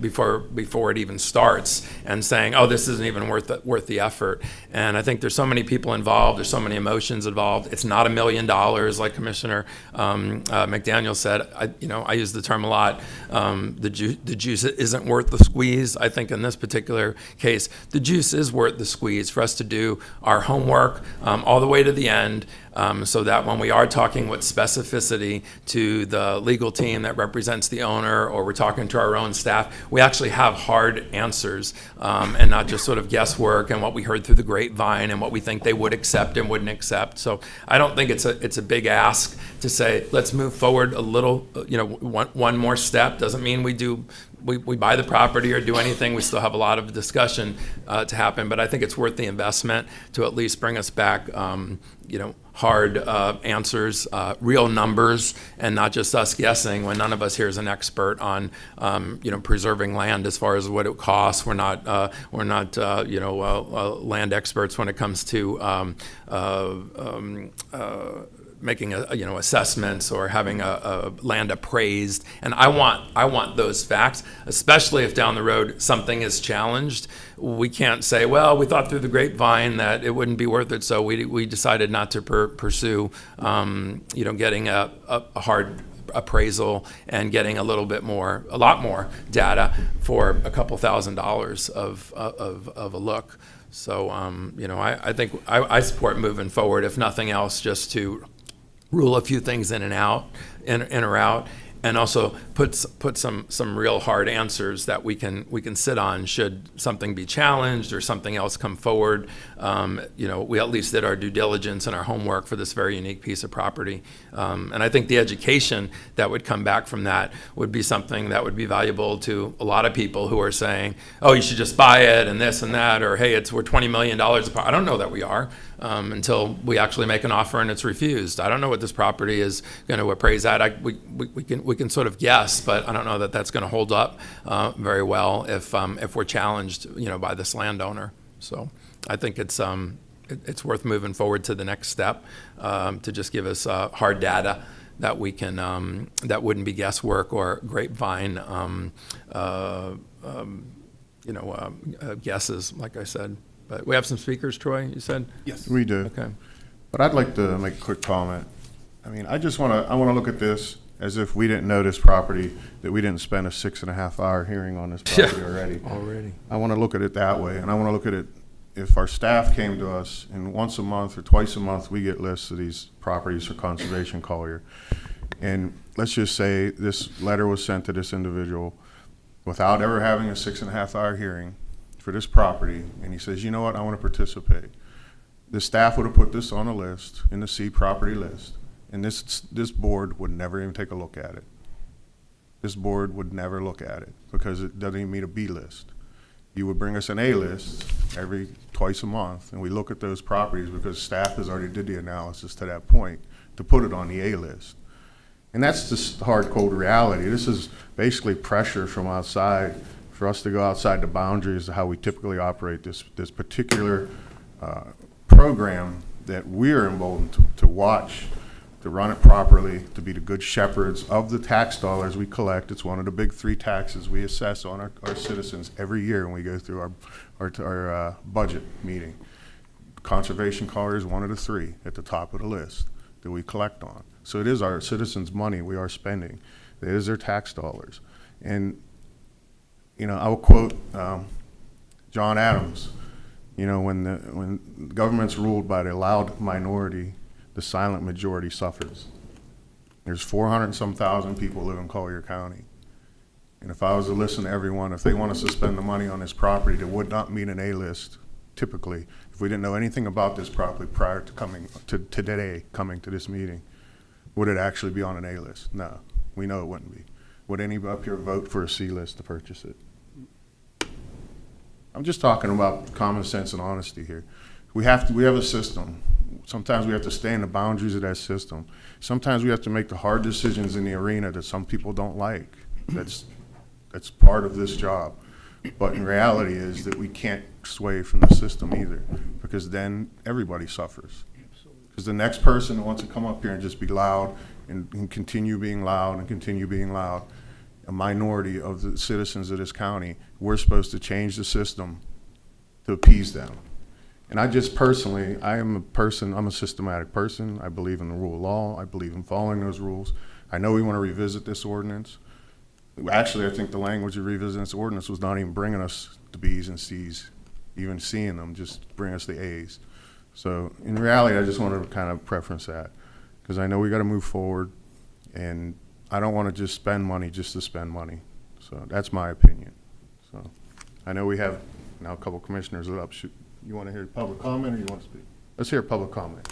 before it even starts and saying, oh, this isn't even worth the effort. And I think there's so many people involved. There's so many emotions involved. It's not $1 million, like Commissioner McDaniel said. I use the term a lot. The juice isn't worth the squeeze. I think in this particular case, the juice is worth the squeeze for us to do our homework all the way to the end, so that when we are talking with specificity to the legal team that represents the owner, or we're talking to our own staff, we actually have hard answers, and not just sort of guesswork and what we heard through the grapevine and what we think they would accept and wouldn't accept. So I don't think it's a big ask to say, let's move forward a little, one more step. Doesn't mean we do we buy the property or do anything, we still have a lot of discussion to happen. But I think it's worth the investment to at least bring us back, hard answers, real numbers, and not just us guessing when none of us here is an expert on, preserving land as far as what it costs. We're not land experts when it comes to making assessments or having a land appraised. And I want those facts, especially if down the road something is challenged. We can't say, well, we thought through the grapevine that it wouldn't be worth it, so we decided not to pursue getting a hard appraisal and getting a lot more data for a couple $1,000s of a look. So I think I support moving forward, if nothing else, just to rule a few things in or out, and also put some real hard answers that we can sit on should something be challenged or something else come forward. We at least did our due diligence and our homework for this very unique piece of property. And I think the education that would come back from that would be something that would be valuable to a lot of people who are saying, oh, you should just buy it and this and that, or hey, we're $20 million apart. I don't know that we are. Until we actually make an offer and it's refused. I don't know what this property is going to appraise at. We can sort of guess, but I don't know that that's going to hold up very well if we're challenged, by this landowner. So I think it's worth moving forward to the next step to just give us hard data that we can that wouldn't be guesswork or grapevine guesses, like I said. But we have some speakers, Troy, you said? Yes. We do. Okay. But I'd like to make a quick comment. I mean, I want to look at this as if we didn't know this property, that we didn't spend a 6.5-hour hearing on this property already. I want to look at it that way, and I want to look at it, if our staff came to us and once a month or twice a month we get lists of these properties for conservation Collier, and let's just say this letter was sent to this individual without ever having a 6.5-hour hearing for this property, and he says, you know what, I want to participate. The staff would have put this on a list, in the C property list, and this board would never even take a look at it. This board would never look at it because it doesn't even meet a B list. You would bring us an A list twice a month, and we look at those properties because staff has already did the analysis to that point to put it on the A list. And that's just hard, cold reality. This is basically pressure from outside for us to go outside the boundaries of how we typically operate this particular program that we're emboldened to watch, to run it properly, to be the good shepherds of the tax dollars we collect. It's one of the big 3 taxes we assess on our citizens every year when we go through our budget meeting. Conservation Collier is one of the 3 at the top of the list that we collect on. So it is our citizens' money we are spending. It is their tax dollars. And I will quote John Adams. When government's ruled by the loud minority, the silent majority suffers. There's 400 and some thousand people live in Collier County. And if I was to listen to everyone, if they want to suspend the money on this property that would not meet an A list, typically, if we didn't know anything about this property prior to coming to this meeting, would it actually be on an A list? No, we know it wouldn't be. Would anybody up here vote for a C list to purchase it? I'm just talking about common sense and honesty here. We have a system. Sometimes we have to stay in the boundaries of that system. Sometimes we have to make the hard decisions in the arena that some people don't like. That's part of this job. But in reality is that we can't sway from the system either, because then everybody suffers. Because the next person who wants to come up here and just be loud and continue being loud and continue being loud, a minority of the citizens of this county, we're supposed to change the system to appease them. And I just personally, I'm a systematic person. I believe in the rule of law. I believe in following those rules. I know we want to revisit this ordinance. Actually, I think the language of revisiting this ordinance was not even bringing us the B's and C's, even seeing them, just bring us the A's. So in reality, I just wanted to kind of preference that, because I know we got to move forward, and I don't want to just spend money just to spend money. So that's my opinion. So I know we have now a couple commissioners up. You want to hear public comment, or you want to speak? Let's hear public comment.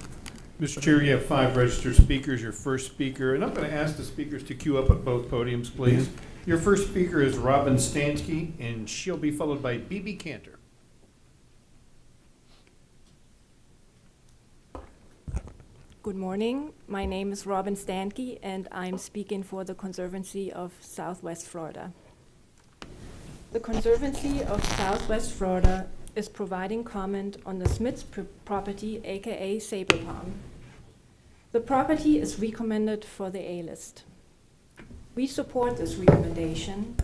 Mr. Chair, you have 5 registered speakers. Your first speaker, and I'm going to ask the speakers to queue up at both podiums, please. Your first speaker is Robin Stansky, and she'll be followed by B.B. Cantor. Good morning. My name is Robin Stansky, and I'm speaking for the Conservancy of Southwest Florida. The Conservancy of Southwest Florida is providing comment on the Smith's property, aka Sabre Palm. The property is recommended for the A-list. We support this recommendation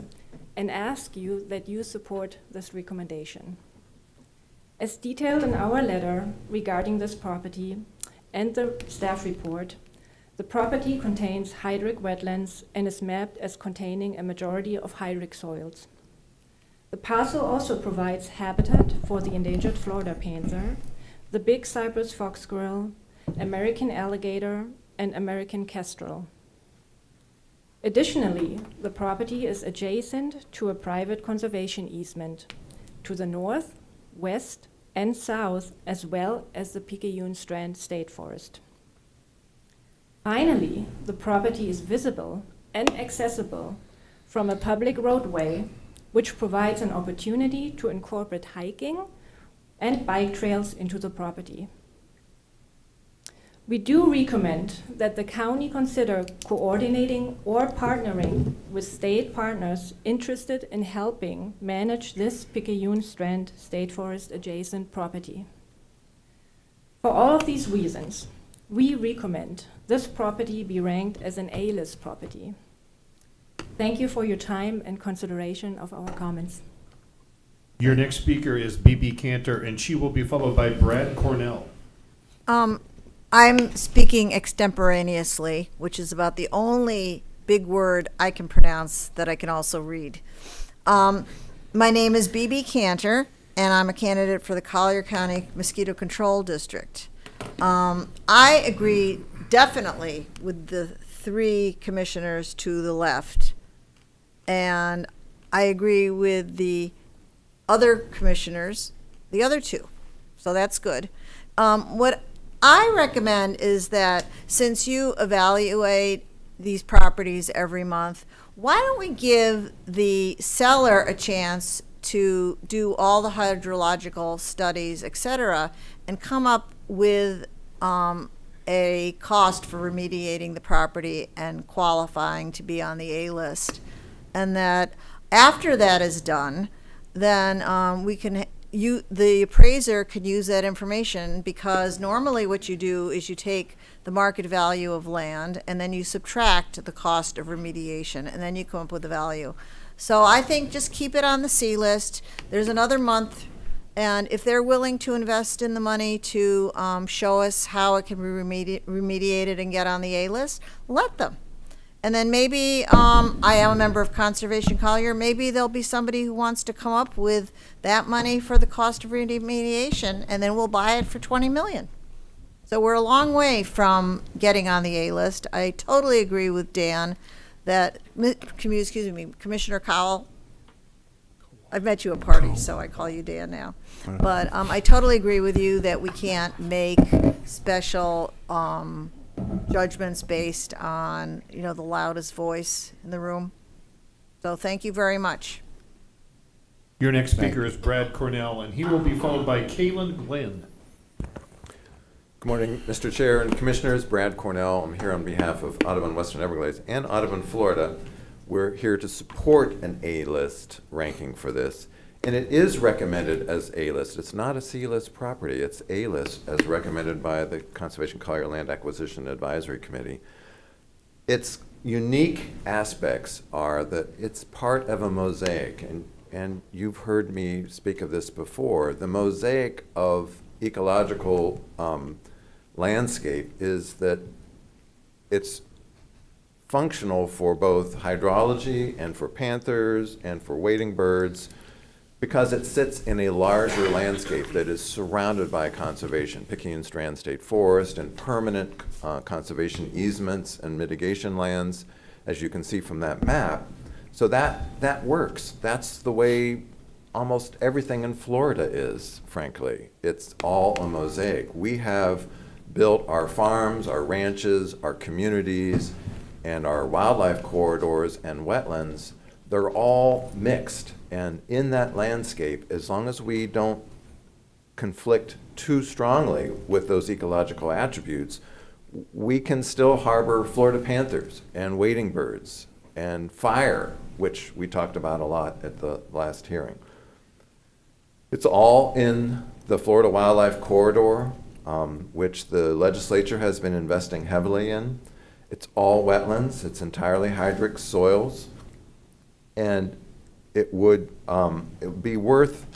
and ask you that you support this recommendation. As detailed in our letter regarding this property and the staff report, the property contains hydric wetlands and is mapped as containing a majority of hydric soils. The parcel also provides habitat for the endangered Florida panther, the big Cypress fox squirrel, American alligator, and American kestrel. Additionally, the property is adjacent to a private conservation easement to the north, west, and south, as well as the Picayune Strand State Forest. Finally, the property is visible and accessible from a public roadway, which provides an opportunity to incorporate hiking and bike trails into the property. We do recommend that the county consider coordinating or partnering with state partners interested in helping manage this Picayune Strand State Forest adjacent property. For all of these reasons, we recommend this property be ranked as an A-list property. Thank you for your time and consideration of our comments. Your next speaker is B.B. Cantor, and she will be followed by Brad Cornell. I'm speaking extemporaneously, which is about the only big word I can pronounce that I can also read. My name is B.B. Cantor, and I'm a candidate for the Collier County Mosquito Control District. I agree definitely with the 3 commissioners to the left, and I agree with the other commissioners, the other 2, so that's good. What I recommend is that since you evaluate these properties every month, why don't we give the seller a chance to do all the hydrological studies, et cetera, and come up with a cost for remediating the property and qualifying to be on the A-list. And that after that is done, then the appraiser can use that information, because normally what you do is you take the market value of land and then you subtract the cost of remediation, and then you come up with the value. So I think just keep it on the C list. There's another month, and if they're willing to invest in the money to show us how it can be remediated and get on the A list, let them. And then maybe, I am a member of Conservation Collier, maybe there'll be somebody who wants to come up with that money for the cost of remediation, and then we'll buy it for $20 million. So we're a long way from getting on the A-list. I totally agree with Dan that, Commissioner Cowell, I've met you at parties, so I call you Dan now. But I totally agree with you that we can't make special judgments based on, the loudest voice in the room. So thank you very much. Your next speaker is Brad Cornell, and he will be followed by Kalen Glenn. Good morning, Mr. Chair and Commissioners. Brad Cornell. I'm here on behalf of Audubon Western Everglades and Audubon, Florida. We're here to support an A-list ranking for this. And it is recommended as A-list. It's not a C-list property. It's A-list as recommended by the Conservation Collier Land Acquisition Advisory Committee. Its unique aspects are that it's part of a mosaic. And you've heard me speak of this before. The mosaic of ecological landscape is that it's functional for both hydrology and for panthers and for wading birds, because it sits in a larger landscape that is surrounded by conservation, Picayune Strand State Forest, and permanent conservation easements and mitigation lands, as you can see from that map. So that works. That's the way almost everything in Florida is, frankly. It's all a mosaic. We have built our farms, our ranches, our communities, and our wildlife corridors and wetlands, they're all mixed. And in that landscape, as long as we don't conflict too strongly with those ecological attributes, we can still harbor Florida panthers and wading birds and fire, which we talked about a lot at the last hearing. It's all in the Florida Wildlife Corridor, which the legislature has been investing heavily in. It's all wetlands, it's entirely hydric soils, and it would be worth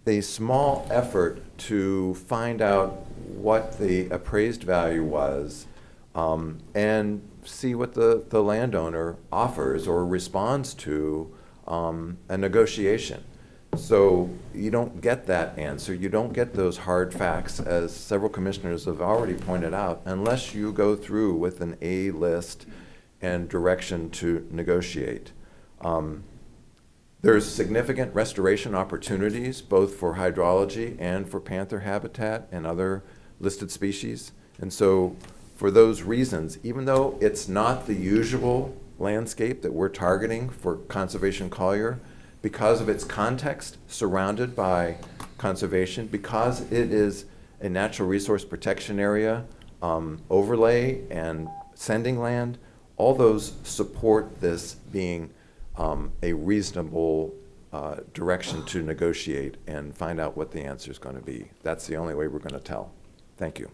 the small effort to find out what the appraised value was and see what the landowner offers or responds to a negotiation. So you don't get that answer. You don't get those hard facts, as several commissioners have already pointed out, unless you go through with an A list and direction to negotiate. There's significant restoration opportunities, both for hydrology and for panther habitat and other listed species. And so for those reasons, even though it's not the usual landscape that we're targeting for Conservation Collier, because of its context surrounded by conservation, because it is a natural resource protection area, overlay and sending land, all those support this being a reasonable direction to negotiate and find out what the answer is going to be. That's the only way we're going to tell. Thank you.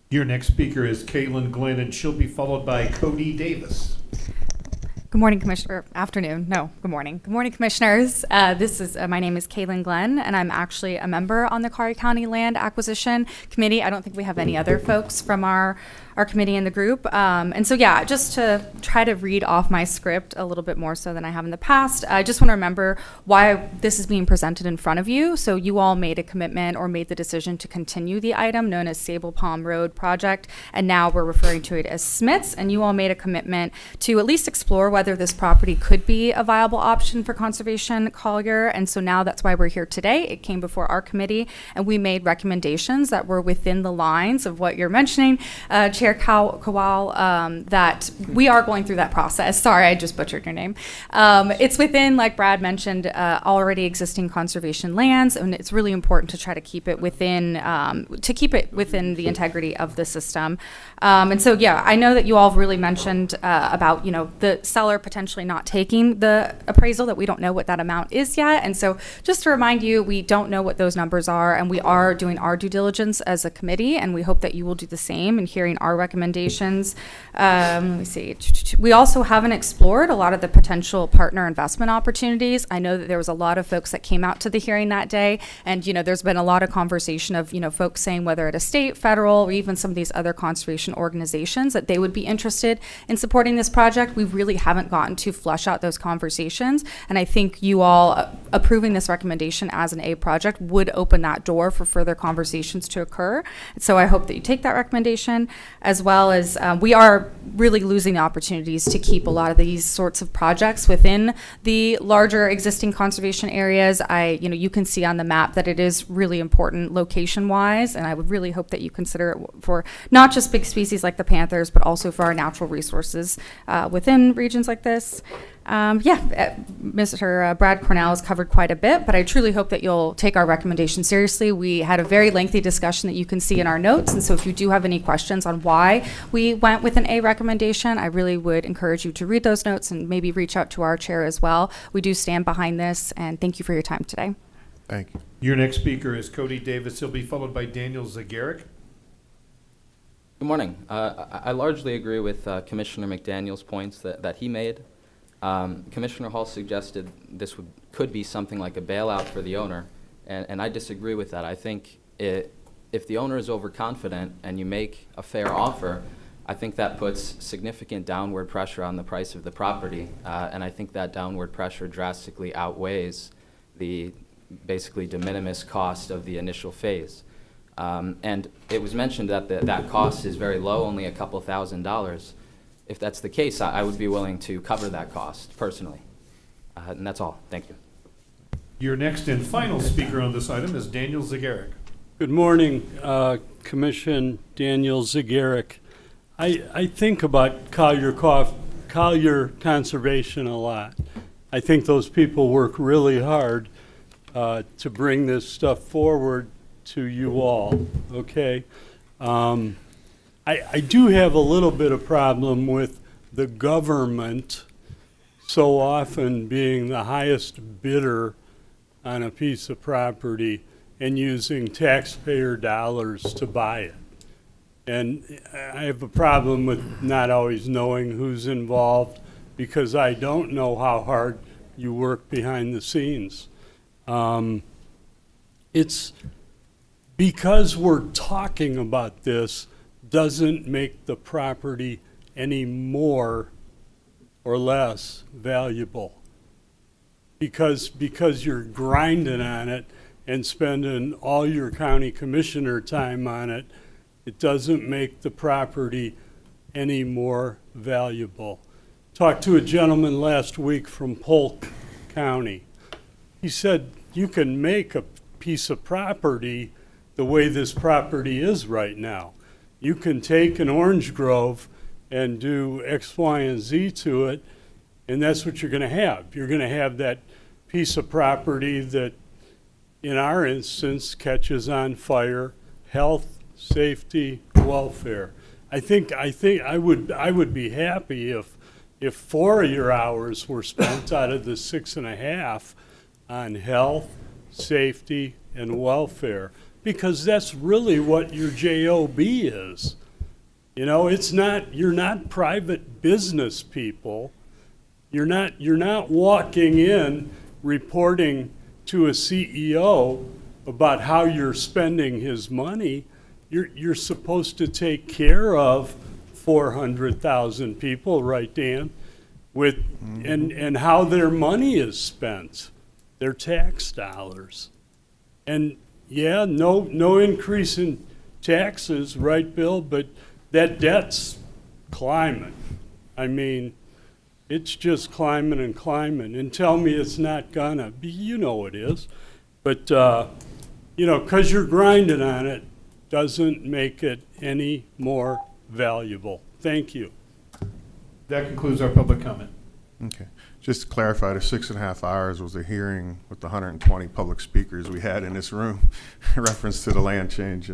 Your next speaker is Caitlin Glenn, and she'll be followed by Cody Davis. Good morning, Commissioner. Afternoon. No, good morning. Good morning, Commissioners. My name is Caitlin Glenn, and I'm actually a member on the Collier County Land Acquisition Committee. I don't think we have any other folks from our committee in the group. And so, yeah, just to try to read off my script a little bit more so than I have in the past, I just want to remember why this is being presented in front of you. So you all made a commitment or made the decision to continue the item known as Sable Palm Road Project, and now we're referring to it as Smiths, and you all made a commitment to at least explore whether this property could be a viable option for Conservation Collier. And so now that's why we're here today. It came before our committee, and we made recommendations that were within the lines of what you're mentioning, Chair Kowal, that we are going through that process. Sorry, I just butchered your name. It's within, like Brad mentioned, already existing conservation lands, and it's really important to try to keep it within the integrity of the system. And so, yeah, I know that you all have really mentioned about, the seller potentially not taking the appraisal, that we don't know what that amount is yet. And so just to remind you, we don't know what those numbers are, and we are doing our due diligence as a committee, and we hope that you will do the same in hearing our recommendations. Let me see. We also haven't explored a lot of the potential partner investment opportunities. I know that there was a lot of folks that came out to the hearing that day, and there's been a lot of conversation of folks saying whether at a state, federal, or even some of these other conservation organizations that they would be interested in supporting this project. We really haven't gotten to flush out those conversations, and I think you all approving this recommendation as an A project would open that door for further conversations to occur. So I hope that you take that recommendation, as well as we are really losing the opportunities to keep a lot of these sorts of projects within the larger existing conservation areas. You can see on the map that it is really important location-wise, and I would really hope that you consider it for not just big species like the panthers, but also for our natural resources within regions like this. Mr. Brad Cornell has covered quite a bit, but I truly hope that you'll take our recommendation seriously. We had a very lengthy discussion that you can see in our notes, and so if you do have any questions on why we went with an A recommendation, I really would encourage you to read those notes and maybe reach out to our chair as well. We do stand behind this, and thank you for your time today. Thank you. Your next speaker is Cody Davis. He'll be followed by Daniel Zagaric. Good morning. I largely agree with Commissioner McDaniel's points that he made. Commissioner Hall suggested this could be something like a bailout for the owner, and I disagree with that. I think if the owner is overconfident and you make a fair offer, I think that puts significant downward pressure on the price of the property, and I think that downward pressure drastically outweighs the basically de minimis cost of the initial phase. And it was mentioned that that cost is very low, only a couple $1,000s. If that's the case, I would be willing to cover that cost personally. And that's all. Thank you. Your next and final speaker on this item is Daniel Zagaric. Good morning, Commission Daniel Zagaric. I think about Collier Conservation a lot. I think those people work really hard to bring this stuff forward to you all, okay? I do have a little bit of problem with the government so often being the highest bidder on a piece of property and using taxpayer dollars to buy it. And I have a problem with not always knowing who's involved because I don't know how hard you work behind the scenes. It's because we're talking about this doesn't make the property any more or less valuable. Because you're grinding on it and spending all your county commissioner time on it, it doesn't make the property any more valuable. Talked to a gentleman last week from Polk County. He said, you can make a piece of property the way this property is right now. You can take an orange grove and do X, Y, and Z to it, and that's what you're gonna have. You're gonna have that piece of property that, in our instance, catches on fire, health, safety, welfare. I think I would be happy if 4 of your hours were spent out of the 6.5 on health, safety, and welfare, because that's really what your JOB is. You know, you're not private business people. You're not walking in reporting to a CEO about how you're spending his money. You're supposed to take care of 400,000 people, right, Dan? And how their money is spent, their tax dollars. And yeah, no increase in taxes, right, Bill? But that debt's climbing. I mean, it's just climbing and climbing. And tell me it's not gonna be, you know it is. But, you know, 'cause you're grinding on it doesn't make it any more valuable. Thank you. That concludes our public comment. Okay. Just to clarify, the 6.5 hours was a hearing with the 120 public speakers we had in this room in reference to the land change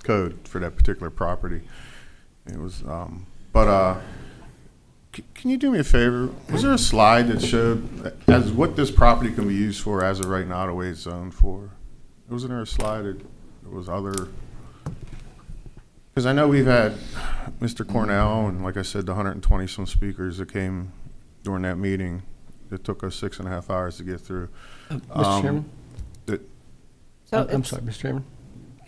code for that particular property. It was, can you do me a favor? Was there a slide that showed as what this property can be used for as of right now, the way it's zoned for? Wasn't there a slide that was other? Because I know we've had Mr. Cornell and, like I said, the 120 some speakers that came during that meeting that took us 6.5 hours to get through. Mr. Chairman? I'm So sorry, Mr. Chairman.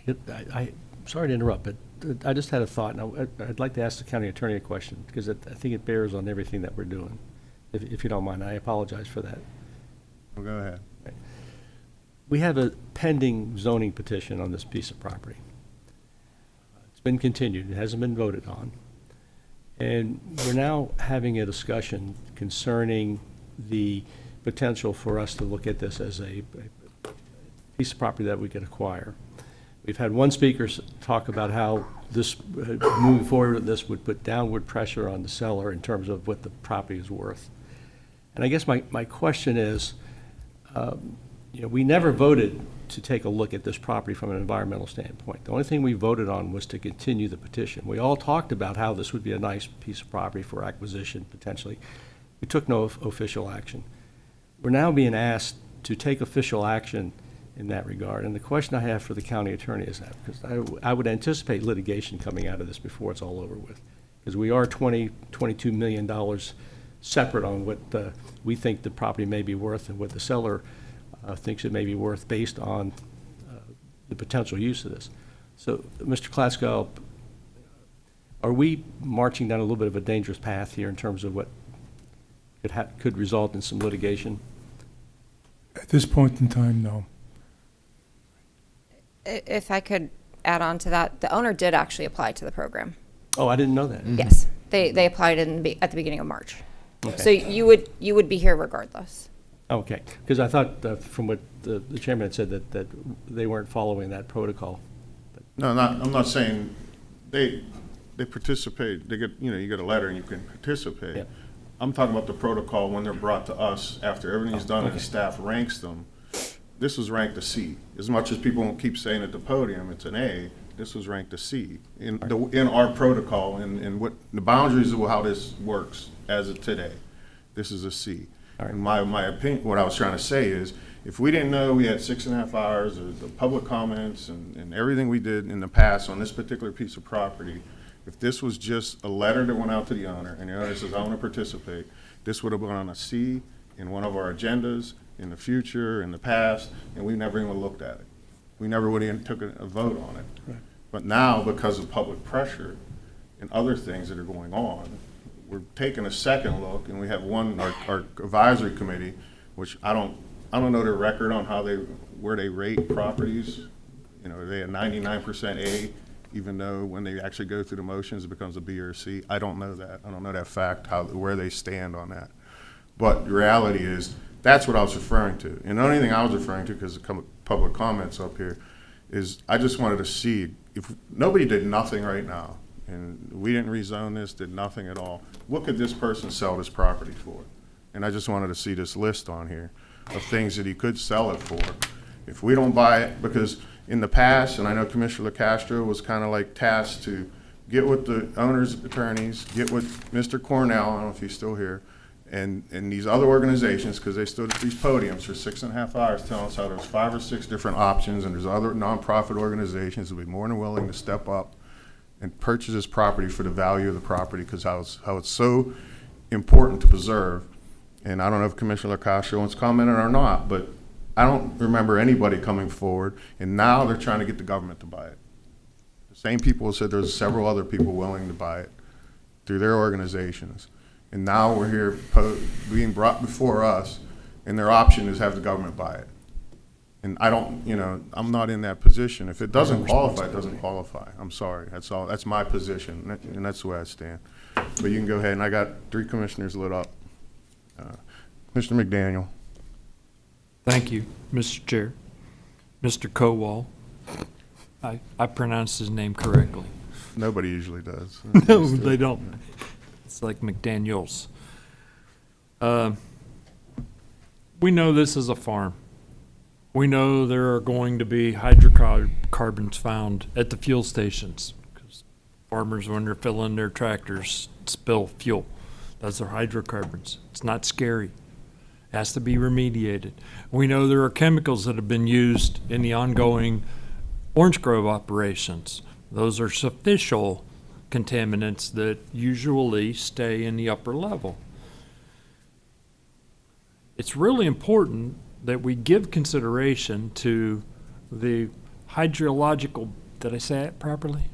I'm sorry to interrupt, but I just had a thought, and I'd like to ask the county attorney a question, because I think it bears on everything that we're doing. If you don't mind, I apologize for that. Well, go ahead. We have a pending zoning petition on this piece of property. It's been continued, it hasn't been voted on. And we're now having a discussion concerning the potential for us to look at this as a piece of property that we could acquire. We've had one speaker talk about how this, moving forward with this, would put downward pressure on the seller in terms of what the property is worth. And I guess my question is, you know, we never voted to take a look at this property from an environmental standpoint. The only thing we voted on was to continue the petition. We all talked about how this would be a nice piece of property for acquisition, potentially. We took no official action. We're now being asked to take official action in that regard. And the question I have for the county attorney is that, because I would anticipate litigation coming out of this before it's all over with. Because we are $22 million separate on what we think the property may be worth and what the seller thinks it may be worth based on the potential use of this. So, Mr. Klaskow, are we marching down a little bit of a dangerous path here in terms of what could result in some litigation? At this point in time, no. If I could add on to that, the owner did actually apply to the program. Oh, I didn't know that. Yes, they applied at the beginning of March. Okay. So you would be here regardless. Okay, because I thought from what the chairman had said that they weren't following that protocol. No, I'm not saying they participate, they get, you get a letter and you can participate. Yeah. I'm talking about the protocol when they're brought to us after everything's done and the staff ranks them. This was ranked a C. As much as people won't keep saying at the podium, it's an A, this was ranked a C. In our protocol and what the boundaries of how this works as of today, this is a C. And my opinion, what I was trying to say is, if we didn't know we had 6.5 hours of the public comments and everything we did in the past on this particular piece of property, if this was just a letter that went out to the owner and the owner says, I want to participate, this would have been on a C in one of our agendas in the future, in the past, and we never even looked at it. We never would even took a vote on it. Right. But now, because of public pressure and other things that are going on, we're taking a second look, and we have our advisory committee, which I don't know their record on where they rate properties. Are they a 99% A, even though when they actually go through the motions, it becomes a B or a C? I don't know that. I don't know that fact, where they stand on that. But the reality is, that's what I was referring to. And the only thing I was referring to, because of public comments up here, is I just wanted to see, if nobody did nothing right now, and we didn't rezone this, did nothing at all, what could this person sell this property for? And I just wanted to see this list on here of things that he could sell it for. If we don't buy it, because in the past, and I know Commissioner LaCastro was kind of like tasked to get with the owner's attorneys, get with Mr. Cornell, I don't know if he's still here, and these other organizations, because they stood at these podiums for 6.5 hours telling us how there's 5 or 6 different options, and there's other nonprofit organizations that would be more than willing to step up and purchase this property for the value of the property, because how it's so important to preserve. And I don't know if Commissioner LaCastro wants to comment on it or not, but I don't remember anybody coming forward, and now they're trying to get the government to buy it. The same people said there's several other people willing to buy it through their organizations. And now we're here being brought before us, and their option is have the government buy it. And I don't, I'm not in that position. If it doesn't qualify, it doesn't qualify. I'm sorry. That's all. That's my position, and that's the way I stand. But you can go ahead, and I got 3 commissioners lit up. Mr. McDaniel. Thank you, Mr. Chair. Mr. Kowal. I pronounced his name correctly. Nobody usually does. No, they don't. It's like McDaniels. We know this is a farm. We know there are going to be hydrocarbons found at the fuel stations, because farmers, when they're filling their tractors, spill fuel. Those are hydrocarbons. It's not scary. It has to be remediated. We know there are chemicals that have been used in the ongoing Orange Grove operations. Those are sufficient contaminants that usually stay in the upper level. It's really important that we give consideration to the hydrological, did I say it properly?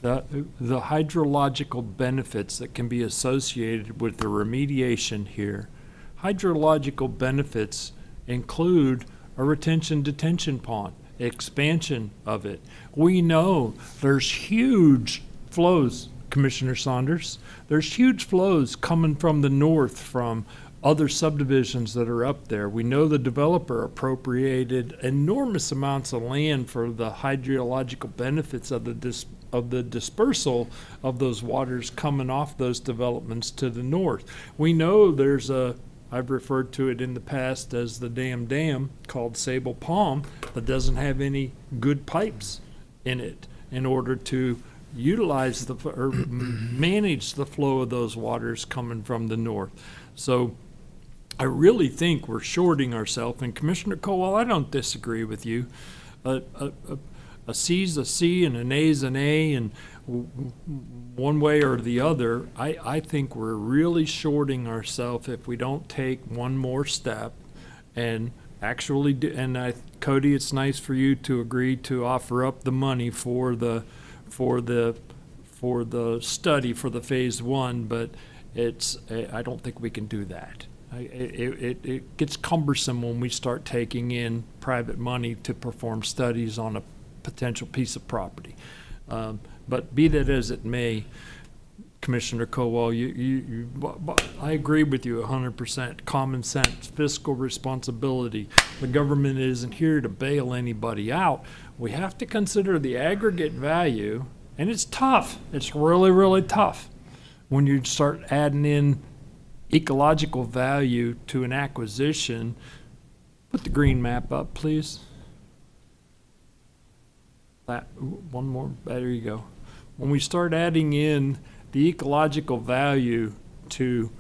The hydrological benefits that can be associated with the remediation here. Hydrological benefits include a retention detention pond, expansion of it. We know there's huge flows, Commissioner Saunders. There's huge flows coming from the north from other subdivisions that are up there. We know the developer appropriated enormous amounts of land for the hydrological benefits of the dispersal of those waters coming off those developments to the north. We know there's I've referred to it in the past as the dam called Sable Palm that doesn't have any good pipes in it in order to utilize or manage the flow of those waters coming from the north. So I really think we're shorting ourselves. And Commissioner Kowal, I don't disagree with you. A C's a C and an A's an A, and one way or the other, I think we're really shorting ourselves if we don't take one more step and actually do. And Cody, it's nice for you to agree to offer up the money for the study for the phase 1, but I don't think we can do that. It gets cumbersome when we start taking in private money to perform studies on a potential piece of property. But be that as it may, Commissioner Cowell. I agree with you 100%. Common sense, fiscal responsibility. The government isn't here to bail anybody out. We have to consider the aggregate value, and it's tough. It's really, really tough when you start adding in ecological value to an acquisition. Put the green map up, please. That, one more, there you go. When we start adding in the ecological value to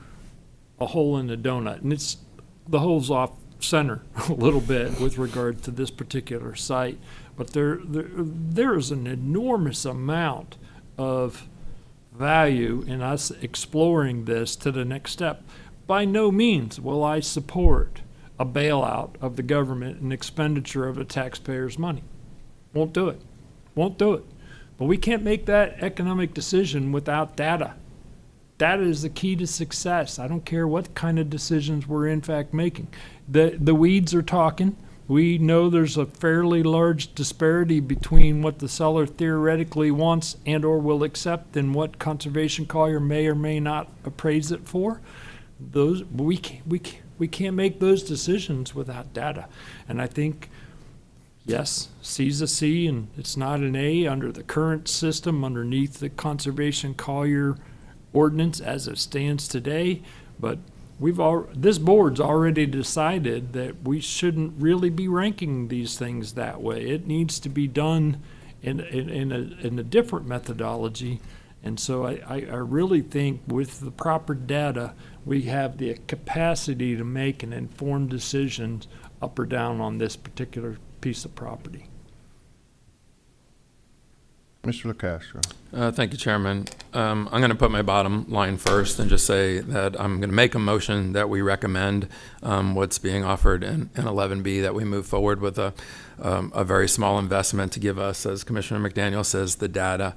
a hole in the donut, and it's, the hole's off center a little bit with regard to this particular site, but there is an enormous amount of value in us exploring this to the next step. By no means will I support a bailout of the government and expenditure of the taxpayers' money. Won't do it. Won't do it. But we can't make that economic decision without data. Data is the key to success. I don't care what kind of decisions we're in fact making. The weeds are talking. We know there's a fairly large disparity between what the seller theoretically wants and or will accept and what Conservation Collier may or may not appraise it for. Those we can't make those decisions without data. And I think, yes, C's a C and it's not an A under the current system underneath the Conservation Collier ordinance as it stands today, but this board's already decided that we shouldn't really be ranking these things that way. It needs to be done in a different methodology. And so I really think with the proper data, we have the capacity to make an informed decisions up or down on this particular piece of property. Mr. LaCastro. Thank you, Chairman. I'm going to put my bottom line first and just say that I'm going to make a motion that we recommend what's being offered in 11B, that we move forward with a very small investment to give us, as Commissioner McDaniel says, the data.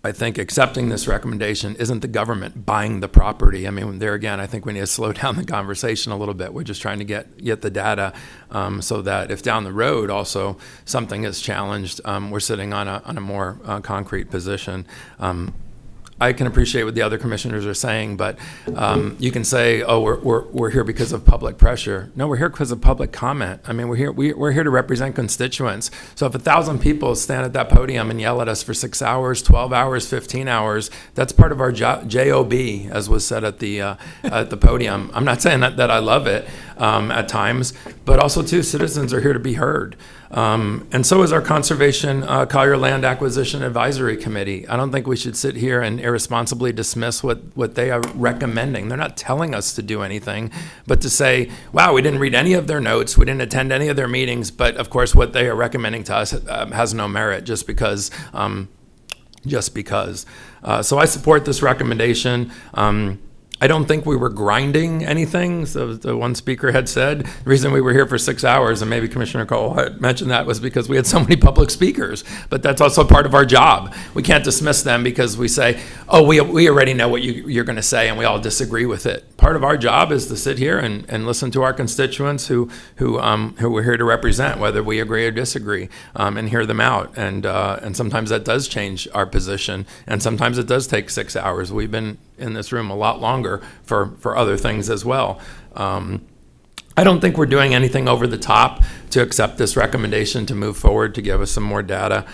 I think accepting this recommendation isn't the government buying the property. I mean, there again, I think we need to slow down the conversation a little bit. We're just trying to get the data so that if down the road also something is challenged, we're sitting on a more concrete position. I can appreciate what the other commissioners are saying, but you can say, oh, we're here because of public pressure. No, we're here because of public comment. I mean, we're here to represent constituents. So if 1,000 people stand at that podium and yell at us for 6 hours, 12 hours, 15 hours, that's part of our job, as was said at the podium. I'm not saying that I love it at times, but also too, citizens are here to be heard. And so is our Conservation Collier Land Acquisition Advisory Committee. I don't think we should sit here and irresponsibly dismiss what they are recommending. They're not telling us to do anything, but to say, wow, we didn't read any of their notes, we didn't attend any of their meetings, but of course what they are recommending to us has no merit just because. So I support this recommendation. I don't think we were grinding anything. So the one speaker had said, the reason we were here for 6 hours, and maybe Commissioner Cole had mentioned that, was because we had so many public speakers. But that's also part of our job. We can't dismiss them because we say, oh, we already know what you're going to say, and we all disagree with it. Part of our job is to sit here and listen to our constituents who we're here to represent, whether we agree or disagree, and hear them out. And sometimes that does change our position, and sometimes it does take 6 hours. We've been in this room a lot longer for other things as well. I don't think we're doing anything over the top to accept this recommendation to move forward to give us some more data.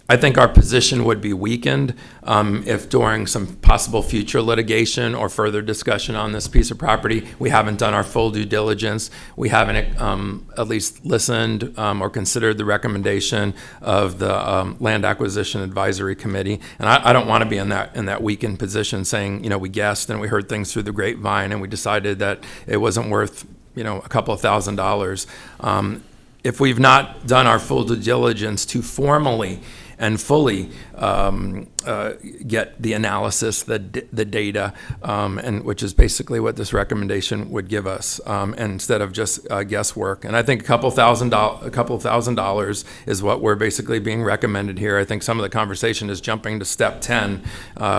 I think our position would be weakened if during some possible future litigation or further discussion on this piece of property, we haven't done our full due diligence. We haven't at least listened or considered the recommendation of the Land Acquisition Advisory Committee. And I don't want to be in that weakened position saying, we guessed and we heard things through the grapevine and we decided that it wasn't worth, a couple of $1,000s. If we've not done our full due diligence to formally and fully get the analysis, the data, and which is basically what this recommendation would give us, instead of just guesswork. And I think a couple thousand dollars is what we're basically being recommended here. I think some of the conversation is jumping to step 10,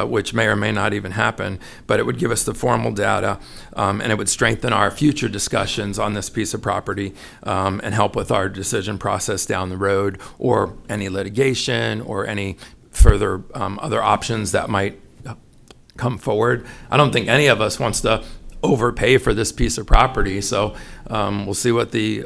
which may or may not even happen, but it would give us the formal data, and it would strengthen our future discussions on this piece of property, and help with our decision process down the road, or any litigation or any further other options that might come forward. I don't think any of us wants to overpay for this piece of property. So we'll see what the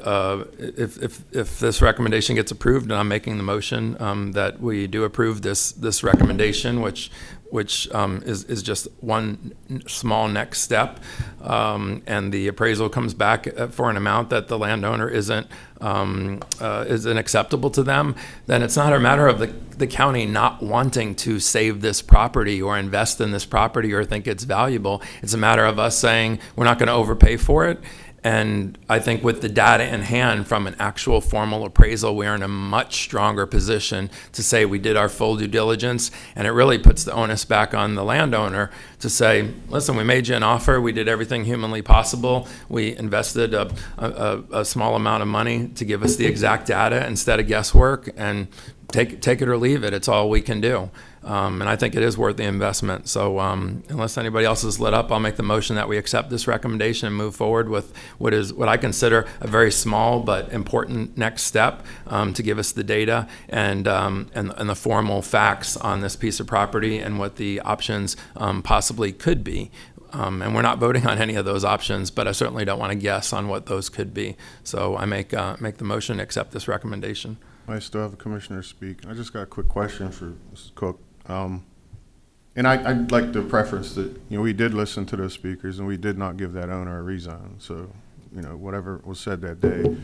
if this recommendation gets approved, and I'm making the motion that we do approve this recommendation, which is just one small next step, and the appraisal comes back for an amount that the landowner isn't acceptable to them, then it's not a matter of the county not wanting to save this property or invest in this property or think it's valuable. It's a matter of us saying we're not going to overpay for it. And I think with the data in hand from an actual formal appraisal, we're in a much stronger position to say we did our full due diligence, and it really puts the onus back on the landowner to say, listen, we made you an offer, we did everything humanly possible, we invested a small amount of money to give us the exact data instead of guesswork, and take it or leave it, it's all we can do. And I think it is worth the investment. So unless anybody else is lit up, I'll make the motion that we accept this recommendation and move forward with what I consider a very small but important next step to give us the data and the formal facts on this piece of property and what the options possibly could be. And we're not voting on any of those options, but I certainly don't want to guess on what those could be. So I make the motion to accept this recommendation. I still have a commissioner speak. I just got a quick question for Mrs. Cook. And I'd like to preference that, we did listen to those speakers and we did not give that owner a rezone. So, whatever was said that day,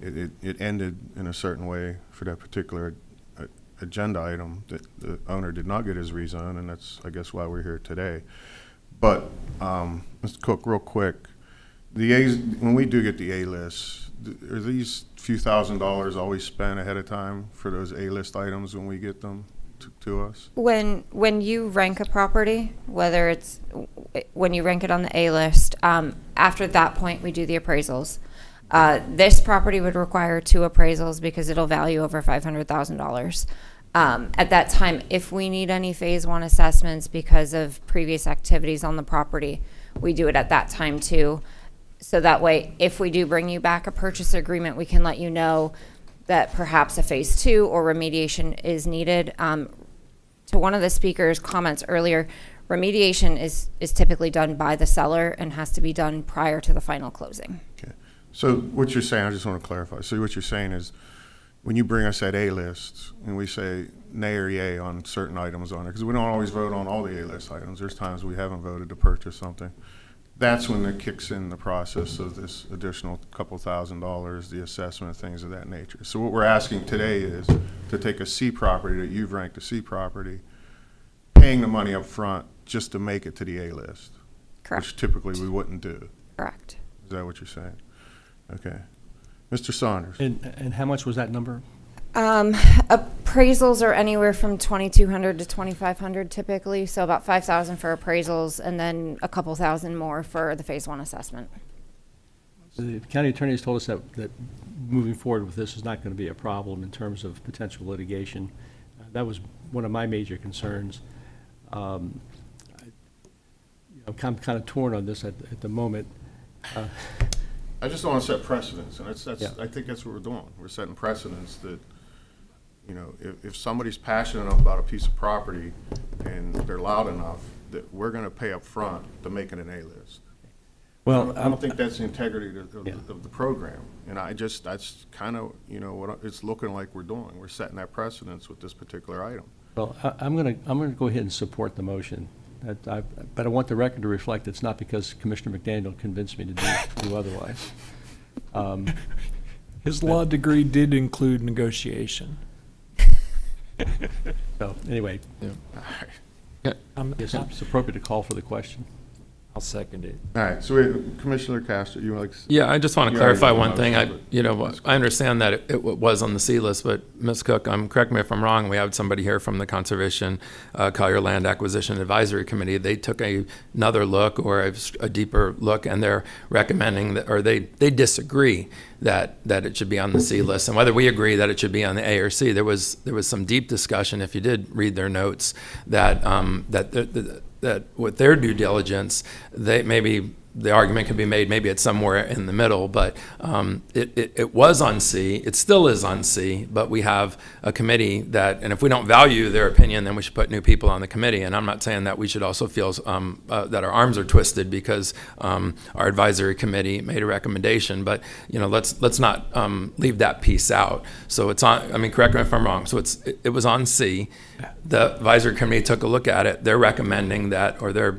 it ended in a certain way for that particular agenda item that the owner did not get his rezone, and that's, I guess, why we're here today. But, Mr. Cook, real quick, when we do get the A-list, are these few $1,000s always spent ahead of time for those A-list items when we get them to us? When you rank a property, whether it's when you rank it on the A list, after that point we do the appraisals. This property would require 2 appraisals because it'll value over $500,000. At that time, if we need any phase 1 assessments because of previous activities on the property, we do it at that time too. So that way, if we do bring you back a purchase agreement, we can let you know that perhaps a phase 2 or remediation is needed. To one of the speakers' comments earlier, remediation is typically done by the seller and has to be done prior to the final closing. Okay. So what you're saying, I just want to clarify. So what you're saying is when you bring us that A-list and we say nay or yay on certain items on it, because we don't always vote on all the A-list items. There's times we haven't voted to purchase something. That's when it kicks in the process of this additional couple $1,000s, the assessment, things of that nature. So what we're asking today is to take a C property that you've ranked a C property, paying the money up front just to make it to the A list. Correct. Which typically we wouldn't do. Correct. Is that what you're saying? Okay. Mr. Saunders. And how much was that number? Appraisals are anywhere from $2,200 to $2,500 typically, so about $5,000 for appraisals and then a couple thousand more for the phase 1 assessment. The county attorney has told us that moving forward with this is not going to be a problem in terms of potential litigation. That was one of my major concerns. I'm kind of torn on this at the moment. I just don't want to set precedents, and Yeah. I think that's what we're doing. We're setting precedents that, if somebody's passionate enough about a piece of property and they're loud enough, that we're going to pay up front to make it an A-list. Well, I don't think that's the integrity of the program. And that's kind of, what it's looking like we're doing. We're setting that precedence with this particular item. Well, I'm gonna go ahead and support the motion. But I want the record to reflect it's not because Commissioner McDaniel convinced me to do otherwise. His law degree did include negotiation. So anyway, I guess it's appropriate to call for the question. I'll second it. All right, so Commissioner Castro, you like? Yeah, I just want to You already clarify made one the thing. motion, I understand that it was on the C list, but Ms. Cook, correct me if I'm wrong, we have somebody here from the Conservation Collier Land Acquisition Advisory Committee. They took another look or a deeper look, and they're recommending that, or they disagree that it should be on the C list. And whether we agree that it should be on the A or C, there was some deep discussion, if you did read their notes, that with their due diligence, they maybe the argument could be made, maybe it's somewhere in the middle, but it was on C, it still is on C, but we have a committee that, and if we don't value their opinion, then we should put new people on the committee. And I'm not saying that we should also feel that our arms are twisted because our advisory committee made a recommendation, but let's not leave that piece out. So it's on, I mean, correct me if I'm wrong, so it was on C. The advisory committee took a look at it, they're recommending that, or they're,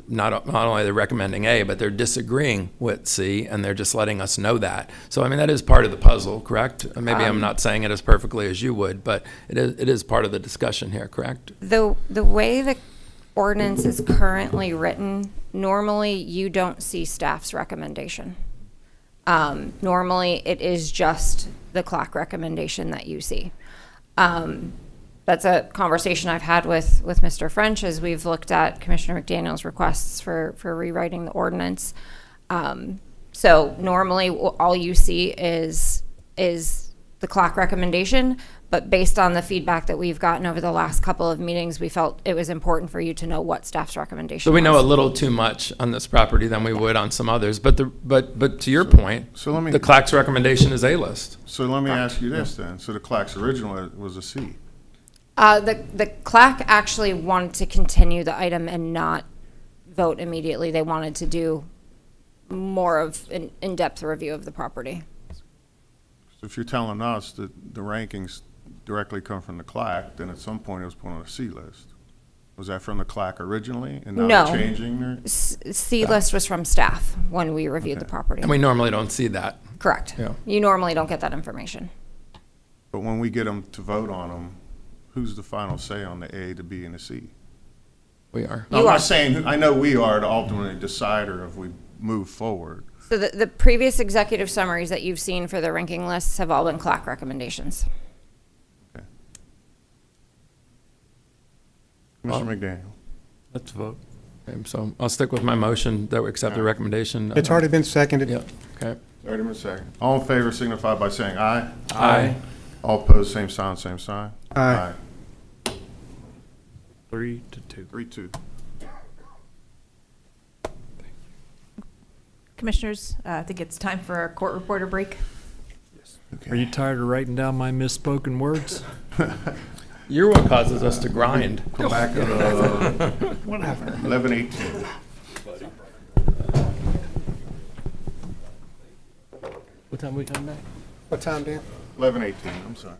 not only they're recommending A, but they're disagreeing with C, and they're just letting us know that. So, I mean, that is part of the puzzle, correct? Maybe I'm not saying it as perfectly as you would, but it is part of the discussion here, correct? The way the ordinance is currently written, normally you don't see staff's recommendation. Normally it is just the clock recommendation that you see. That's a conversation I've had with Mr. French as we've looked at Commissioner McDaniel's requests for rewriting the ordinance. So normally all you see is the clock recommendation, but based on the feedback that we've gotten over the last couple of meetings, we felt it was important for you to know what staff's recommendation So we know a was. little too much on this property than we would on some others, but to your point, the CLAC's recommendation is A-list. So let me ask you this then. So the CLAC's original was a C. The CLAC actually wanted to continue the item and not vote immediately. They wanted to do more of an in-depth review of the property. So if you're telling us that the rankings directly come from the CLAC, then at some point it was put on a C list. Was that from the CLAC originally and now No. they're changing their? C list was from staff when we reviewed the property. And we normally don't see that. Correct. Yeah. You normally don't get that information. But when we get them to vote on them, who's the final say on the A, the B, and the C? We are. No, I'm not saying, I know we are the ultimate decider if we move forward. So the previous executive summaries that you've seen for the ranking lists have all been CLAC recommendations. Mr. McDaniel. Let's vote. Okay, so I'll stick with my motion that we accept the recommendation. It's already been seconded. Yeah, okay. Already been second. All in favor signify by saying aye. Aye. All opposed, same sign, same sign. Aye. 3-2. 3-2. Commissioners, I think it's time for our court reporter break. Are you tired of writing down my misspoken words? You're what causes us to grind. Come back at 11:18. What time we come back? What time, Dan? 11:18, I'm sorry.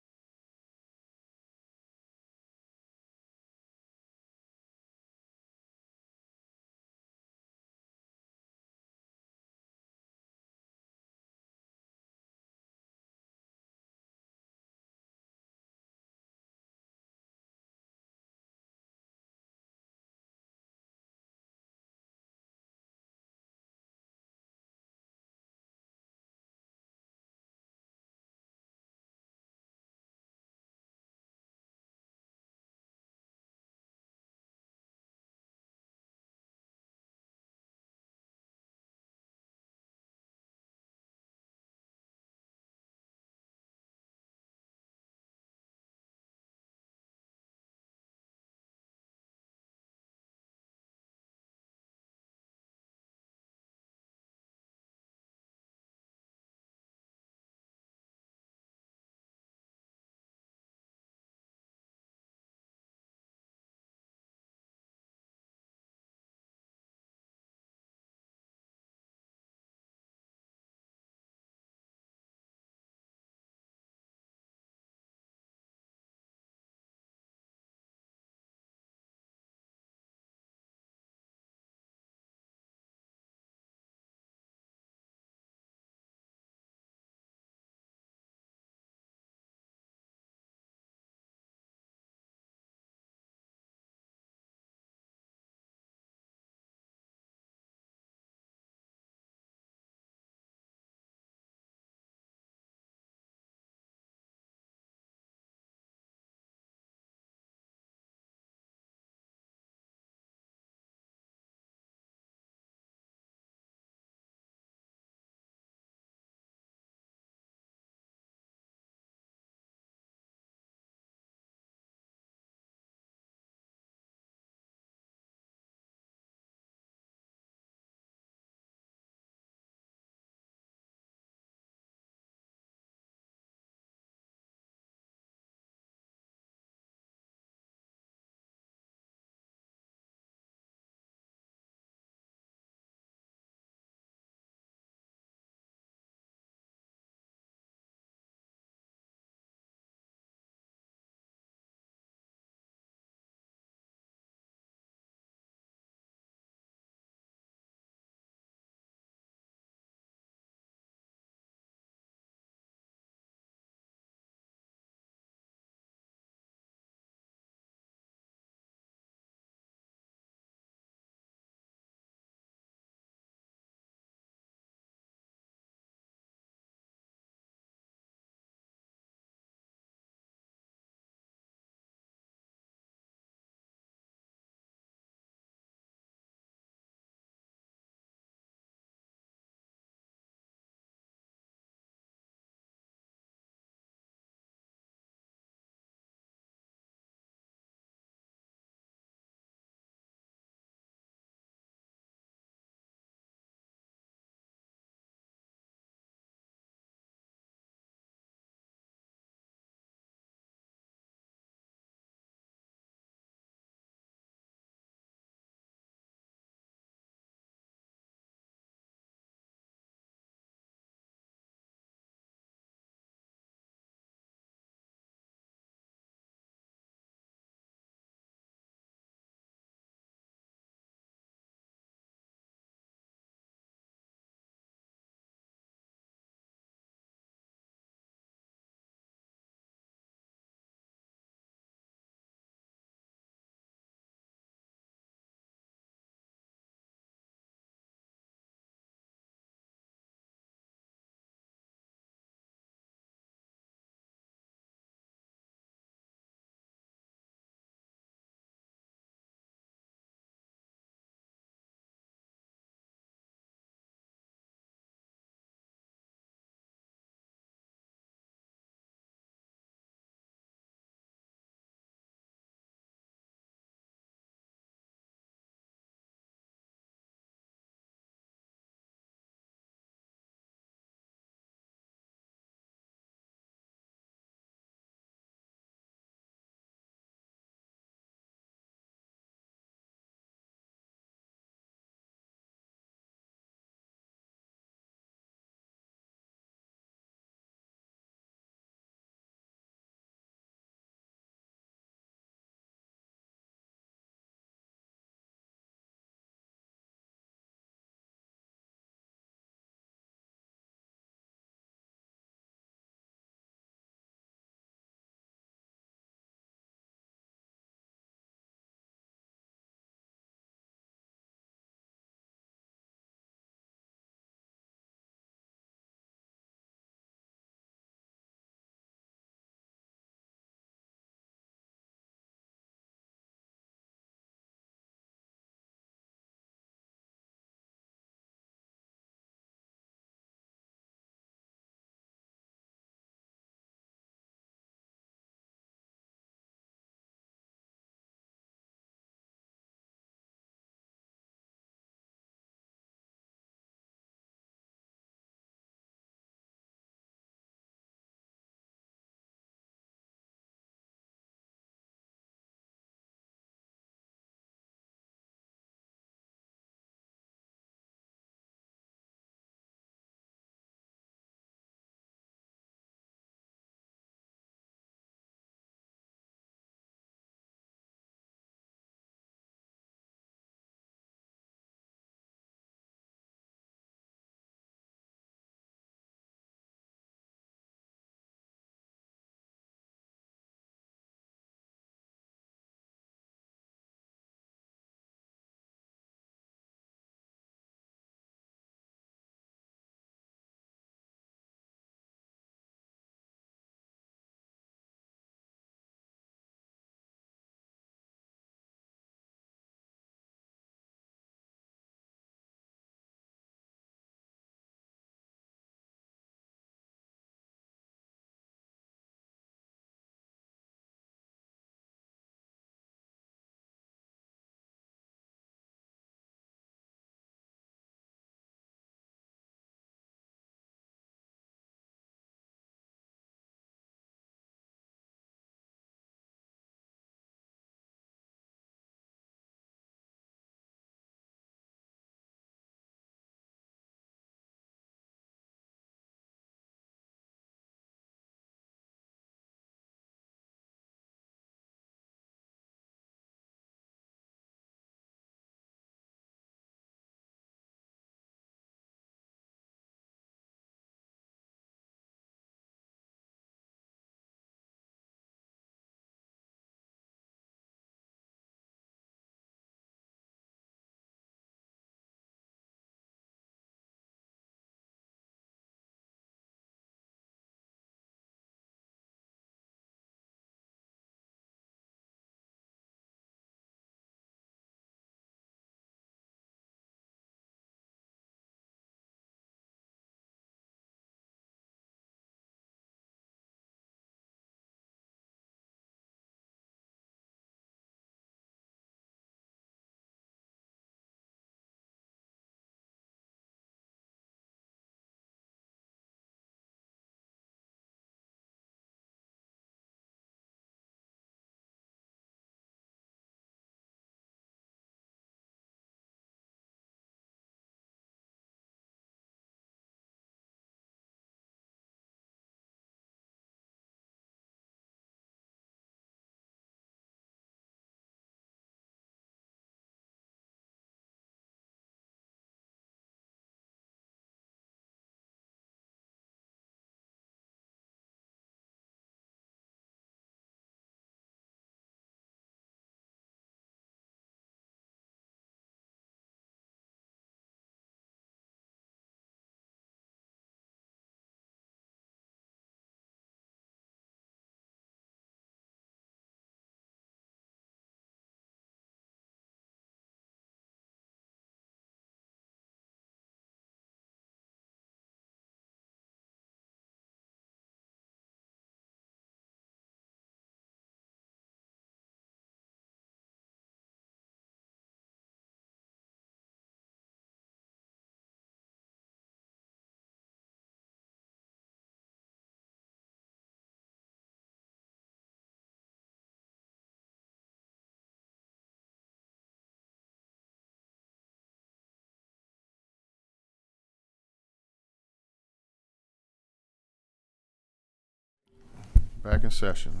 Back in session.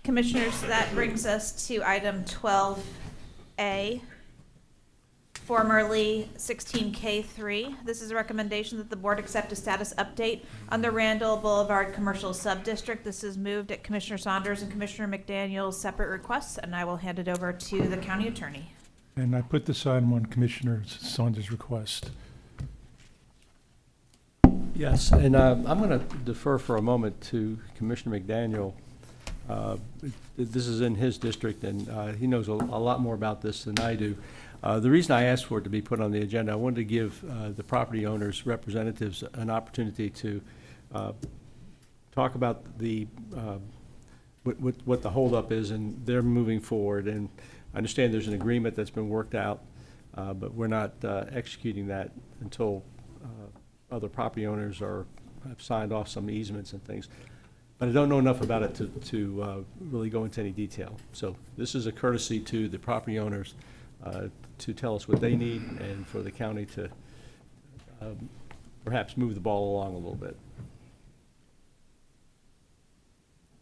Commissioners, that brings us to item 12A, formerly 16K3. This is a recommendation that the board accept a status update on the Randall Boulevard Commercial Subdistrict. This is moved at Commissioner Saunders and Commissioner McDaniel's separate requests, and I will hand it over to the county attorney. And I put this item on Commissioner Saunders' request. Yes, and I'm going to defer for a moment to Commissioner McDaniel. This is in his district, and he knows a lot more about this than I do. The reason I asked for it to be put on the agenda, I wanted to give the property owners' representatives an opportunity to talk about what the holdup is, and they're moving forward. And I understand there's an agreement that's been worked out, but we're not executing that until other property owners have signed off some easements and things. But I don't know enough about it to really go into any detail. So this is a courtesy to the property owners to tell us what they need and for the county to perhaps move the ball along a little bit.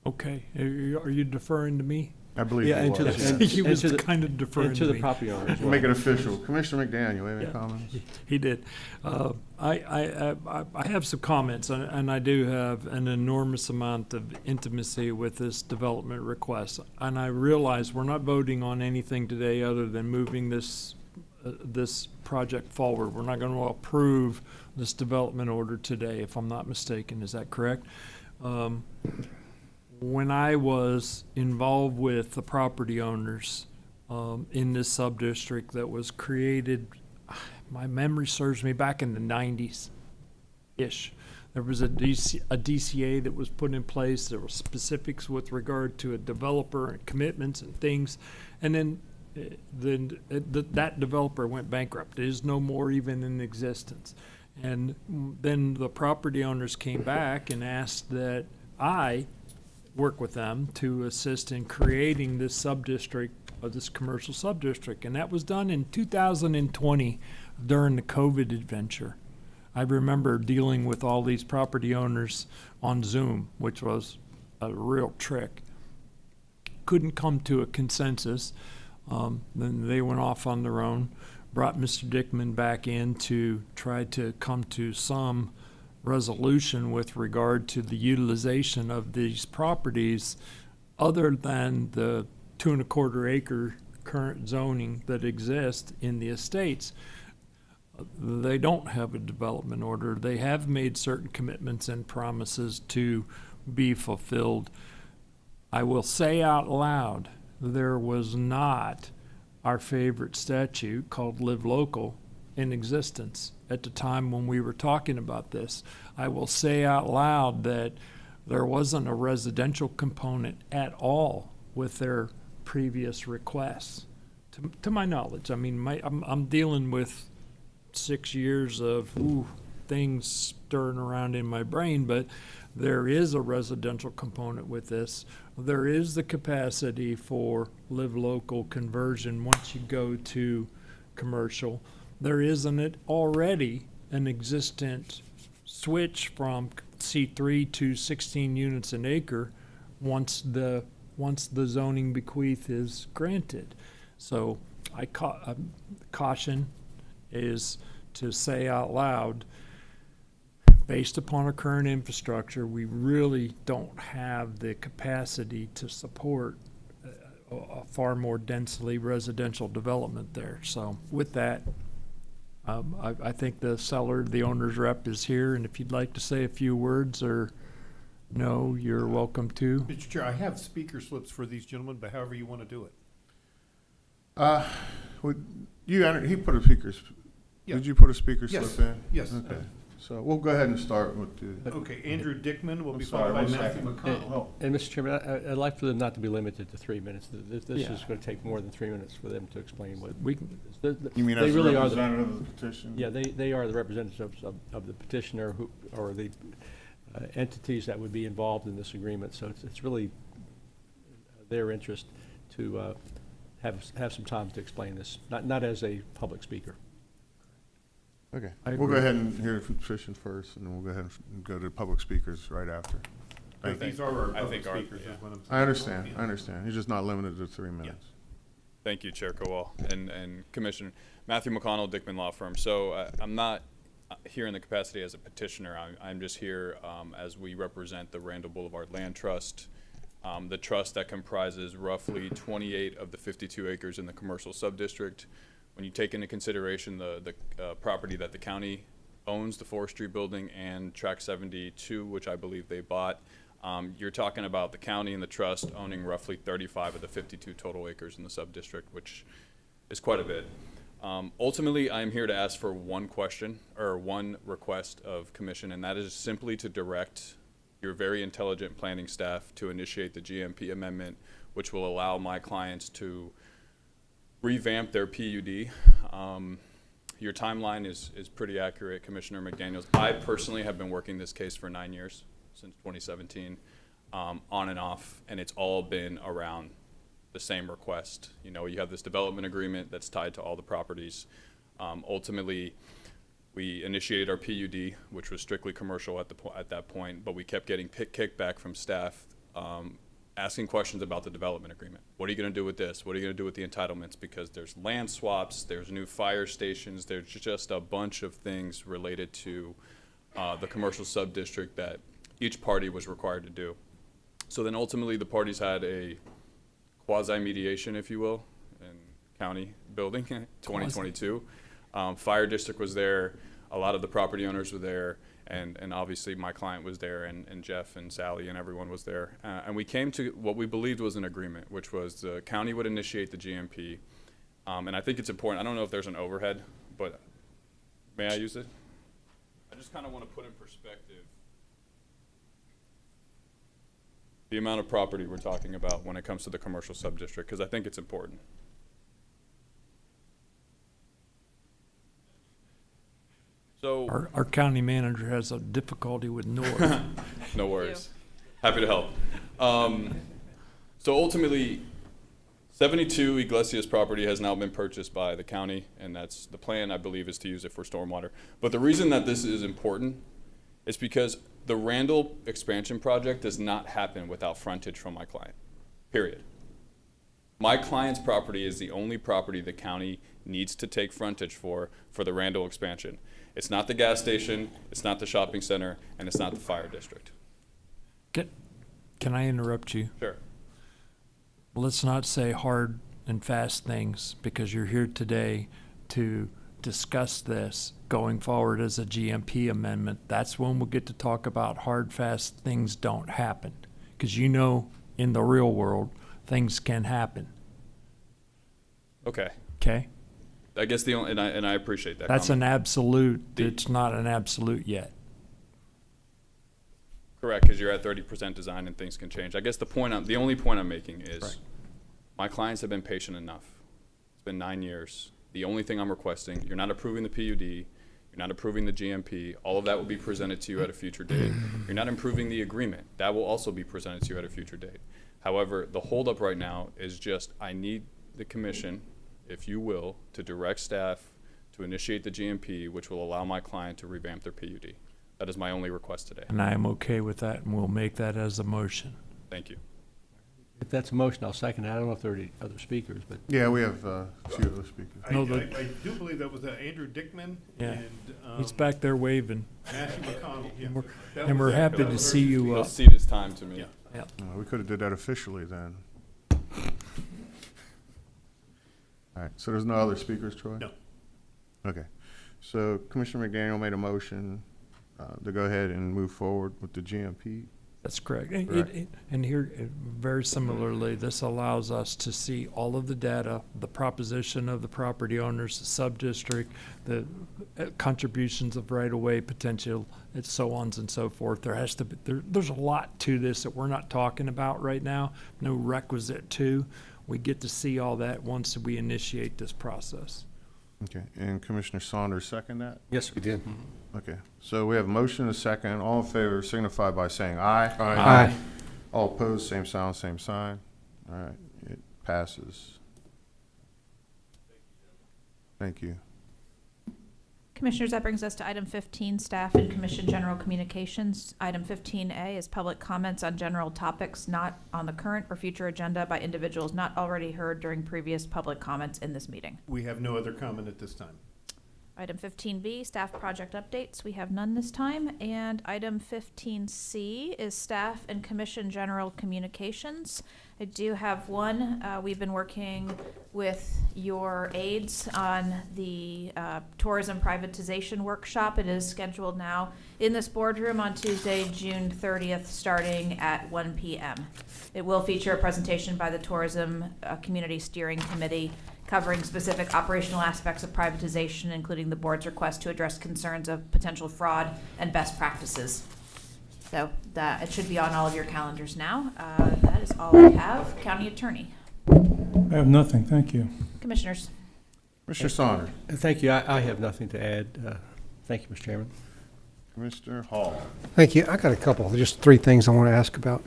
Okay, are you deferring to me? I believe Yeah, you and to are. the- He was and to the- kind of deferring and to the me. property owners as well. Make it official. Commissioner McDaniel, you have any Yeah, comments? He did. I have some comments, and I do have an enormous amount of intimacy with this development request. And I realize we're not voting on anything today other than moving this project forward. We're not going to approve this development order today, if I'm not mistaken. Is that correct? When I was involved with the property owners in this sub-district that was created, my memory serves me, back in the 90s-ish. There was a DCA that was put in place. There were specifics with regard to a developer and commitments and things. And then that developer went bankrupt. It is no more even in existence. And then the property owners came back and asked that I work with them to assist in creating this sub-district, this commercial sub-district. And that was done in 2020 during the COVID adventure. I remember dealing with all these property owners on Zoom, which was a real trick. Couldn't come to a consensus. Then they went off on their own, brought Mr. Dickman back in to try to come to some resolution with regard to the utilization of these properties other than the 2 1/4 acre current zoning that exists in the estates. They don't have a development order. They have made certain commitments and promises to be fulfilled. I will say out loud, there was not our favorite statute called Live Local in existence at the time when we were talking about this. I will say out loud that there wasn't a residential component at all with their previous requests, to my knowledge. I mean, I'm dealing with 6 years of things stirring around in my brain, but there is a residential component with this. There is the capacity for Live Local conversion once you go to commercial. There isn't already an existent switch from C3 to 16 units an acre once the zoning bequeath is granted. So caution is to say out loud, based upon our current infrastructure, we really don't have the capacity to support a far more densely residential development there. So with that, I think the owner's rep is here, and if you'd like to say a few words or no, you're welcome to. Mr. Chair, I have speaker slips for these gentlemen, but however you want to do it. He put a speaker. Yeah. Did you put a speaker Yes. slip in? Yes. Okay. So we'll go ahead and start with the. Okay, Andrew Dickman will be sorry, followed by one Matthew second. McConnell. And Mr. Chairman, I'd like for them not to be limited to 3 minutes. This Yeah. is going to take more than 3 minutes for them to explain what. We can, You mean they as really a are the- representative of the petition? Yeah, they are the representatives of the petitioner or the entities that would be involved in this agreement. So it's really their interest to have some time to explain this, not as a public speaker. Okay. I We'll go agree. ahead and hear from the petition first, and then we'll go ahead and go to public speakers right after. Thank you. These are our I public think our- speakers, yeah. is what I'm saying. I understand, I understand. He's just not limited to 3 minutes. Thank you, Chair Kowal and Commissioner. Matthew McConnell, Dickman Law Firm. So I'm not here in the capacity as a petitioner. I'm just here as we represent the Randall Boulevard Land Trust, the trust that comprises roughly 28 of the 52 acres in the commercial subdistrict. When you take into consideration the property that the county owns, the forestry building, and Track 72, which I believe they bought, you're talking about the county and the trust owning roughly 35 of the 52 total acres in the sub-district, which is quite a bit. Ultimately, I'm here to ask for one question or one request of commission, and that is simply to direct your very intelligent planning staff to initiate the GMP amendment, which will allow my clients to revamp their PUD. Your timeline is pretty accurate, Commissioner McDaniels. I personally have been working this case for 9 years, since 2017, on and off, and it's all been around the same request. You know, you have this development agreement that's tied to all the properties. Ultimately, we initiated our PUD, which was strictly commercial at that point, but we kept getting kickback from staff asking questions about the development agreement. What are you going to do with this? What are you going to do with the entitlements? Because there's land swaps, there's new fire stations, there's just a bunch of things related to the commercial sub-district that each party was required to do. So then ultimately the parties had a quasi-mediation, if you will, in county building, 2022. Fire district was there, a lot of the property owners were there, and obviously my client was there, and Jeff and Sally and everyone was there. And we came to what we believed was an agreement, which was the county would initiate the GMP. And I think it's important, I don't know if there's an overhead, but may I use it? I just kind of want to put in perspective the amount of property we're talking about when it comes to the commercial sub-district, because I think it's important. So Our county manager has a difficulty with noise. no worries. Happy to help. So ultimately, 72 Iglesias property has now been purchased by the county, and that's the plan, I believe, is to use it for stormwater. But the reason that this is important is because the Randall expansion project does not happen without frontage from my client, period. My client's property is the only property the county needs to take frontage for the Randall expansion. It's not the gas station, it's not the shopping center, and it's not the fire district. Can I interrupt you? Sure. Let's not say hard and fast things, because you're here today to discuss this going forward as a GMP amendment. That's when we'll get to talk about hard, fast things don't happen. Because you know, in the real world, things can happen. Okay. Okay? I guess the only, and I appreciate that. That's an comment. absolute. It's not an absolute yet. Correct, because you're at 30% design and things can change. I guess the only point I'm making is Right. my clients have been patient enough. It's been 9 years. The only thing I'm requesting, you're not approving the PUD, you're not approving the GMP. All of that will be presented to you at a future date. You're not improving the agreement. That will also be presented to you at a future date. However, the holdup right now is just I need the commission, if you will, to direct staff to initiate the GMP, which will allow my client to revamp their PUD. That is my only request today. And I am okay with that, and we'll make that as a motion. Thank you. If that's a motion, I'll second it. I don't know if there are any other speakers, but. Yeah, we have a few other speakers. I do believe that was Andrew Dickman Yeah. and He's back there waving. Matthew McConnell. Yeah. That And was we're it. happy That to was see you. He'll cede his time to me. Yeah. We could have did that officially then. All right, so there's no other speakers, Troy? No. Okay, so Commissioner McDaniel made a motion to go ahead and move forward with the GMP. That's correct. Correct. And here, very similarly, this allows us to see all of the data, the proposition of the property owners, the sub-district, the contributions of right-of-way potential, and so on and so forth. There has to be, there's a lot to this that we're not talking about right now, no requisite to. We get to see all that once we initiate this process. Okay, and Commissioner Saunders second that? Yes, we did. Okay, so we have a motion and a second. All in favor signify by saying aye. Aye. All opposed, same sound, same sign. All right, it passes. Thank you. Commissioners, that brings us to item 15, Staff and Commission General Communications. Item 15A is public comments on general topics not on the current or future agenda by individuals not already heard during previous public comments in this meeting. We have no other comment at this time. Item 15B, staff project updates. We have none this time. And item 15C is staff and commission general communications. I do have one. We've been working with your aides on the tourism privatization workshop. It is scheduled now in this boardroom on Tuesday, June 30th, starting at 1 p.m. It will feature a presentation by the Tourism Community Steering Committee covering specific operational aspects of privatization, including the board's request to address concerns of potential fraud and best practices. So that it should be on all of your calendars now. That is all I have. County Attorney. I have nothing, thank you. Commissioners. Commissioner Saunders. Thank you. I have nothing to add. Thank you, Mr. Chairman. Commissioner Hall. Thank you. I got a couple, just three things I want to ask about.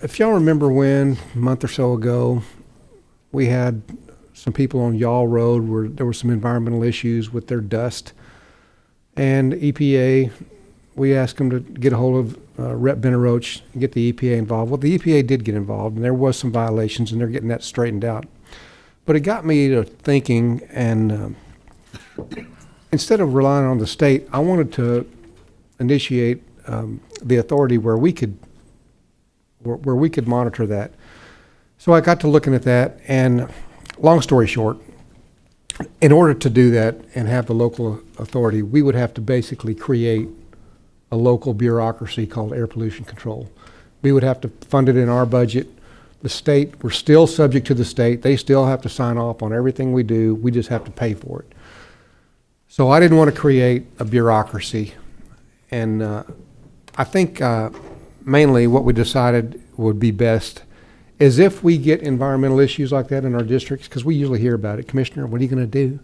If y'all remember when, a month or so ago, we had some people on Y'all Road where there were some environmental issues with their dust. And EPA, we asked them to get a hold of Rep. Benaroach and get the EPA involved. Well, the EPA did get involved, and there was some violations, and they're getting that straightened out. But it got me to thinking, and instead of relying on the state, I wanted to initiate the authority where we could monitor that. So I got to looking at that, and long story short, in order to do that and have the local authority, we would have to basically create a local bureaucracy called air pollution control. We would have to fund it in our budget. The state, we're still subject to the state. They still have to sign off on everything we do. We just have to pay for it. So I didn't want to create a bureaucracy. And I think mainly what we decided would be best is if we get environmental issues like that in our districts, because we usually hear about it, Commissioner, what are you going to do?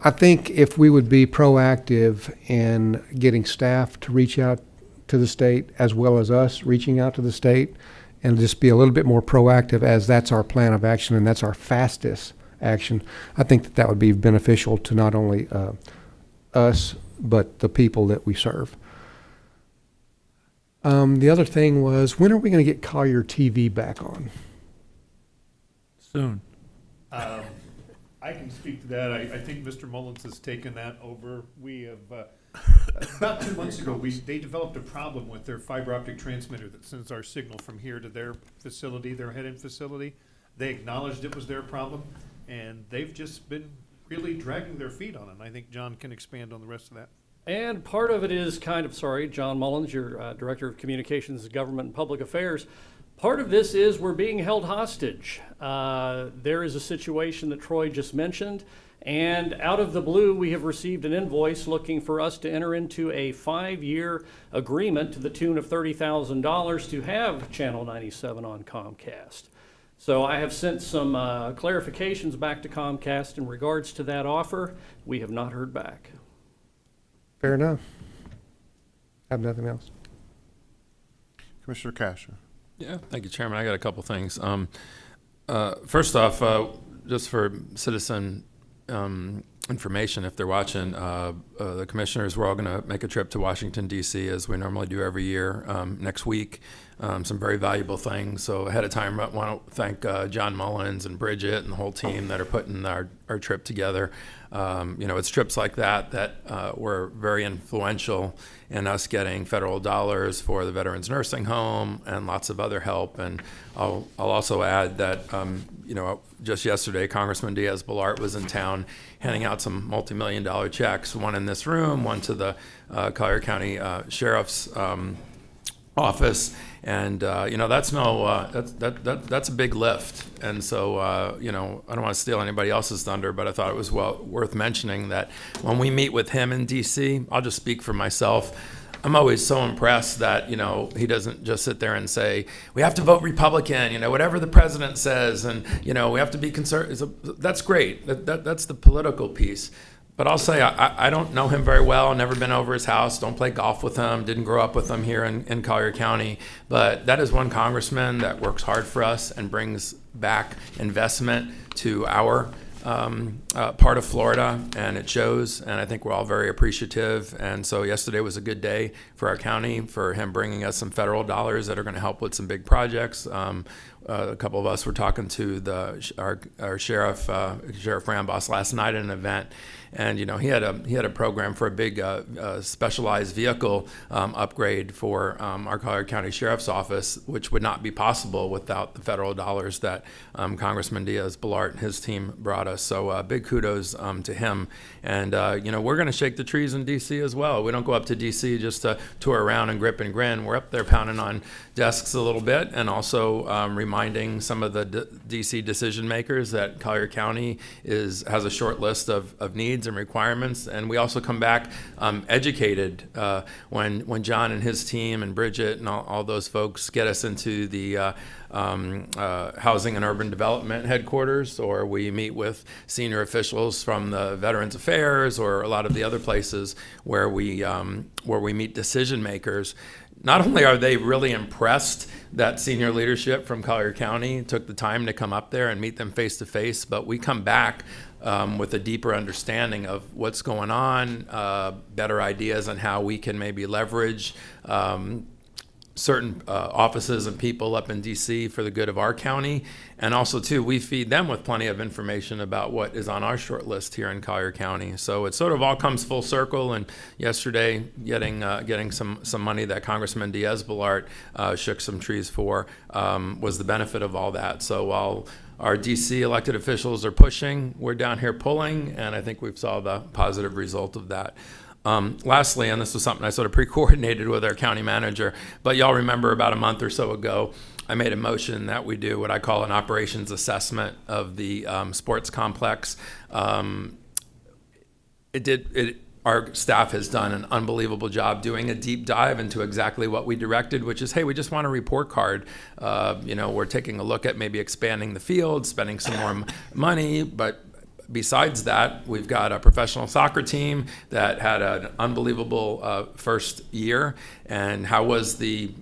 I think if we would be proactive in getting staff to reach out to the state as well as us reaching out to the state and just be a little bit more proactive, as that's our plan of action and that's our fastest action, I think that that would be beneficial to not only us but the people that we serve. The other thing was, when are we going to get Collier TV back on? Soon. I can speak to that. I think Mr. Mullins has taken that over. We have, about 2 months ago, they developed a problem with their fiber optic transmitter that sends our signal from here to their facility, their head-end facility. They acknowledged it was their problem, and they've just been really dragging their feet on it. And I think John can expand on the rest of that. And part of it is John Mullins, your Director of Communications, Government and Public Affairs. Part of this is we're being held hostage. There is a situation that Troy just mentioned, and out of the blue, we have received an invoice looking for us to enter into a 5-year agreement to the tune of $30,000 to have Channel 97 on Comcast. So I have sent some clarifications back to Comcast in regards to that offer. We have not heard back. Fair enough. I have nothing else. Commissioner Casher. Yeah, thank you, Chairman. I got a couple things. First off, just for citizen information, if they're watching, the commissioners, we're all going to make a trip to Washington, D.C., as we normally do every year, next week. Some very valuable things. So ahead of time, I want to thank John Mullins and Bridget and the whole team that are putting our trip together. It's trips like that were very influential in us getting federal dollars for the Veterans Nursing Home and lots of other help. And I'll also add that, just yesterday, Congressman Diaz-Balart was in town handing out some multi-million-dollar checks, one in this room, one to the Collier County Sheriff's office. And that's a big lift. And so I don't want to steal anybody else's thunder, but I thought it was worth mentioning that when we meet with him in DC, I'll just speak for myself. I'm always so impressed that he doesn't just sit there and say we have to vote Republican, whatever the president says, and we have to be conservative. That's great. That's the political piece. But I'll say I don't know him very well, never been over his house, don't play golf with him, didn't grow up with him here in Collier County. But that is one congressman that works hard for us and brings back investment to our part of Florida, and it shows, and I think we're all very appreciative. And so yesterday was a good day for our county, for him bringing us some federal dollars that are going to help with some big projects. A couple of us were talking to our sheriff, Sheriff Ramboss, last night at an event, and he had a program for a big specialized vehicle upgrade for our Collier County Sheriff's Office, which would not be possible without the federal dollars that Congressman Diaz-Balart and his team brought us. So big kudos to him. And we're going to shake the trees in D.C. as well. We don't go up to D.C. just to tour around and grip and grin. We're up there pounding on desks a little bit, and also reminding some of the D.C. decision makers that Collier County has a short list of needs and requirements. And we also come back educated when John and his team and Bridget and all those folks get us into the Housing and Urban Development headquarters, or we meet with senior officials from the Veterans Affairs or a lot of the other places where we meet decision makers. Not only are they really impressed that senior leadership from Collier County took the time to come up there and meet them face to face, but we come back with a deeper understanding of what's going on, better ideas on how we can maybe leverage certain offices and people up in DC for the good of our county. And also, too, we feed them with plenty of information about what is on our short list here in Collier County. So it sort of all comes full circle. And yesterday, getting some money that Congressman Diaz-Balart shook some trees for was the benefit of all that. So while our DC elected officials are pushing, we're down here pulling, and I think we've saw the positive result of that. Lastly, and this was something I sort of pre-coordinated with our county manager, but y'all remember about a month or so ago, I made a motion that we do what I call an operations assessment of the sports complex. Our staff has done an unbelievable job doing a deep dive into exactly what we directed, which is, hey, we just want a report card. We're taking a look at maybe expanding the field, spending some more money, but besides that, we've got a professional soccer team that had an unbelievable first year. And how was the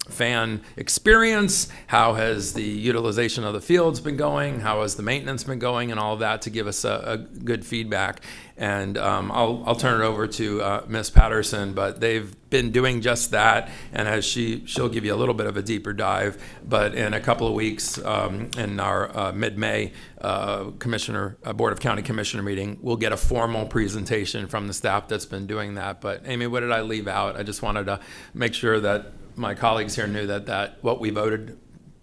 fan experience? How has the utilization of the fields been going? How has the maintenance been going? And all of that to give us a good feedback. And I'll turn it over to Ms. Patterson, but they've been doing just that. And as she'll give you a little bit of a deeper dive, but in a couple of weeks, in our mid-May Board of County Commissioner meeting, we'll get a formal presentation from the staff that's been doing that. But Amy, what did I leave out? I just wanted to make sure that my colleagues here knew that what we voted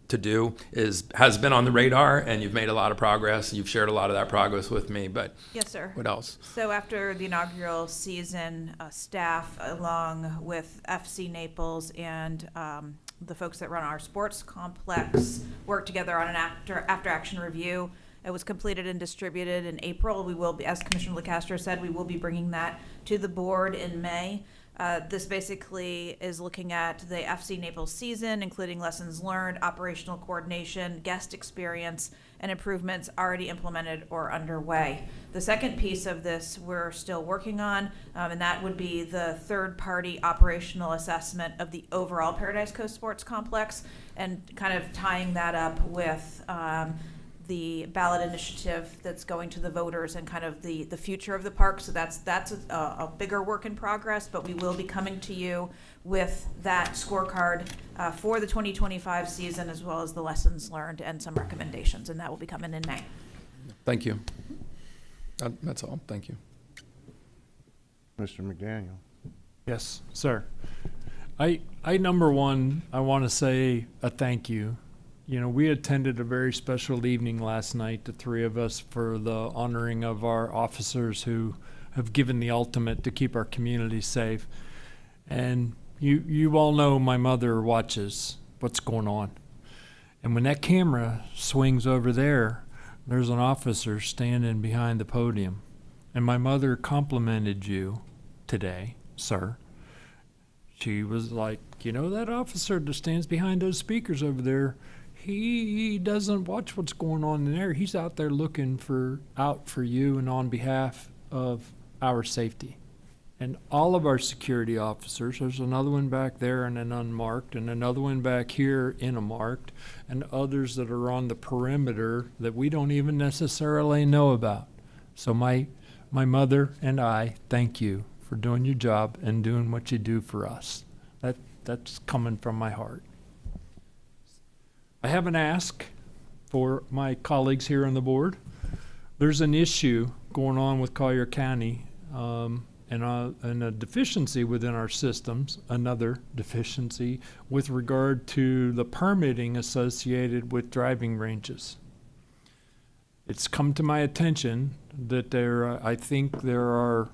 to do has been on the radar, and you've made a lot of progress. You've shared a lot of that progress with me, but yes, sir. What else? So after the inaugural season, staff along with FC Naples and the folks that run our sports complex worked together on an after-action review. It was completed and distributed in April. We will be, as Commissioner LaCastro said, we will be bringing that to the board in May. This basically is looking at the FC Naples season, including lessons learned, operational coordination, guest experience, and improvements already implemented or underway. The second piece of this we're still working on, and that would be the third-party operational assessment of the overall Paradise Coast Sports Complex, and kind of tying that up with the ballot initiative that's going to the voters and kind of the future of the park. So that's a bigger work in progress, but we will be coming to you with that scorecard for the 2025 season, as well as the lessons learned and some recommendations, and that will be coming in May. Thank you. That's all. Thank you. Mr. McDaniel. Yes, sir. I number one, I want to say a thank you. You know, we attended a very special evening last night, the three of us, for the honoring of our officers who have given the ultimate to keep our community safe. And you all know my mother watches what's going on. And when that camera swings over there, there's an officer standing behind the podium. And my mother complimented you today, sir. She was like, you know, that officer that stands behind those speakers over there, he doesn't watch what's going on in there. He's out there looking out for you and on behalf of our safety. And all of our security officers, there's another one back there in an unmarked, and another one back here in a marked, and others that are on the perimeter that we don't even necessarily know about. So my mother and I thank you for doing your job and doing what you do for us. That's coming from my heart. I have an ask for my colleagues here on the board. There's an issue going on with Collier County, and a deficiency within our systems, another deficiency with regard to the permitting associated with driving ranges. It's come to my attention that I think there are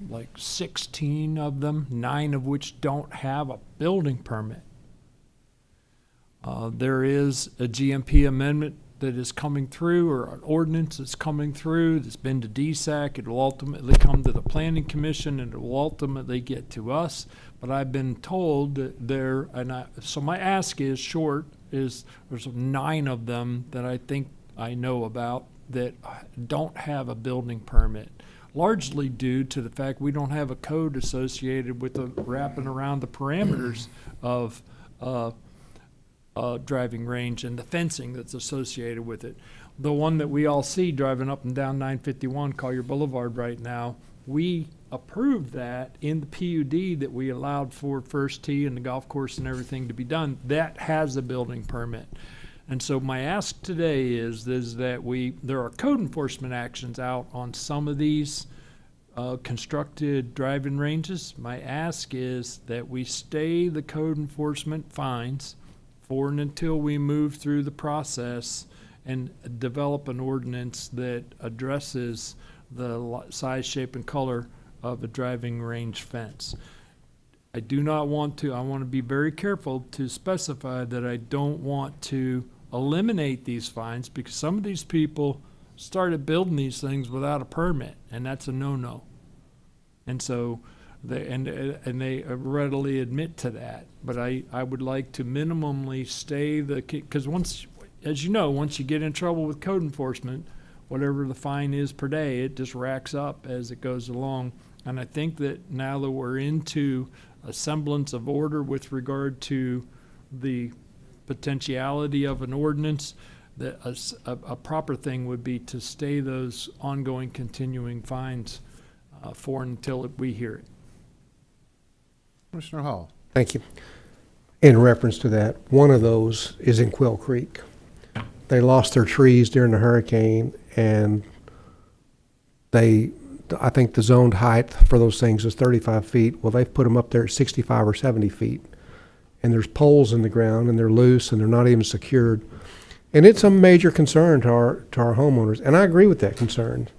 like 16 of them, 9 of which don't have a building permit. There is a GMP amendment that is coming through, or an ordinance that's coming through that's been to DSAC. It will ultimately come to the Planning Commission, and it will ultimately get to us. But I've been told that so my ask is there's 9 of them that I think I know about that don't have a building permit, largely due to the fact we don't have a code associated with the wrapping around the parameters of driving range and the fencing that's associated with it. The one that we all see driving up and down 951 Collier Boulevard right now, we approved that in the PUD that we allowed for First Tee and the golf course and everything to be done. That has a building permit. And so my ask today is that there are code enforcement actions out on some of these constructed driving ranges. My ask is that we stay the code enforcement fines for and until we move through the process and develop an ordinance that addresses the size, shape, and color of a driving range fence. I want to be very careful to specify that I don't want to eliminate these fines, because some of these people started building these things without a permit, and that's a no-no. And so they readily admit to that. But I would like to minimally stay because once you get in trouble with code enforcement, whatever the fine is per day, it just racks up as it goes along. And I think that now that we're into a semblance of order with regard to the potentiality of an ordinance, that a proper thing would be to stay those ongoing, continuing fines for until we hear it. Commissioner Hall. Thank you. In reference to that, one of those is in Quail Creek. They lost their trees during the hurricane, and I think the zoned height for those things is 35 feet. Well, they've put them up there at 65 or 70 feet. And there's poles in the ground, and they're loose, and they're not even secured. And it's a major concern to our homeowners, and I agree with that concern.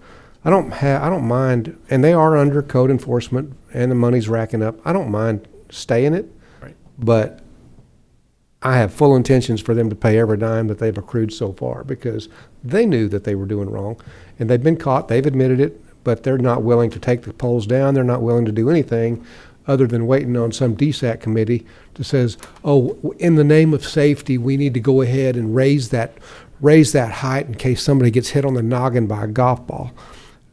I don't mind, and they are under code enforcement, and the money's racking up. I don't mind staying it, right. But I have full intentions for them to pay every dime that they've accrued so far, because they knew that they were doing wrong, and they've been caught. They've admitted it, but they're not willing to take the poles down. They're not willing to do anything other than waiting on some DSAC committee that says, oh, in the name of safety, we need to go ahead and raise that height in case somebody gets hit on the noggin by a golf ball.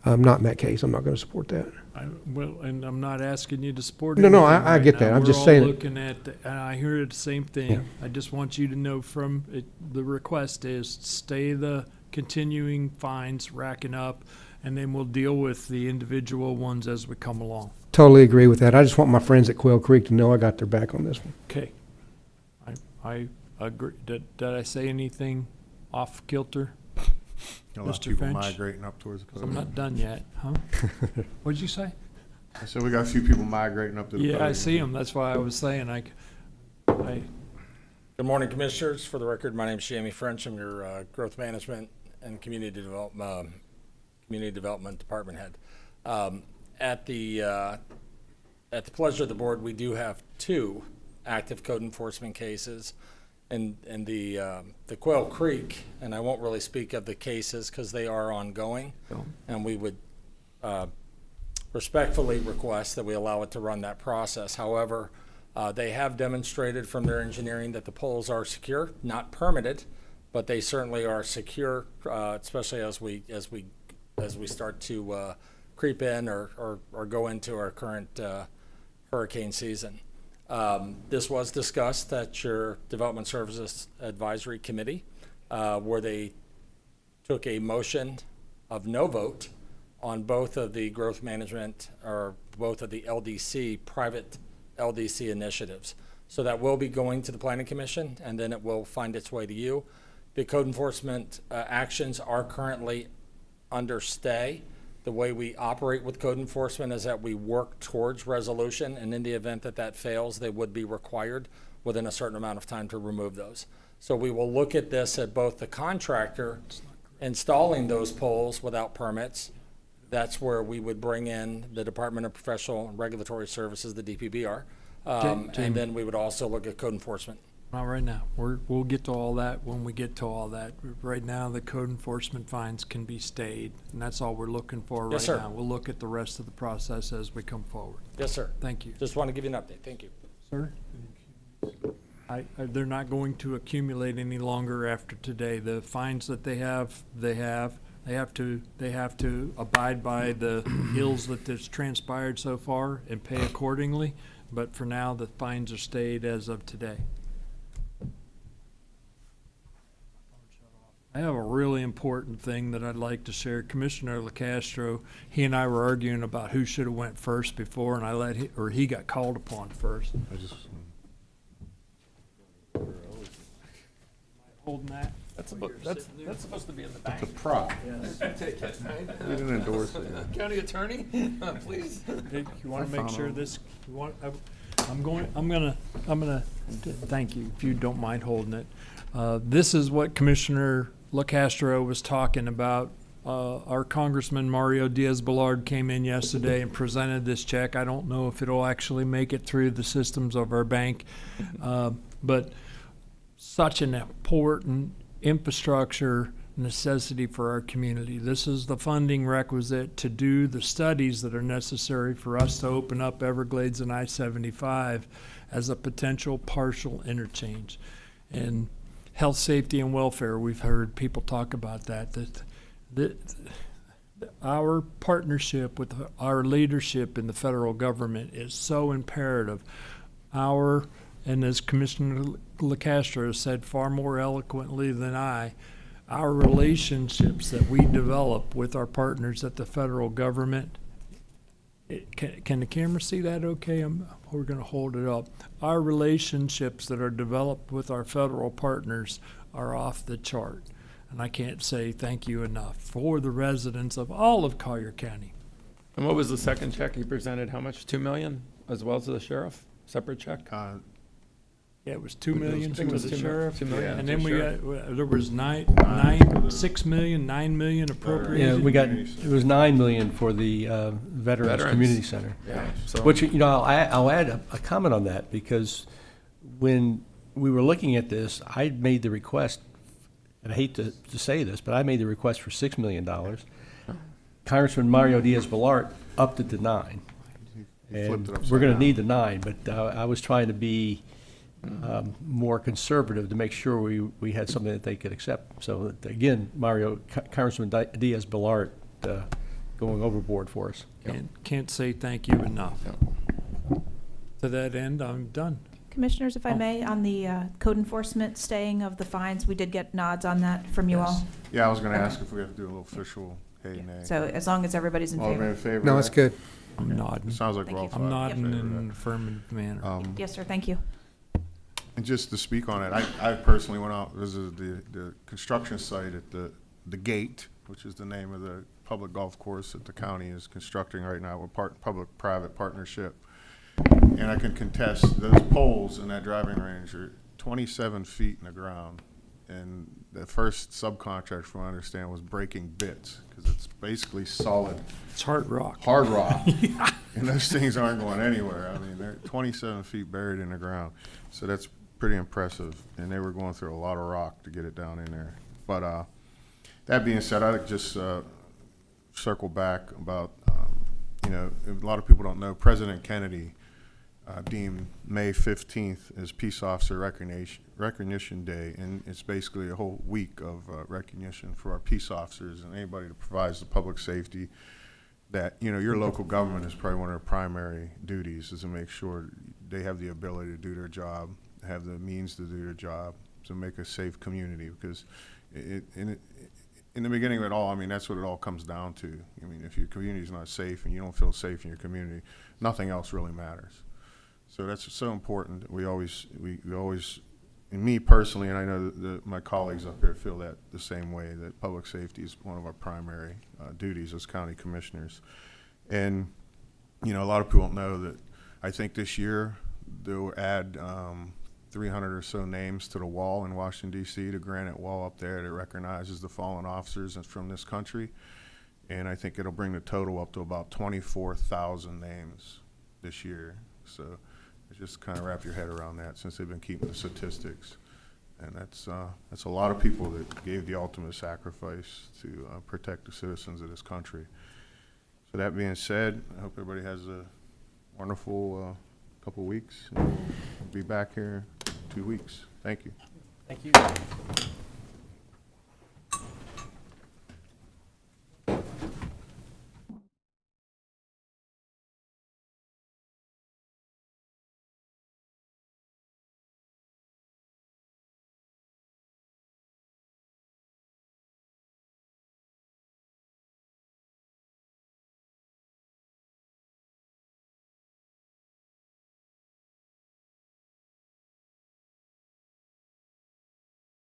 Not in that case. I'm not going to support that. And I'm not asking you to support it. No, I get that. I'm just saying. We're all looking at, and I hear the same thing. Yeah. I just want you to know from it, the request is stay the continuing fines racking up, and then we'll deal with the individual ones as we come along. Totally agree with that. I just want my friends at Quail Creek to know I got their back on this one. Okay. I agree. Did I say anything off kilter? A lot of Mr. people Finch? migrating up towards the podium. I'm not done yet, huh? What did you say? I said we got a few people migrating up to the podium. Yeah, I see them. That's why I was saying Good morning, Commissioners. For the record, my name is Jamie French. I'm your Growth Management and Community Development Department Head. At the pleasure of the board, we do have 2 active code enforcement cases. And the Quail Creek, and I won't really speak of the cases because they are ongoing, and we would respectfully request that we allow it to run that process. However, they have demonstrated from their engineering that the poles are secure, not permitted, but they certainly are secure, especially as we start to creep in or go into our current hurricane season. This was discussed at your Development Services Advisory Committee, where they took a motion of no vote on both of the growth management or both of the LDC, private LDC initiatives. So that will be going to the Planning Commission, and then it will find its way to you. The code enforcement actions are currently under stay. The way we operate with code enforcement is that we work towards resolution, and in the event that that fails, they would be required within a certain amount of time to remove those. So we will look at this at both the contractor installing those poles without permits. That's where we would bring in the Department of Professional and Regulatory Services, the DPBR, and then we would also look at code enforcement. Not right now. We'll get to all that when we get to all that. Right now, the code enforcement fines can be stayed, and that's all we're looking for Yes, right sir. now. We'll look at the rest of the process as we come forward. Yes, sir. Thank you. Just want to give you an update. Thank you. Sir? They're not going to accumulate any longer after today. The fines that they have. They have to abide by the ills that has transpired so far and pay accordingly. But for now, the fines are stayed as of today. I have a really important thing that I'd like to share. Commissioner LaCastro, he and I were arguing about who should have went first before, and he got called upon first. Holding that. That's supposed to be in the bank. It's a prop. Yes. Take it. We didn't endorse it. County attorney, please. Hey, you want I to make found sure out. this, I'm gonna, thank you, if you don't mind holding it. This is what Commissioner LaCastro was talking about. Our Congressman Mario Diaz-Balart came in yesterday and presented this check. I don't know if it'll actually make it through the systems of our bank, but such an important infrastructure necessity for our community. This is the funding requisite to do the studies that are necessary for us to open up Everglades and I-75 as a potential partial interchange. And health, safety, and welfare, we've heard people talk about that. Our partnership with our leadership in the federal government is so imperative. And as Commissioner LaCastro said far more eloquently than I, our relationships that we develop with our partners at the federal government, can the camera see that okay? We're going to hold it up. Our relationships that are developed with our federal partners are off the chart. And I can't say thank you enough for the residents of all of Collier County. And what was the second check he presented? How much? 2 million, as well as the sheriff? Separate check? Yeah, it was 2 million to the sheriff. 2 million. And then we got, there was 6 million, 9 million appropriated. Yeah, we got, it was 9 million for the Veterans Community Center. Yeah. So Which, you know, I'll add a comment on that, because when we were looking at this, I made the request, and I hate to say this, but I made the request for $6 million. Congressman Mario Diaz-Balart upped it to 9. And we're going to need the 9, but I was trying to be more conservative to make sure we had something that they could accept. So again, Congressman Diaz-Balart going overboard for us. Can't say thank you enough. To that end, I'm done. Commissioners, if I may, on the code enforcement staying of the fines, we did get nods on that from you all. Yeah, I was going to ask if we have to do a little official hey, nay. So as long as everybody's in All favor. in favor? No, of it's that? good. I'm nodding. Sounds like Thank we're all you. five I'm in nodding favor in of an that. affirmative manner. Yes, sir, thank you. And just to speak on it, I personally went out, visited the construction site at the Gate, which is the name of the public golf course that the county is constructing right now with public-private partnership. And I can contest those poles in that driving range are 27 feet in the ground. And the first subcontractor, from what I understand, was breaking bits because it's basically solid. It's hard rock. Hard rock. And those things aren't going anywhere. I mean, they're 27 feet buried in the ground. So that's pretty impressive. And they were going through a lot of rock to get it down in there. But that being said, I'd just circle back about, you know, a lot of people don't know, President Kennedy deemed May 15th as Peace Officer Recognition Day, and it's basically a whole week of recognition for our peace officers and anybody that provides the public safety that, you know, your local government is probably one of their primary duties is to make sure they have the ability to do their job, have the means to do their job, to make a safe community, because in the beginning of it all, I mean, that's what it all comes down to. I mean, if your community is not safe and you don't feel safe in your community, nothing else really matters. So that's so important that we always, and me personally, and I know that my colleagues up here feel that the same way, that public safety is one of our primary duties as county commissioners. And, you know, a lot of people don't know that I think this year they'll add 300 or so names to the wall in Washington, D.C., the granite wall up there that recognizes the fallen officers from this country. And I think it'll bring the total up to about 24,000 names this year. So just kind of wrap your head around that, since they've been keeping the statistics. And that's a lot of people that gave the ultimate sacrifice to protect the citizens of this country. So that being said, I hope everybody has a wonderful couple weeks. We'll be back here in 2 weeks. Thank you. Thank you.